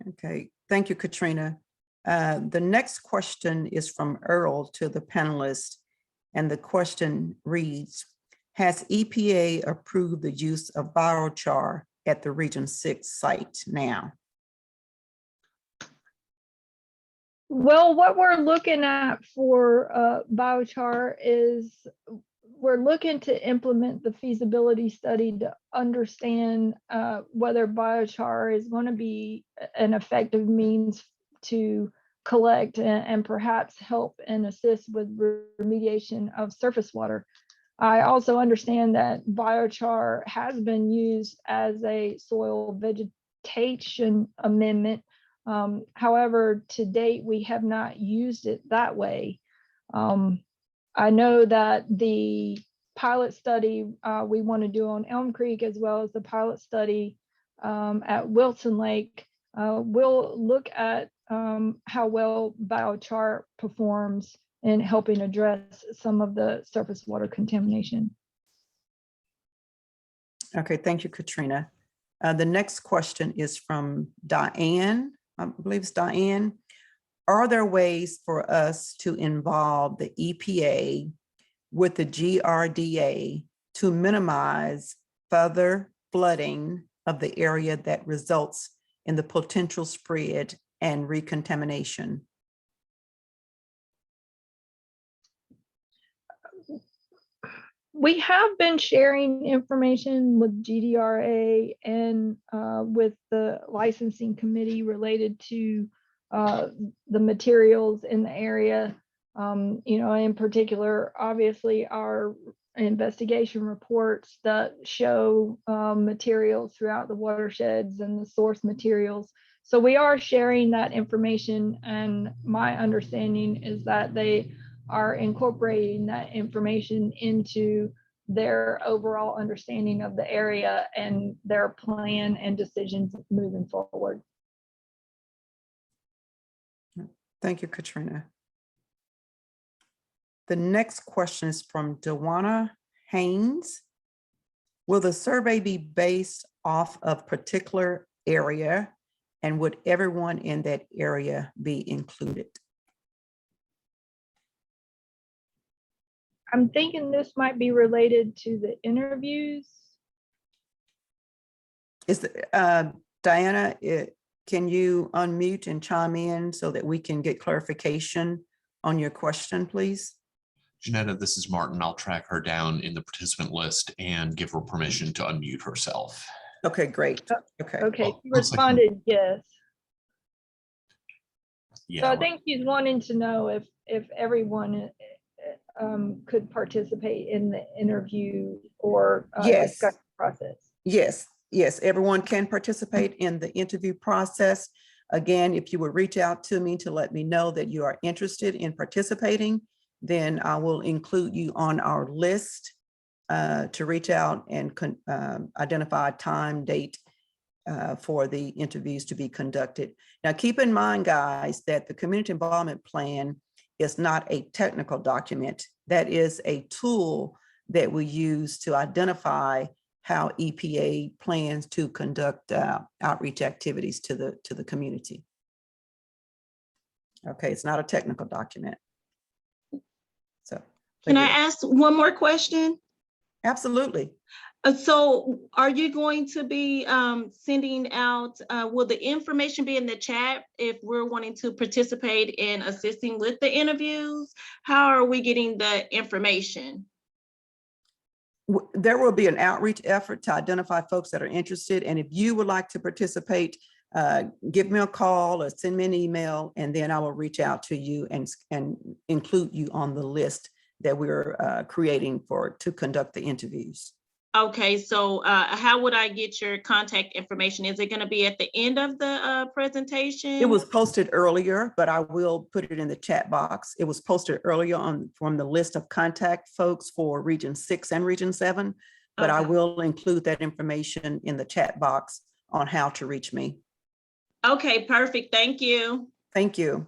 Okay, thank you, Katrina. The next question is from Earl to the panelists, and the question reads, has EPA approved the use of biochar at the Region 6 site now? Well, what we're looking at for biochar is we're looking to implement the feasibility study to understand whether biochar is going to be an effective means to collect and perhaps help and assist with remediation of surface water. I also understand that biochar has been used as a soil vegetation amendment. However, to date, we have not used it that way. I know that the pilot study we want to do on Elm Creek, as well as the pilot study at Wilson Lake, will look at how well biochar performs in helping address some of the surface water contamination. Okay, thank you, Katrina. The next question is from Diane. I believe it's Diane. Are there ways for us to involve the EPA with the GRDA to minimize further flooding of the area that results in the potential spread and recontamination? We have been sharing information with GDRA and with the licensing committee related to the materials in the area. In particular, obviously, our investigation reports that show materials throughout the watersheds and the source materials. So we are sharing that information, and my understanding is that they are incorporating that information into their overall understanding of the area and their plan and decisions moving forward. Thank you, Katrina. The next question is from Dewana Haynes. Will the survey be based off of particular area, and would everyone in that area be included? I'm thinking this might be related to the interviews. Is Diana, can you unmute and chime in so that we can get clarification on your question, please? Janetta, this is Martin. I'll track her down in the participant list and give her permission to unmute herself. Okay, great. Okay. Okay, Well, she looks like- responded yes. Yeah. So I think she's wanting to know if everyone could participate in the interview or Yes. discussion process. Yes, everyone can participate in the interview process. Again, if you would reach out to me to let me know that you are interested in participating, then I will include you on our list to reach out and identify a time, date for the interviews to be conducted. Now, keep in mind, guys, that the community involvement plan is not a technical document. That is a tool that we use to identify how EPA plans to conduct outreach activities to the community. Okay, it's not a technical document. So. Can I ask one more question? Absolutely. So are you going to be sending out, will the information be in the chat if we're wanting to participate in assisting with the interviews? How are we getting the information? There will be an outreach effort to identify folks that are interested. And if you would like to participate, give me a call or send me an email, and then I will reach out to you and include you on the list that we're creating to conduct the interviews. Okay, so how would I get your contact information? Is it going to be at the end of the presentation? It was posted earlier, but I will put it in the chat box. It was posted earlier from the list of contact folks for Region 6 and Region 7, but I Okay. will include that information in the chat box on how to reach me. Okay, perfect. Thank you. Thank you.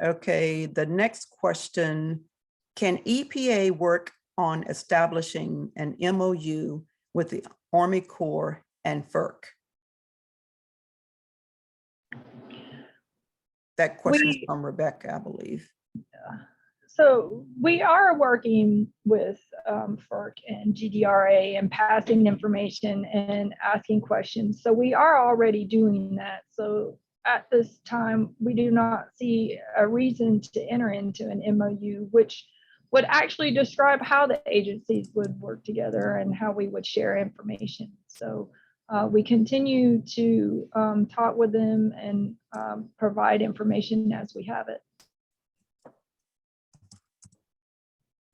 Okay, the next question. Can EPA work on establishing an MOU with the Army Corps and FERC? That question is from Rebecca, I believe. So we are working with FERC and GDRA and passing information and asking questions. So we are already doing that. So at this time, we do not see a reason to enter into an MOU, which would actually describe how the agencies would work together and how we would share information. So we continue to talk with them and provide information as we have it.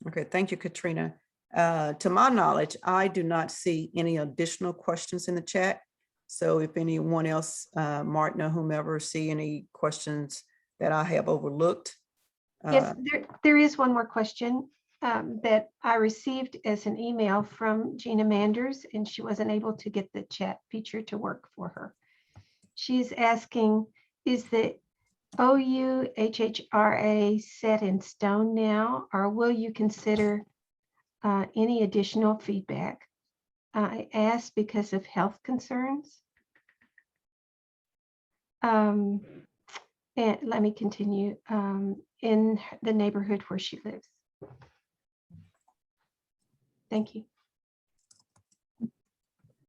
Okay, thank you, Katrina. To my knowledge, I do not see any additional questions in the chat. So if anyone else, Martin or whomever, see any questions that I have overlooked. Yes, there is one more question that I received as an email from Gina Manders, and she wasn't able to get the chat feature to work for her. She's asking, is the OUHHRA set in stone now, or will you consider any additional feedback? I asked because of health concerns. And let me continue. In the neighborhood where she lives. Thank you.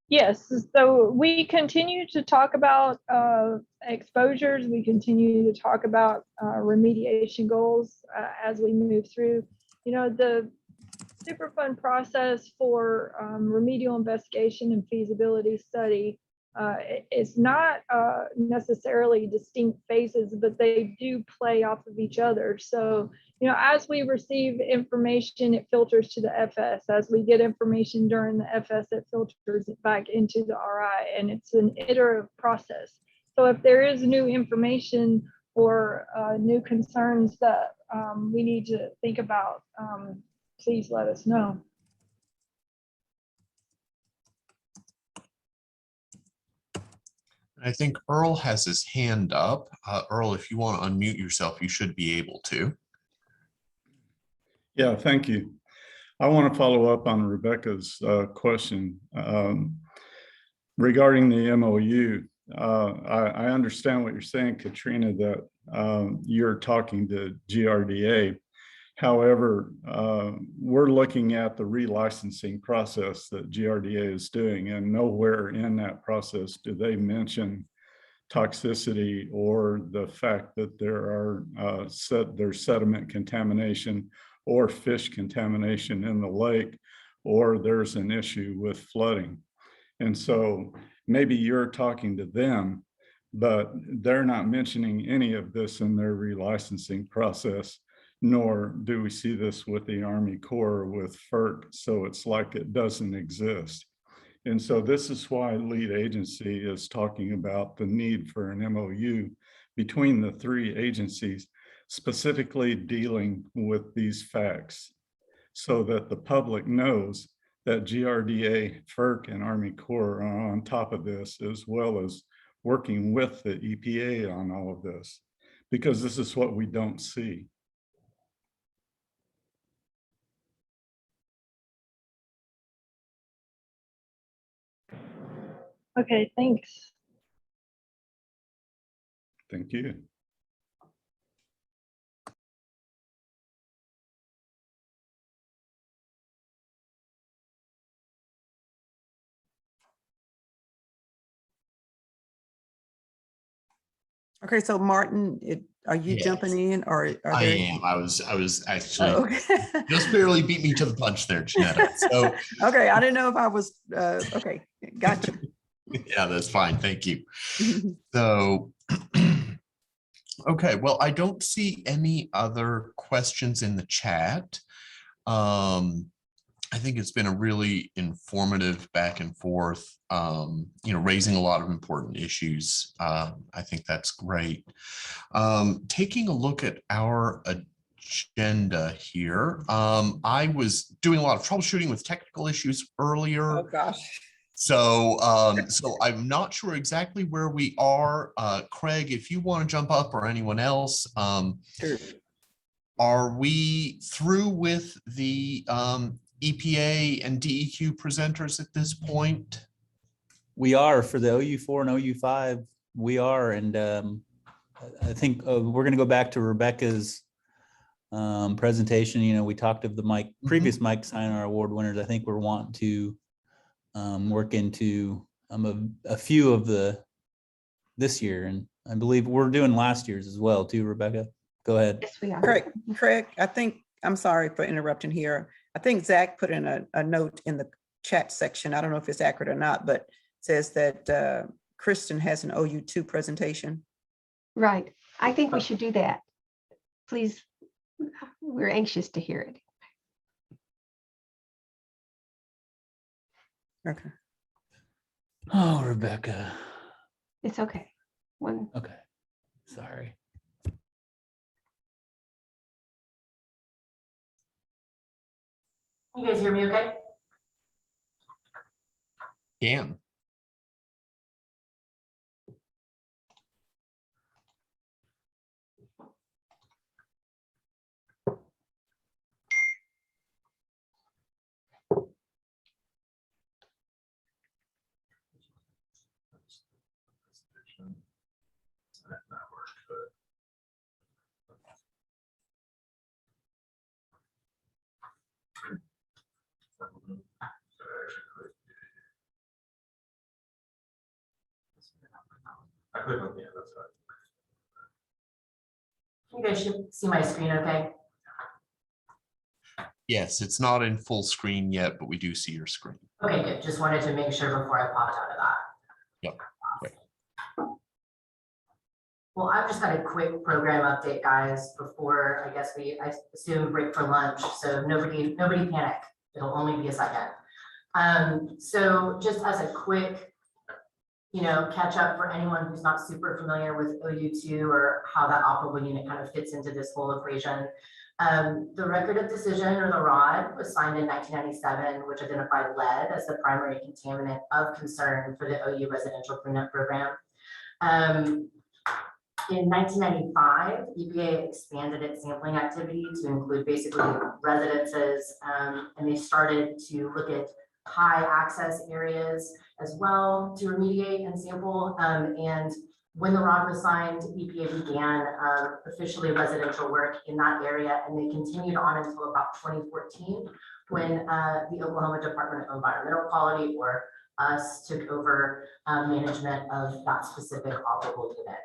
Yes, so we continue to talk about exposures. We continue to talk about remediation goals as we move through. You know, the Superfund process for remedial investigation and feasibility study is not necessarily distinct phases, but they do play off of each other. So, you know, as we receive information, it filters to the FS. As we get information during the FS, it filters it back into the RI, and it's an iterative process. So if there is new information or new concerns that we need to think about, please let us know. I think Earl has his hand up. Earl, if you want to unmute yourself, you should be able to. Yeah, thank you. I want to follow up on Rebecca's question regarding the MOU. I understand what you're saying, Katrina, that you're talking to GRDA. However, we're looking at the relicensing process that GRDA is doing, and nowhere in that process do they mention toxicity or the fact that there's sediment contamination or fish contamination in the lake, or there's an issue with flooding. And so maybe you're talking to them, but they're not mentioning any of this in their relicensing process, nor do we see this with the Army Corps or with FERC. So it's like it doesn't exist. And so this is why lead agency is talking about the need for an MOU between the three agencies, specifically dealing with these facts, so that the public knows that GRDA, FERC, and Army Corps are on top of this, as well as working with the EPA on all of this, because this is what we don't see. Okay, thanks. Thank you. Okay, so Martin, are you Yes. jumping in, or are I there? am. I was actually Okay. just barely beat me to the punch there, Janetta. So Okay, I didn't know if I was, okay, gotcha. yeah, that's fine. Thank you. So Okay, well, I don't see any other questions in the chat. I think it's been a really informative back and forth, raising a lot of important issues. I think that's great. Taking a look at our agenda here, I was doing a lot of troubleshooting with technical issues earlier. Oh, gosh. So I'm not sure exactly where we are. Craig, if you want to jump up, or anyone else, Sure. are we through with the EPA and DEQ presenters at this point? We are for the OU4 and OU5. We are, and I think we're going to go back to Rebecca's presentation. You know, we talked of the previous Mike Steiner Award winners. I think we're wanting to work into a few of this year, and I believe we're doing last year's as well too. Rebecca, go ahead. Yes, we are. Craig, I think, I'm sorry for interrupting here. I think Zach put in a note in the chat section. I don't know if it's accurate or not, but says that Kristen has an OU2 presentation. Right. I think we should do that. Please, we're anxious to hear it. Okay. Oh, Rebecca. It's okay. Okay. Sorry. You guys hear me okay? Can. I click on, yeah, that's right. You guys should see my screen okay? Yes, it's not in full screen yet, but we do see your screen. Okay, good. Just wanted to make sure before I popped out of that. Yep. Well, I've just got a quick program update, guys, before I assume break for lunch. So nobody panic. It'll only be a second. So just as a quick, catch up for anyone who's not super familiar with OU2 or how that operable unit kind of fits into this whole equation. The record of decision, or the ROD, was signed in 1997, which identified lead as the primary contaminant of concern for the OU residential cleanup program. In 1995, EPA expanded its sampling activity to include basically residences, and they started to look at high access areas as well to remediate and sample. And when the ROD was signed, EPA began officially residential work in that area, and they continued on until about 2014, when the Oklahoma Department of Environmental Quality, or us, took over management of that specific operable unit.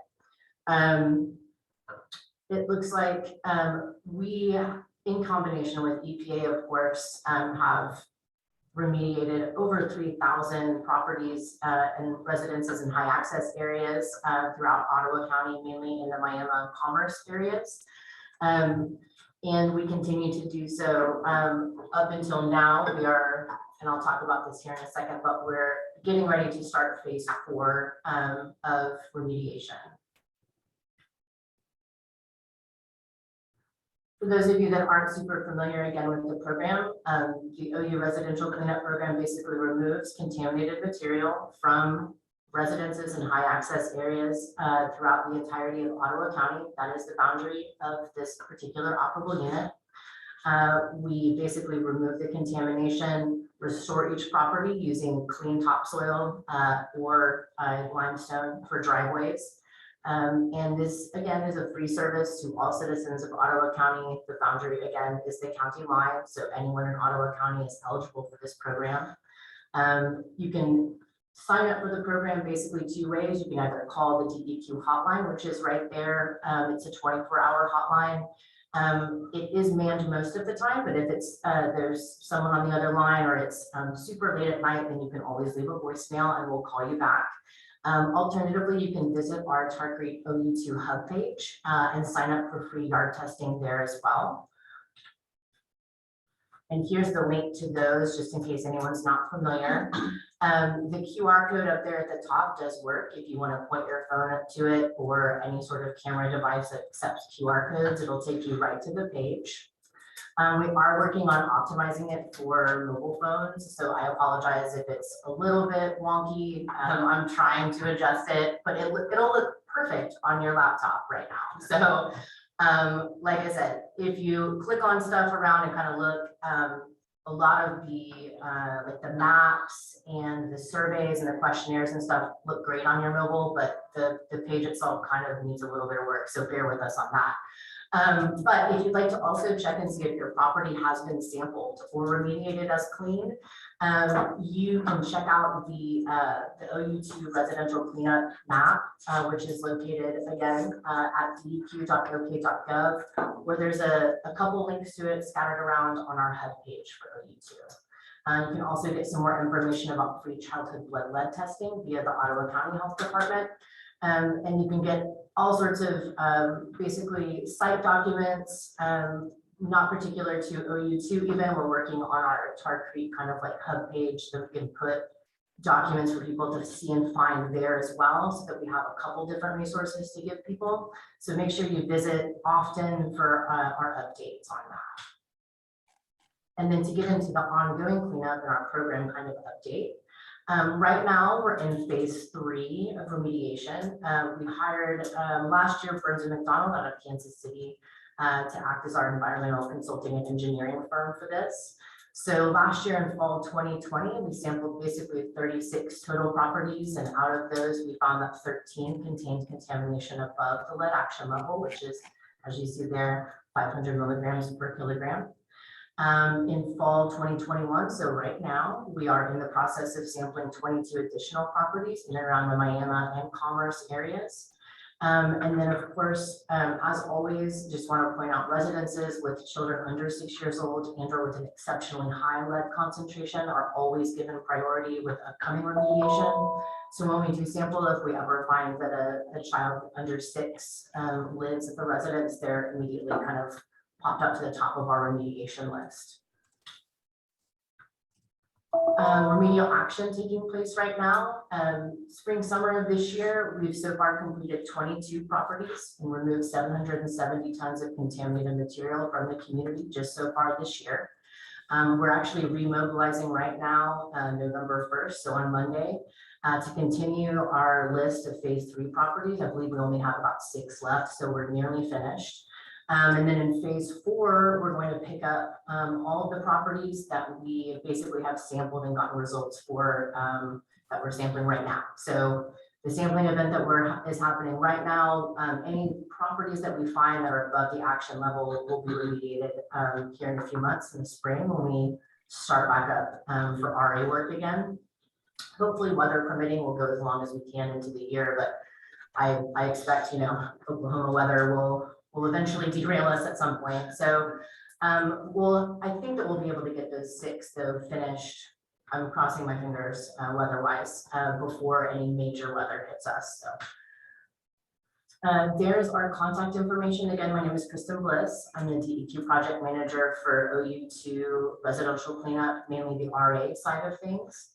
It looks like we, in combination with EPA, of course, have remediated over 3,000 properties and residences in high access areas throughout Ottawa County, mainly in the Miami and Commerce areas. And we continue to do so up until now. We are, and I'll talk about this here in a second, but we're getting ready to start phase 4 of remediation. For those of you that aren't super familiar, again, with the program, the OU residential cleanup program basically removes contaminated material from residences and high access areas throughout the entirety of Ottawa County. That is the boundary of this particular operable unit. We basically remove the contamination, restore each property using clean topsoil or limestone for driveways. And this, again, is a free service to all citizens of Ottawa County. The boundary, again, is the county line, so anyone in Ottawa County is eligible for this program. You can sign up for the program basically 2 ways. You can either call the DEQ hotline, which is right there. It's a 24-hour hotline. It is manned most of the time, but if it's there's someone on the other line, or it's super late at night, then you can always leave a voicemail and we'll call you back. Alternatively, you can visit our Tar Creek OU2 hub page and sign up for free yard testing there as well. And here's the link to those, just in case anyone's not familiar. The QR code up there at the top does work. If you want to point your phone up to it or any sort of camera device that accepts QR codes, it'll take you right to the page. We are working on optimizing it for mobile phones, so I apologize if it's a little bit wonky. I'm trying to adjust it, but it'll look perfect on your laptop right now. So like I said, if you click on stuff around and kind of look, a lot of the like the maps and the surveys and the questionnaires and stuff look great on your mobile, but the page itself kind of needs a little bit of work, so bear with us on that. But if you'd like to also check and see if your property has been sampled or remediated as clean, you can check out the OU2 residential cleanup map, which is located again at deq.ok.gov, where there's a couple links to it scattered around on our hub page for OU2. You can also get some more information about free childhood blood lead testing via the Ottawa County Health Department. And you can get all sorts of basically site documents, not particular to OU2 even. We're working on our Tar Creek kind of like hub page that we can put documents for people to see and find there as well, so that we have a couple different resources to give people. So make sure you visit often for our updates on that. And then to get into the ongoing cleanup and our program kind of update. Right now, we're in phase 3 of remediation. We hired last year Burns & McDonald out of Kansas City to act as our environmental consulting and engineering firm for this. So last year in fall 2020, we sampled basically 36 total properties, and out of those, we found that 13 contained contamination above the lead action level, which is, as you see there, 500 milligrams per kilogram. In fall 2021, so right now, we are in the process of sampling 22 additional properties in and around the Miami and Commerce areas. And then of course, as always, just want to point out residences with children under 6 years old and or with an exceptionally high lead concentration are always given priority with upcoming remediation. So when we do sample, if we ever find that a child under 6 lives at the residence, they're immediately kind of popped up to the top of our remediation list. Remedial action taking place right now. Spring, summer of this year, we've so far completed 22 properties and removed 770 tons of contaminated material from the community just so far this year. We're actually remobilizing right now, November 1st, so on Monday, to continue our list of phase 3 properties. I believe we only have about 6 left, so we're nearly finished. And then in phase 4, we're going to pick up all of the properties that we basically have sampled and gotten results for that we're sampling right now. So the sampling event that is happening right now, any properties that we find that are above the action level will be remediated here in a few months in the spring when we start back up for RA work again. Hopefully weather permitting will go as long as we can into the year, but I expect, you know, Oklahoma weather will eventually derail us at some point. So I think that we'll be able to get those 6 though finished. I'm crossing my fingers weather-wise before any major weather hits us. So there's our contact information. Again, my name is Kristen Bliss. I'm the DEQ project manager for OU2 residential cleanup, mainly the RA side of things.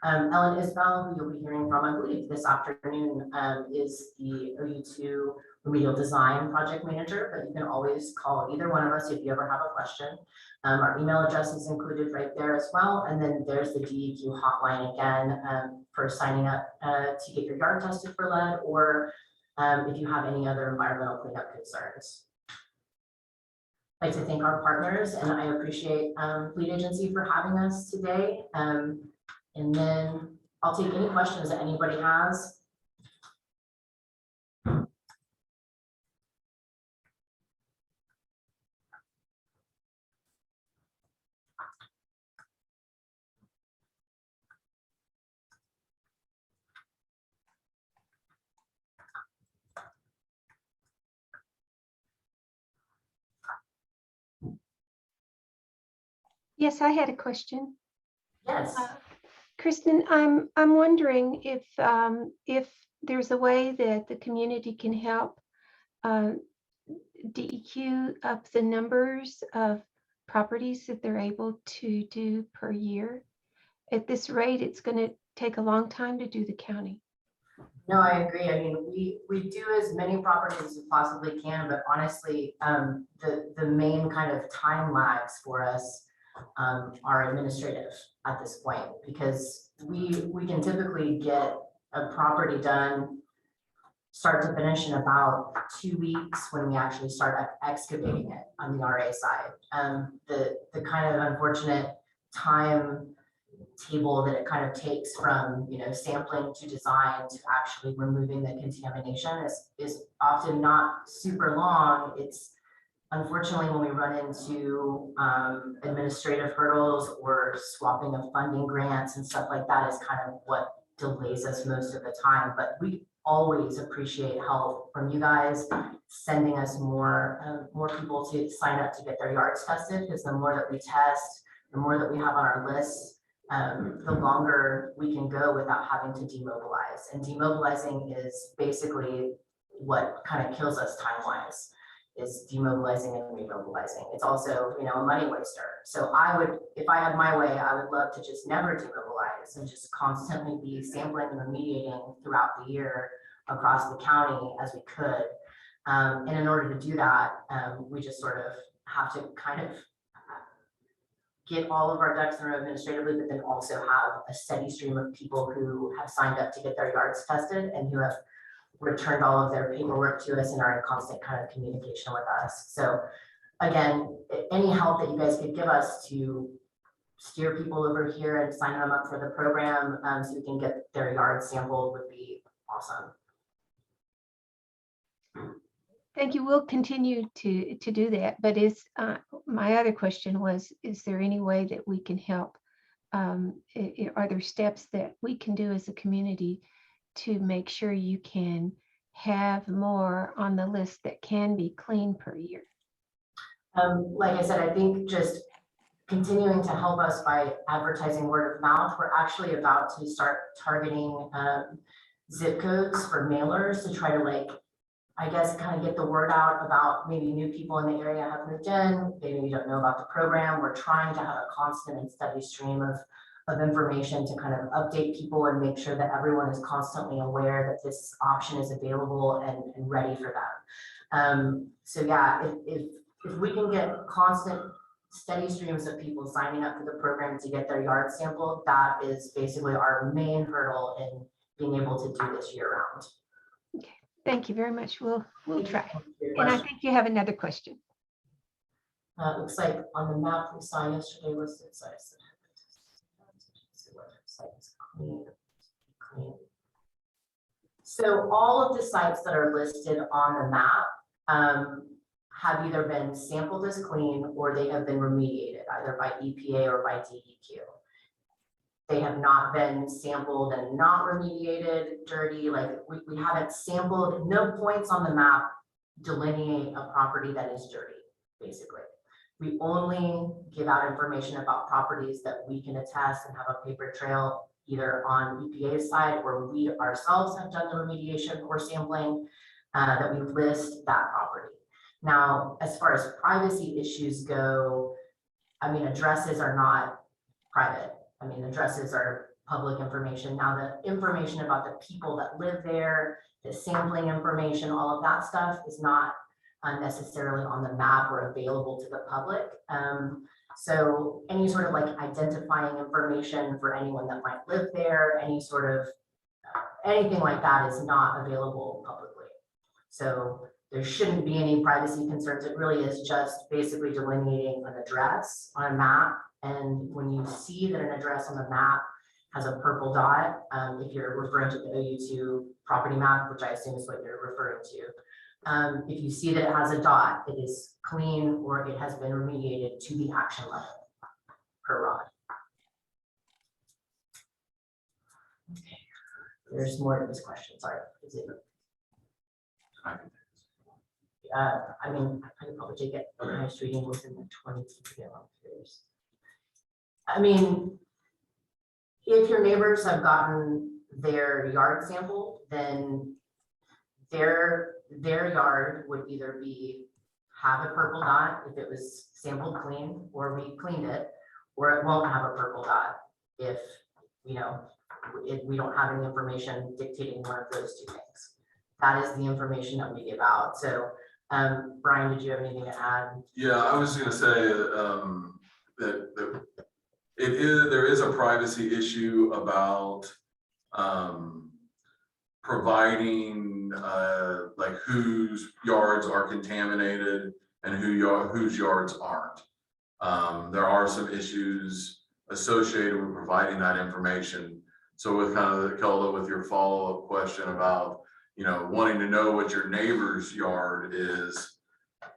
Ellen Isbell, who you'll be hearing from, I believe this afternoon, is the OU2 remedial design project manager, but you can always call either one of us if you ever have a question. Our email address is included right there as well. And then there's the DEQ hotline again for signing up to get your yard tested for lead, or if you have any other environmental cleanup concerns. I'd like to thank our partners, and I appreciate Lead Agency for having us today. And then I'll take any questions that anybody has. Yes, I had a question. Yes. Kristen, I'm wondering if there's a way that the community can help DEQ up the numbers of properties that they're able to do per year. At this rate, it's going to take a long time to do the county. No, I agree. I mean, we do as many properties as we possibly can, but honestly, the main kind of time lags for us are administrative at this point, because we can typically get a property done start to finish in about 2 weeks when we actually start excavating it on the RA side. The kind of unfortunate time table that it kind of takes from sampling to design to actually removing the contamination is often not super long. It's unfortunately when we run into administrative hurdles or swapping of funding grants and stuff like that is kind of what delays us most of the time. But we always appreciate help from you guys sending us more people to sign up to get their yards tested, because the more that we test, the more that we have on our list, the longer we can go without having to demobilize. And demobilizing is basically what kind of kills us time-wise, is demobilizing and remobilizing. It's also, a money waster. So if I had my way, I would love to just never demobilize and just constantly be sampling and remediating throughout the year across the county as we could. And in order to do that, we just sort of have to kind of get all of our ducks in a row administratively, but then also have a steady stream of people who have signed up to get their yards tested and who have returned all of their paperwork to us and are in constant kind of communication with us. So again, any help that you guys could give us to steer people over here and sign them up for the program so we can get their yards sampled would be awesome. Thank you. We'll continue to do that. But my other question was, is there any way that we can help? Are there steps that we can do as a community to make sure you can have more on the list that can be clean per year? Like I said, I think just continuing to help us by advertising word of mouth. We're actually about to start targeting zip codes for mailers to try to I guess kind of get the word out about maybe new people in the area have moved in, they maybe don't know about the program. We're trying to have a constant and steady stream of information to kind of update people and make sure that everyone is constantly aware that this option is available and ready for them. So yeah, if we can get constant, steady streams of people signing up for the program to get their yard sampled, that is basically our main hurdle in being able to do this year round. Okay, thank you very much. We'll try. And I think you have another question. Looks like on the map we saw yesterday listed sites that clean. So all of the sites that are listed on the map have either been sampled as clean or they have been remediated either by EPA or by DEQ. They have not been sampled and not remediated, dirty. We haven't sampled, no points on the map delineate a property that is dirty, basically. We only give out information about properties that we can attest and have a paper trail either on EPA's side where we ourselves have done the remediation or sampling that we list that property. Now, as far as privacy issues go, I mean, addresses are not private. I mean, addresses are public information. Now, the information about the people that live there, the sampling information, all of that stuff is not necessarily on the map or available to the public. So any sort of identifying information for anyone that might live there, any sort of anything like that is not available publicly. So there shouldn't be any privacy concerns. It really is just basically delineating an address on a map. And when you see that an address on the map has a purple dot, if you're referring to the OU2 property map, which I assume is what you're referring to, if you see that it has a dot, it is clean or it has been remediated to the action level per rod. Okay. There's more to this question. Sorry. Is it? I mean, I could probably take it. I was reading within the 20 years. I mean, If your neighbors have gotten their yard sampled, then their yard would either have a purple dot if it was sampled clean, or we cleaned it, or it won't have a purple dot if, if we don't have any information dictating one of those two things. That is the information that we give out. So, Brian, did you have anything to add? Yeah, I was gonna say that there is a privacy issue about providing like whose yards are contaminated and whose yards aren't. There are some issues associated with providing that information. So with kind of Kelda, with your follow-up question about, wanting to know what your neighbor's yard is,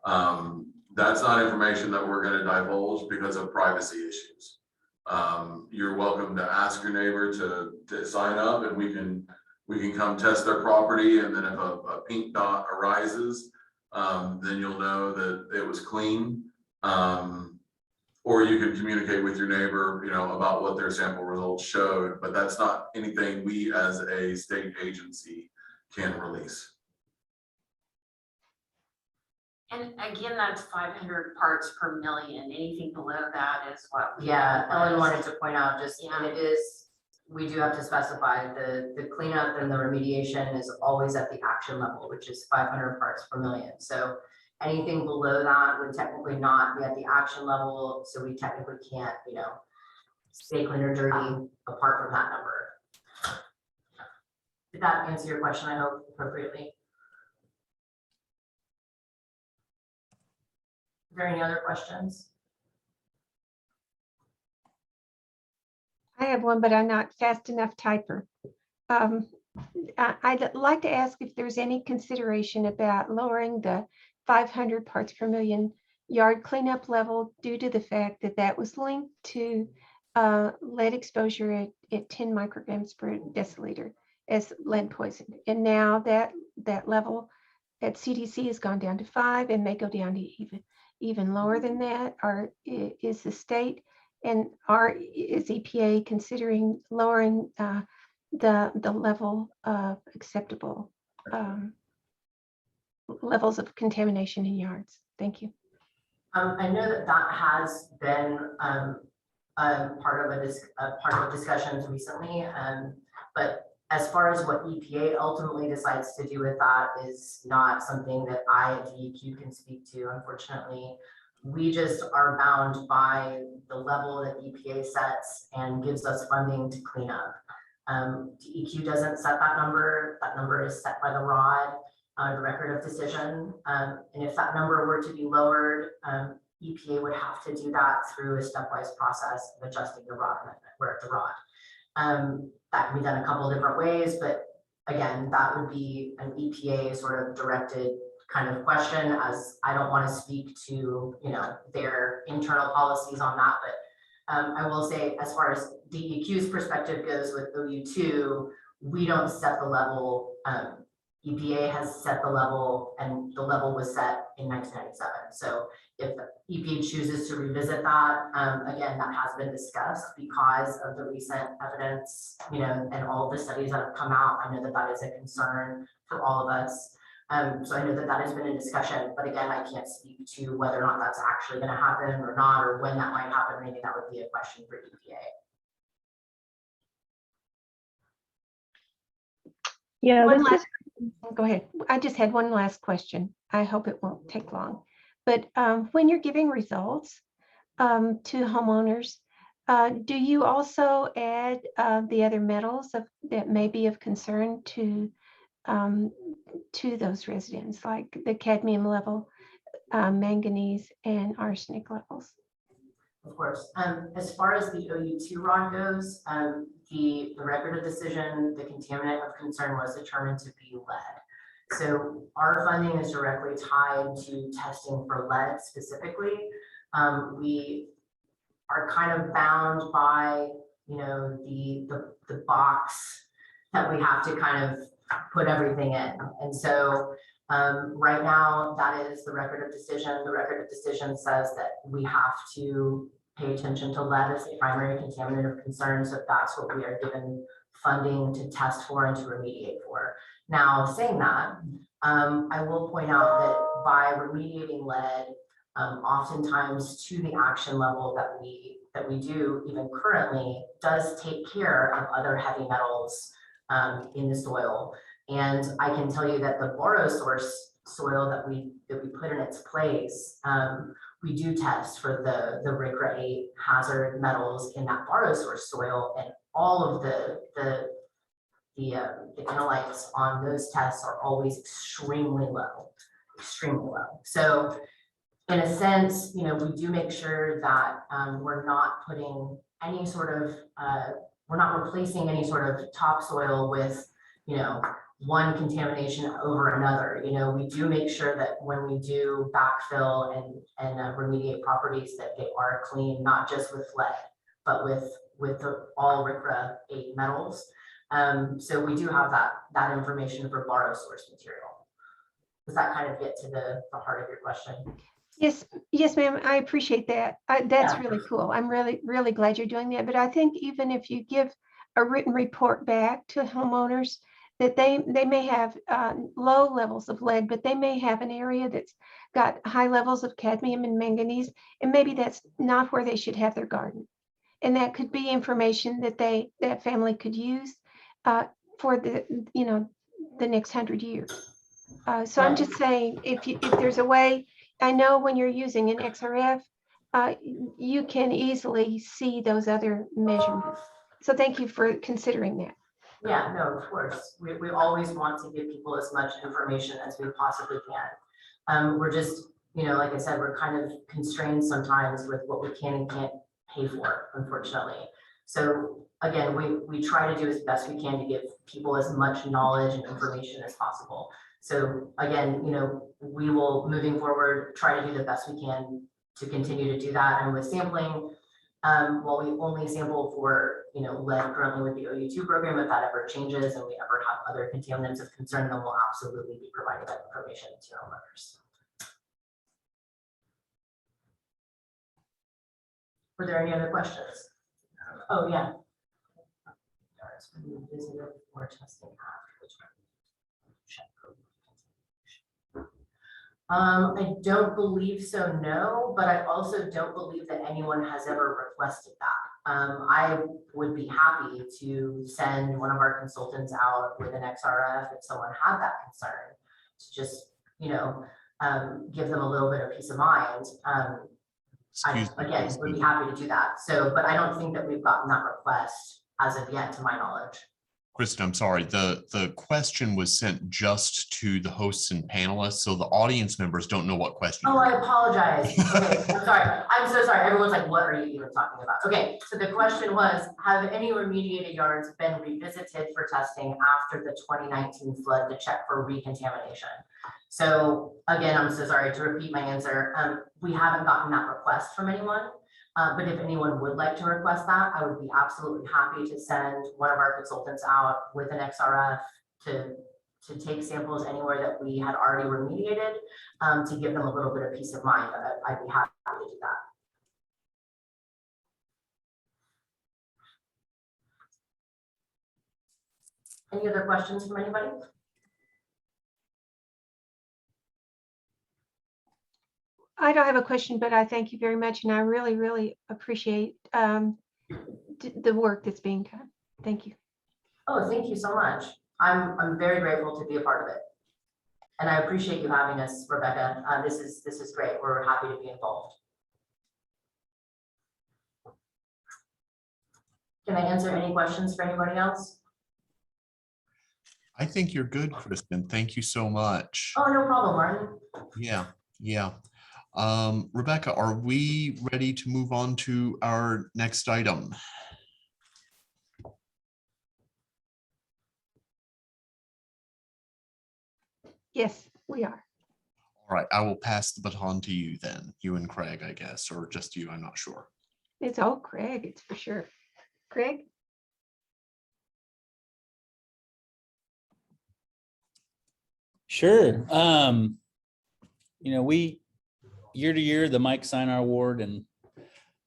that's not information that we're going to divulge because of privacy issues. You're welcome to ask your neighbor to sign up, and we can come test their property. And then if a pink dot arises, then you'll know that it was clean. Or you can communicate with your neighbor, about what their sample results showed, but that's not anything we as a state agency can release. And again, that's 500 parts per million. Anything below that is what we. Yeah, Ellen wanted to point out just, Yeah. and we do have to specify the cleanup and the remediation is always at the action level, which is 500 parts per million. So anything below that would technically not be at the action level. So we technically can't, stay clean or dirty apart from that number. Did that answer your question, I hope, appropriately? Are there any other questions? I have one, but I'm not fast enough typer. I'd like to ask if there's any consideration about lowering the 500 parts per million yard cleanup level due to the fact that that was linked to lead exposure at 10 micrograms per deciliter as lead poison. And now that level at CDC has gone down to 5 and may go down to even lower than that. Is the state and is EPA considering lowering the level of acceptable levels of contamination in yards? Thank you. I know that has been part of discussions recently, but as far as what EPA ultimately decides to do with that is not something that I at DEQ can speak to. Unfortunately, we just are bound by the level that EPA sets and gives us funding to clean up. DEQ doesn't set that number. That number is set by the ROD, the record of decision. And if that number were to be lowered, EPA would have to do that through a stepwise process of adjusting the ROD amendment. We're at the ROD. That can be done a couple of different ways, but again, that would be an EPA sort of directed kind of question, as I don't want to speak to their internal policies on that. But I will say, as far as DEQ's perspective goes with OU2, we don't set the level. EPA has set the level, and the level was set in 1997. So if EPA chooses to revisit that, again, that has been discussed because of the recent evidence, and all the studies that have come out. I know that is a concern for all of us. So I know that has been a discussion, but again, I can't speak to whether or not that's actually going to happen or not, or when that might happen. Maybe that would be a question for EPA. Yeah, Go ahead. I just had one last question. I hope it won't take long. But when you're giving results to homeowners, do you also add the other metals that may be of concern to those residents, like the cadmium level, manganese, and arsenic levels? Of course. As far as the OU2 ROD goes, the record of decision, the contaminant of concern was determined to be lead. So our funding is directly tied to testing for lead specifically. We are kind of bound by, the box that we have to kind of put everything in. And so right now, that is the record of decision. The record of decision says that we have to pay attention to lead as the primary contaminant of concern. So that's what we are given funding to test for and to remediate for. Now, saying that, I will point out that by remediating lead, oftentimes to the action level that we do even currently does take care of other heavy metals in the soil. And I can tell you that the borrow source soil that we put in its place, we do test for the RCRA 8 hazard metals in that borrow source soil, and all of the analytes on those tests are always extremely low. So in a sense, we do make sure that we're not putting any sort of, we're not replacing any sort of topsoil with, one contamination over another. We do make sure that when we do backfill and remediate properties that they are clean, not just with lead, but with all RCRA 8 metals. So we do have that information for borrow source material. Does that kind of get to the heart of your question? Yes, ma'am. I appreciate that. That's Yeah. really cool. I'm really glad you're doing that. But I think even if you give a written report back to homeowners, that they may have low levels of lead, but they may have an area that's got high levels of cadmium and manganese, and maybe that's not where they should have their garden. And that could be information that that family could use for the next 100 years. So I'm just saying, if there's a way, I know when you're using an XRF, you can easily see those other measurements. So thank you for considering that. Yeah, no, of course. We always want to give people as much information as we possibly can. We're just, like I said, we're kind of constrained sometimes with what we can and can't pay for, unfortunately. So again, we try to do as best we can to give people as much knowledge and information as possible. So again, we will, moving forward, try to do the best we can to continue to do that. And with sampling, while we only sample for, lead currently with the OU2 program, if that ever changes and we ever have other contaminants of concern, then we'll absolutely be providing that information to homeowners. Were there any other questions? Oh, yeah. I don't believe so, no, but I also don't believe that anyone has ever requested that. I would be happy to send one of our consultants out with an XRF if someone had that concern, to just, give them a little bit of peace of mind. Again, would be happy to do that. So, but I don't think that we've gotten that request as of yet, to my knowledge. Kristen, I'm sorry, the question was sent just to the hosts and panelists, so the audience members don't know what question. Oh, I apologize. Okay, I'm sorry. I'm so sorry. Everyone's like, what are you even talking about? Okay, so the question was, have any remediated yards been revisited for testing after the 2019 flood to check for recontamination? So again, I'm so sorry to repeat my answer. We haven't gotten that request from anyone. But if anyone would like to request that, I would be absolutely happy to send one of our consultants out with an XRF to take samples anywhere that we had already remediated, to give them a little bit of peace of mind. I'd be happy to do that. Any other questions from anybody? I don't have a question, but I thank you very much. And I really appreciate the work that's being done. Thank you. Oh, thank you so much. I'm very grateful to be a part of it. And I appreciate you having us, Rebecca. This is great. We're happy to be involved. Can I answer any questions for anybody else? I think you're good, Kristen. Thank you so much. Oh, no problem, Martin. Yeah. Rebecca, are we ready to move on to our next item? Yes, we are. All right, I will pass the baton to you then, you and Craig, I guess, or just you, I'm not sure. It's all Craig, it's for sure. Craig? Sure. We year to year, the Mike Sinar Award, and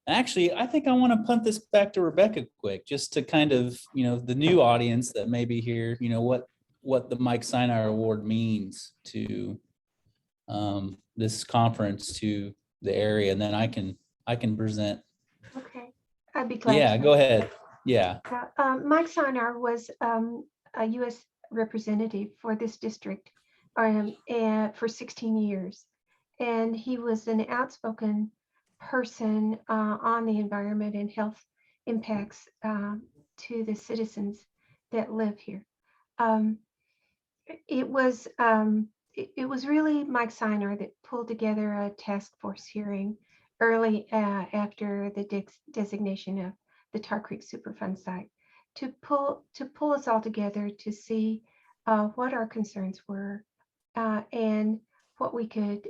Actually, I think I want to punt this back to Rebecca quick, just to kind of, the new audience that may be here, what the Mike Sinai Award means to this conference, to the area, and then I can present. Okay, I'd be glad. Yeah, to. go ahead. Yeah. Mike Sinar was a U.S. representative for this district and for 16 years. And he was an outspoken person on the environment and health impacts to the citizens that live here. It was really Mike Sinar that pulled together a task force hearing early after the designation of the Tar Creek Superfund site to pull us all together to see what our concerns were and what we could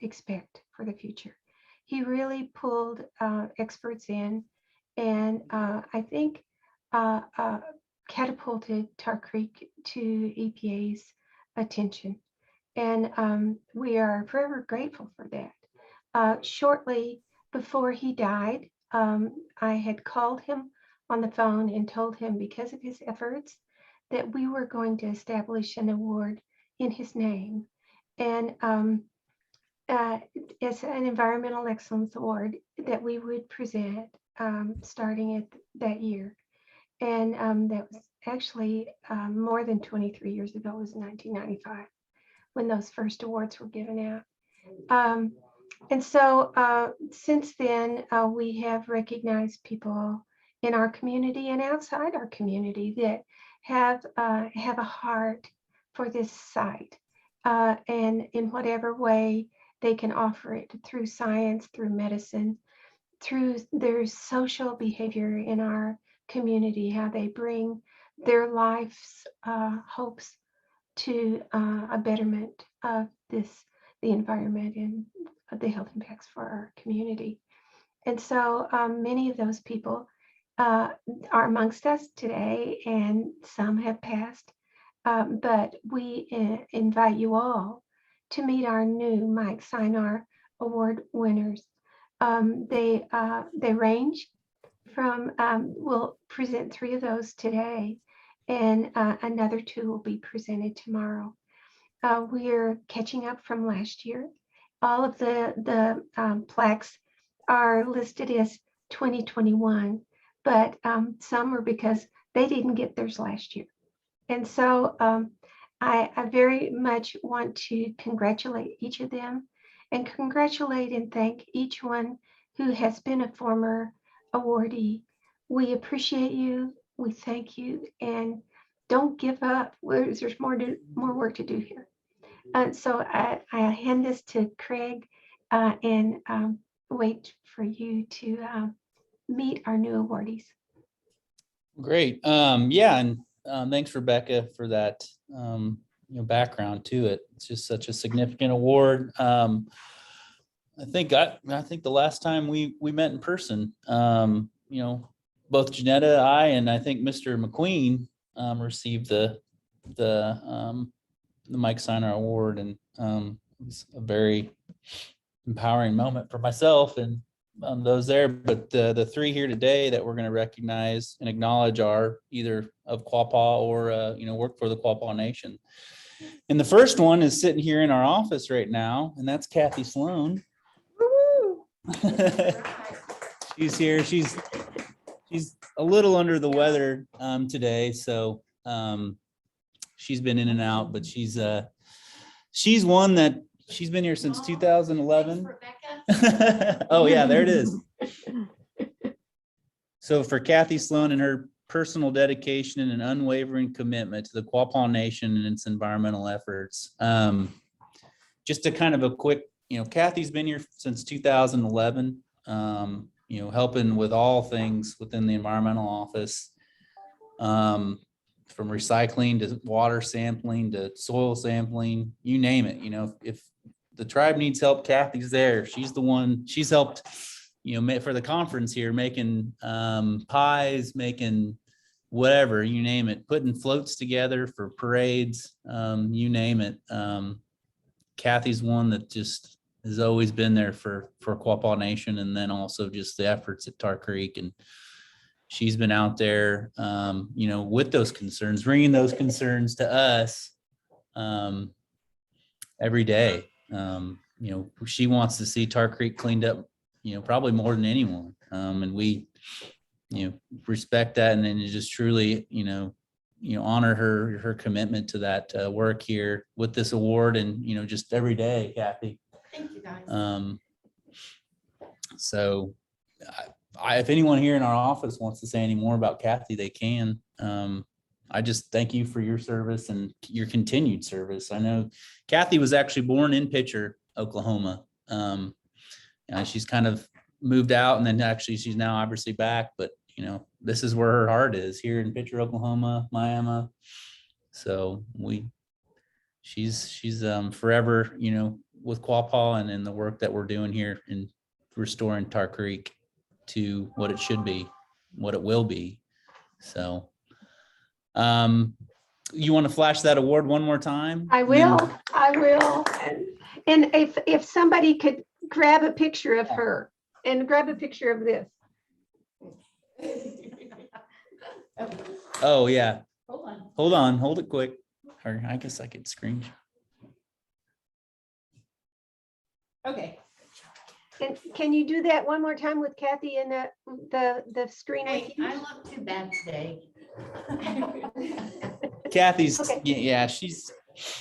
expect for the future. He really pulled experts in, and I think catapulted Tar Creek to EPA's attention. And we are forever grateful for that. Shortly before he died, I had called him on the phone and told him, because of his efforts, that we were going to establish an award in his name. And it's an Environmental Excellence Award that we would present starting at that year. And that was actually more than 23 years ago. It was 1995 when those first awards were given out. And so since then, we have recognized people in our community and outside our community that have a heart for this site, and in whatever way they can offer it, through science, through medicine, through their social behavior in our community, how they bring their life's hopes to a betterment of the environment and the health impacts for our community. And so many of those people are amongst us today, and some have passed, but we invite you all to meet our new Mike Sinar Award winners. They range from, we'll present 3 of those today, and another 2 will be presented tomorrow. We're catching up from last year. All of the plaques are listed as 2021, but some are because they didn't get theirs last year. And so I very much want to congratulate each of them, and congratulate and thank each one who has been a former awardee. We appreciate you, we thank you, and don't give up. There's more work to do here. So I hand this to Craig and wait for you to meet our new awardees. Great. Yeah, and thanks, Rebecca, for that background to it. It's just such a significant award. I think the last time we met in person, both Janetta, and I think Mr. McQueen received the Mike Sinar Award, and it's a very empowering moment for myself and those there. But the 3 here today that we're going to recognize and acknowledge are either of Quapaw or work for the Quapaw Nation. And the first one is sitting here in our office right now, and that's Kathy Sloan. She's here. She's a little under the weather today, so she's been in and out, but she's one that she's been here since 2011. Oh yeah, there it is. So for Kathy Sloan and her personal dedication and an unwavering commitment to the Quapaw Nation and its environmental efforts. Just a kind of a quick, Kathy's been here since 2011, helping with all things within the environmental office, from recycling to water sampling to soil sampling, you name it. If the tribe needs help, Kathy's there. She's the one. She's helped, for the conference here, making pies, making whatever, you name it, putting floats together for parades, you name it. Kathy's one that just has always been there for Quapaw Nation, and then also just the efforts at Tar Creek. And she's been out there, you know, with those concerns, bringing those concerns to us every day. You know, she wants to see Tar Creek cleaned up, you know, probably more than anyone. And we, you know, respect that, and then you just truly, you know, honor her commitment to that work here with this award, and, you know, just every day, Kathy. Thank you, guys. So if anyone here in our office wants to say any more about Kathy, they can. I just thank you for your service and your continued service. I know Kathy was actually born in Pitcher, Oklahoma. And she's kind of moved out, and then actually she's now obviously back, but you know, this is where her heart is, here in Pitcher, Oklahoma, Miami. So she's forever, you know, with Quapaw and in the work that we're doing here in restoring Tar Creek to what it should be, what it will be. So you want to flash that award one more time? I will. And if somebody could grab a picture of her and grab a picture of this. Oh yeah. Hold it quick. Or I guess I could screen. Okay. And can you do that one more time with Kathy and the screen? Hey, I look too bad today. Kathy's, Okay. yeah, she's.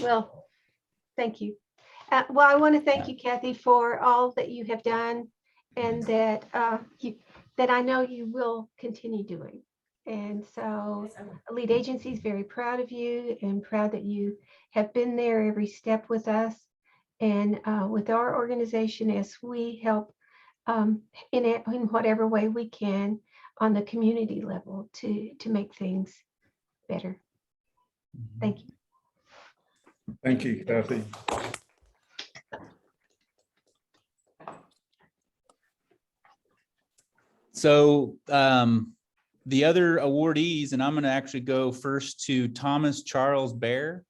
Well, thank you. Well, I want to thank you, Kathy, for all that you have done, and that that I know you will continue doing. And so lead agency is very proud of you, and proud that you have been there every step with us and with our organization as we help in whatever way we can on the community level to make things better. Thank you. Thank you, Kathy. So the other awardees, and I'm going to actually go first to Thomas Charles Bear,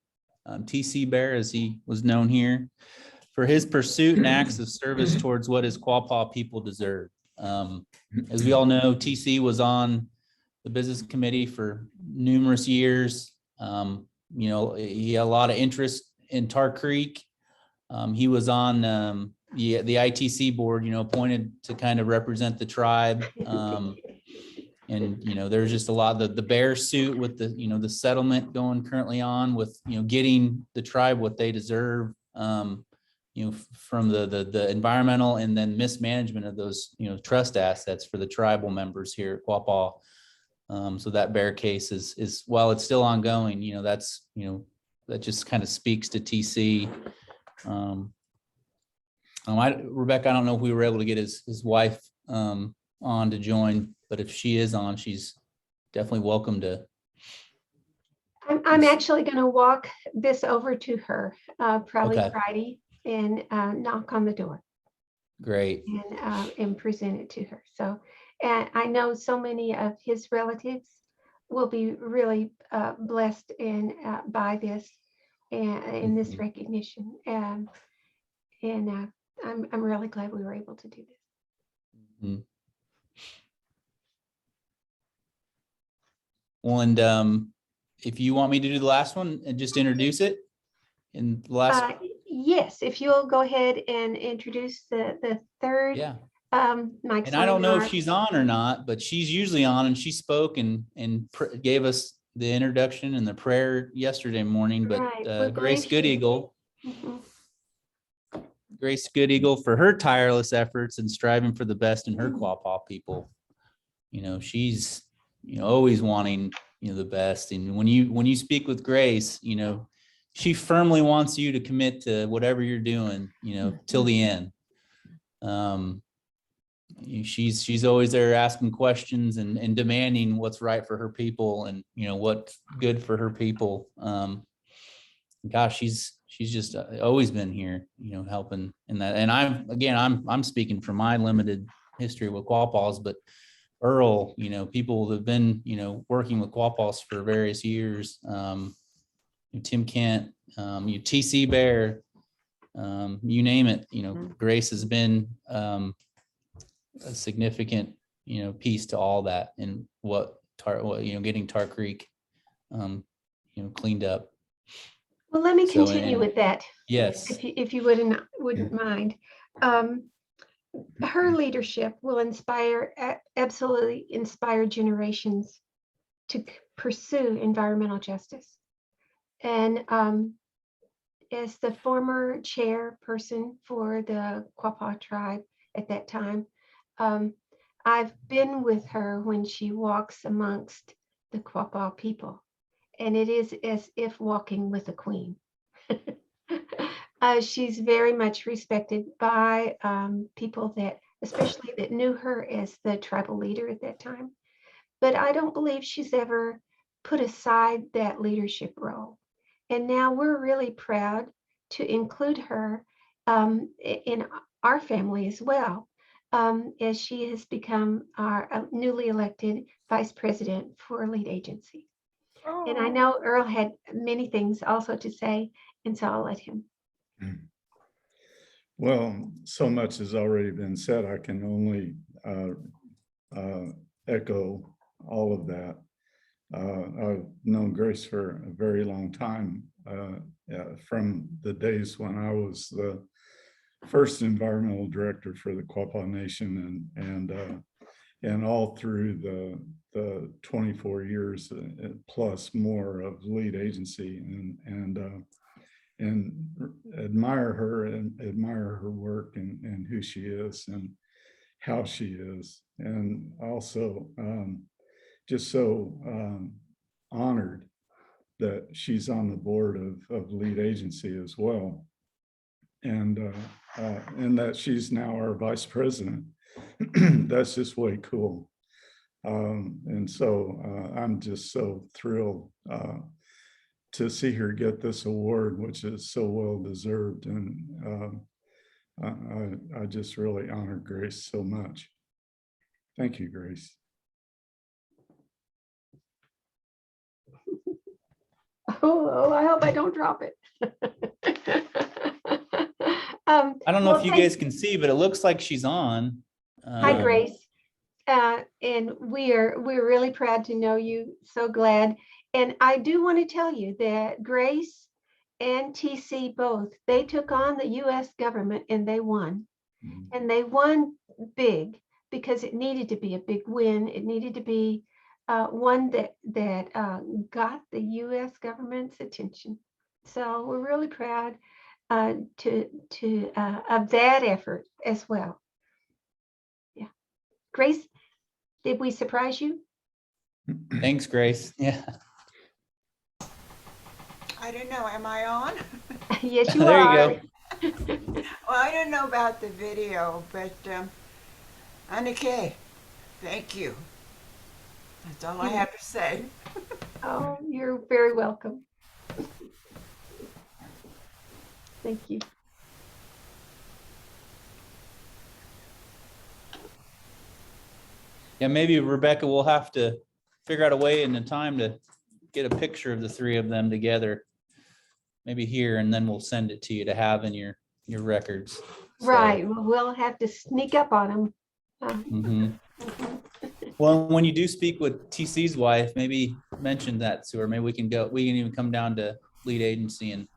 TC Bear, as he was known here, for his pursuit and acts of service towards what his Quapaw people deserve. As we all know, TC was on the business committee for numerous years. You know, he had a lot of interest in Tar Creek. He was on the ITC board, you know, appointed to kind of represent the tribe. And, you know, there's just a lot of the bear suit with the, you know, the settlement going currently on with, you know, getting the tribe what they deserve, you know, from the environmental and then mismanagement of those, you know, trust assets for the tribal members here at Quapaw. So that bear case is while it's still ongoing, you know, that's, you know, that just kind of speaks to TC. Rebecca, I don't know if we were able to get his wife on to join, but if she is on, she's definitely welcome to. I'm actually going to walk this over to her probably Okay. Friday and knock on the door. Great. And present it to her. So, and I know so many of his relatives will be really blessed and by this and in this recognition. And I'm really glad we were able to do this. Mm-hmm. Well, and if you want me to do the last one and just introduce it in the last. Yes, if you'll go ahead and introduce the third. Yeah. Mike's and I don't know if she's on or not, but she's usually on, and she spoke and gave us the introduction and the prayer yesterday morning. But right. Grace Good Eagle. Mm-hmm. Grace Good Eagle, for her tireless efforts and striving for the best in her Quapaw people. You know, she's, you know, always wanting, you know, the best. And when you speak with Grace, you know, she firmly wants you to commit to whatever you're doing, you know, till the end. She's always there asking questions and demanding what's right for her people and, you know, what's good for her people. Gosh, she's just always been here, you know, helping in that. And I'm speaking from my limited history with Quapaws, but Earl, you know, people that have been, you know, working with Quapaws for various years, Tim Kent, TC Bear, you name it, Grace has been a significant, piece to all that and getting Tar Creek, cleaned up. Well, let me So, continue and- with that. Yes. If you wouldn't mind. Her leadership will absolutely inspire generations to pursue environmental justice. And as the former chairperson for the Quapaw tribe at that time, I've been with her when she walks amongst the Quapaw people, and it is as if walking with a queen. She's very much respected by people that, especially that knew her as the tribal leader at that time. But I don't believe she's ever put aside that leadership role. And now we're really proud to include her in our family as well, as she has become our newly elected vice president for lead agency. And I know Earl had many things also to say, and so I'll let him. Well, so much has already been said. I can only echo all of that. I've known Grace for a very long time, from the days when I was the first environmental director for the Quapaw Nation, and all through the 24 years plus more of lead agency, and admire her work and who she is and how she is, and also just so honored that she's on the board of lead agency as well, and that she's now our vice president. That's just way cool. And so I'm just so thrilled to see her get this award, which is so well deserved. And I just really honor Grace so much. Thank you, Grace. Oh, I hope I don't drop it. I don't know if you guys can see, but it looks like she's on. Hi, Grace. And we're really proud to know you. So glad. And I do want to tell you that Grace and TC both, they took on the US government and they won. And they won big because it needed to be a big win. It needed to be one that got the US government's attention. So we're really proud of that effort as well. Yeah. Grace, did we surprise you? Thanks, Grace. Yeah. I don't know, am I on? Yes, you There are. you Well, I don't know about the video, but Annika, thank you. That's all I have to say. Oh, you're very welcome. Thank you. Yeah, maybe Rebecca, we'll have to figure out a way and a time to get a picture of the three of them together. Maybe here, and then we'll send it to you to have in your records. So, Right. Well, we'll have to sneak up on them. mhm. Well, when you do speak with TC's wife, maybe mention that to her. Maybe we can even come down to lead agency and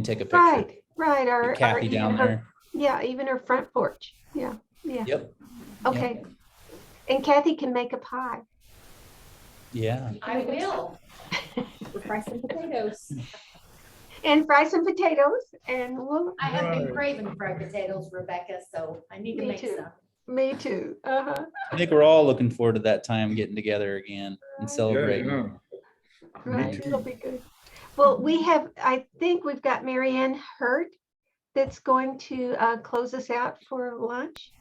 take a picture. Right. Right. Or Get Kathy even down her, there. yeah, even her front porch. Yeah. Yeah. Yep. Okay. Yep. And Kathy can make a pie. Yeah. I will. Fry some potatoes. And fry some potatoes, and we'll. I have been craving fried potatoes, Rebecca, so I need to Me make too. some. Me too. Uh-huh. I think we're all looking forward to that time getting together again and celebrating. Yeah. Right. It'll be good. Well, I think we've got Marianne Hurt that's going to close us out for lunch.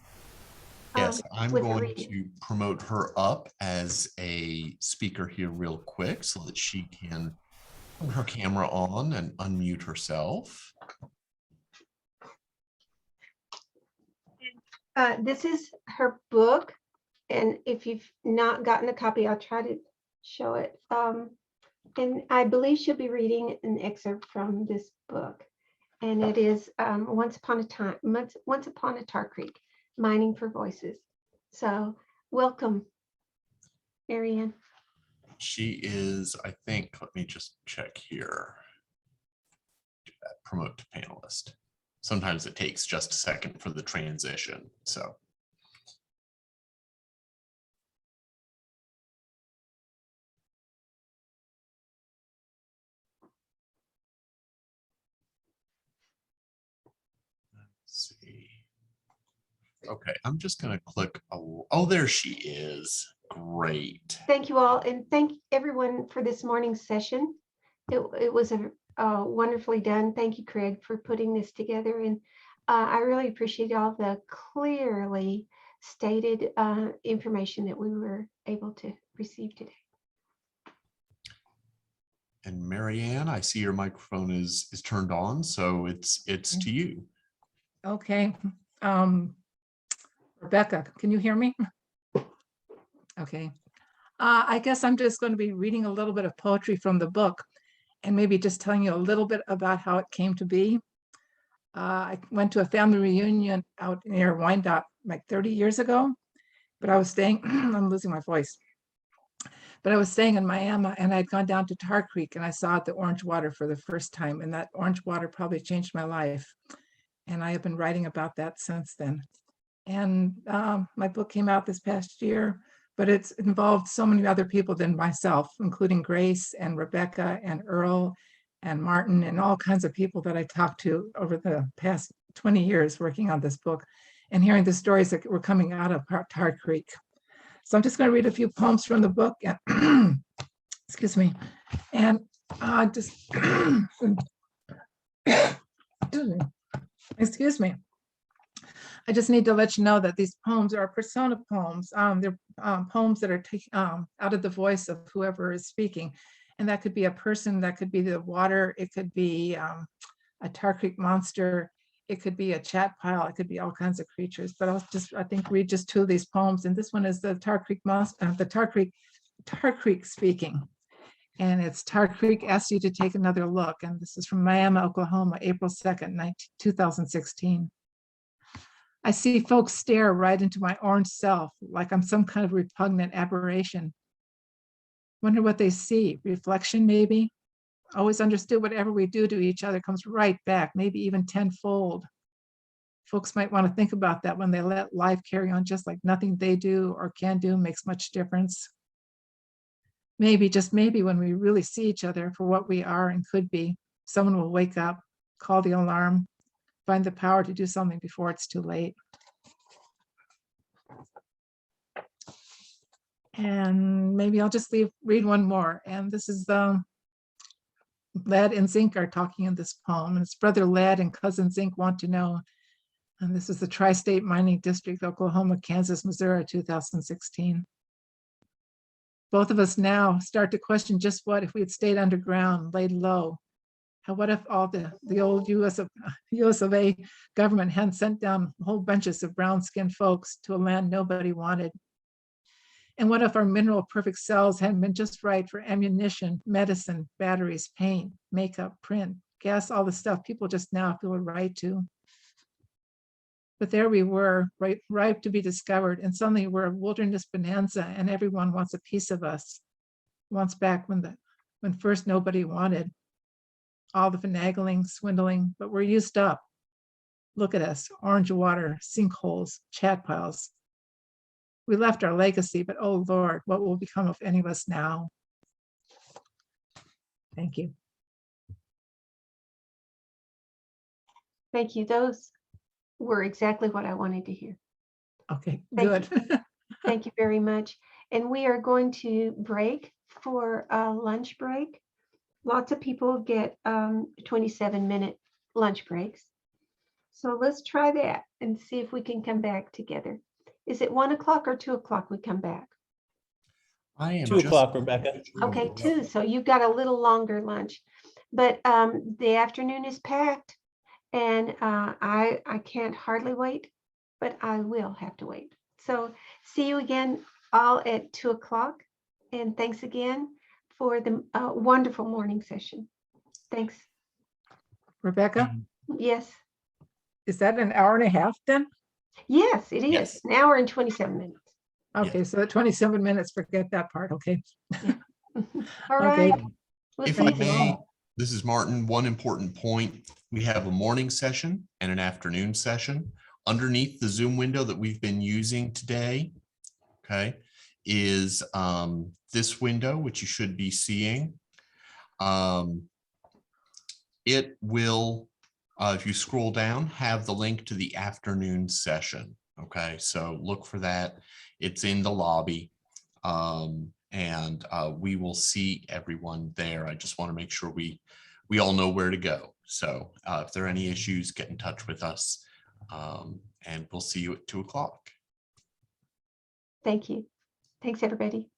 Yes, I'm with a going reading. to promote her up as a speaker here real quick so that she can turn her camera on and unmute herself. This is her book, and if you've not gotten a copy, I'll try to show it. And I believe she'll be reading an excerpt from this book. And it is once upon a Tar Creek, Mining for Voices. So welcome, Marianne. She is, I think, let me just check here. Promote to panelist. Sometimes it takes just a second for the transition, so. Let's see. Okay, I'm just gonna click, oh, there she is. Great. Thank you all, and thank everyone for this morning's session. It was wonderfully done. Thank you, Craig, for putting this together. And I really appreciate all the clearly stated information that we were able to receive today. And Marianne, I see your microphone is turned on, so it's to you. Okay. Rebecca, can you hear me? Okay. I guess I'm just going to be reading a little bit of poetry from the book and maybe just telling you a little bit about how it came to be. I went to a family reunion out near Wyandotte like 30 years ago, but I was staying, I'm losing my voice, but I was staying in Miami and I'd gone down to Tar Creek and I saw the orange water for the first time, and that orange water probably changed my life. And I have been writing about that since then. And my book came out this past year, but it's involved so many other people than myself, including Grace and Rebecca and Earl and Martin and all kinds of people that I talked to over the past 20 years working on this book and hearing the stories that were coming out of Tar Creek. So I'm just going to read a few poems from the book. And excuse me. And just excuse me. I just need to let you know that these poems are persona poems. They're poems that are taken out of the voice of whoever is speaking. And that could be a person, that could be the water, it could be a Tar Creek monster, it could be a chat pile, it could be all kinds of creatures. But I'll just, I think, read just two of these poems. And this one is the Tar Creek Tar Creek speaking. And it's Tar Creek asks you to take another look. And this is from Miami, Oklahoma, April 2nd, 2016. I see folks stare right into my orange self like I'm some kind of repugnant aberration. Wonder what they see, reflection maybe? Always understood whatever we do to each other comes right back, maybe even tenfold. Folks might want to think about that when they let life carry on, just like nothing they do or can do makes much difference. Maybe, just maybe, when we really see each other for what we are and could be, someone will wake up, call the alarm, find the power to do something before it's too late. And maybe I'll just read one more. And this is the Lead and Zinc are talking in this poem. And it's Brother Lead and Cousin Zinc want to know. And this is the Tri-State Mining District, Oklahoma, Kansas, Missouri, 2016. Both of us now start to question just what if we had stayed underground, laid low. What if all the old US of A government hadn't sent down whole bunches of brown-skinned folks to a land nobody wanted? And what if our mineral perfect cells hadn't been just right for ammunition, medicine, batteries, paint, makeup, print, gas, all the stuff people just now feel a right to? But there we were, ripe to be discovered, and suddenly we're a wilderness bonanza and everyone wants a piece of us. Wants back when first nobody wanted. All the finagling, swindling, but we're used up. Look at us, orange water, sinkholes, chat piles. We left our legacy, but oh Lord, what will become of any of us now? Thank you. Thank you. Those were exactly what I wanted to hear. Okay, Thank good. you. Thank you very much. And we are going to break for a lunch break. Lots of people get 27-minute lunch breaks. So let's try that and see if we can come back together. Is it 1 o'clock or 2 o'clock we come back? I am 2 o'clock, Rebecca. Okay, 2. So you've got a little longer lunch. But the afternoon is packed and I can't hardly wait, but I will have to wait. So see you again all at 2 o'clock. And thanks again for the wonderful morning session. Thanks. Rebecca? Yes, Is that an hour and a half then? yes, it is. Yes. An hour and 27 minutes. Okay, so at 27 minutes, forget that part, okay. All Okay. right. Well, If I thank you may, all. this is Martin. One important point, we have a morning session and an afternoon session. Underneath the Zoom window that we've been using today, okay, is this window, which you should be seeing. It will, if you scroll down, have the link to the afternoon session. Okay, so look for that. It's in the lobby. And we will see everyone there. I just want to make sure we all know where to go. So if there are any issues, get in touch with us. And we'll see you at 2 o'clock. Thank you. Thanks, everybody.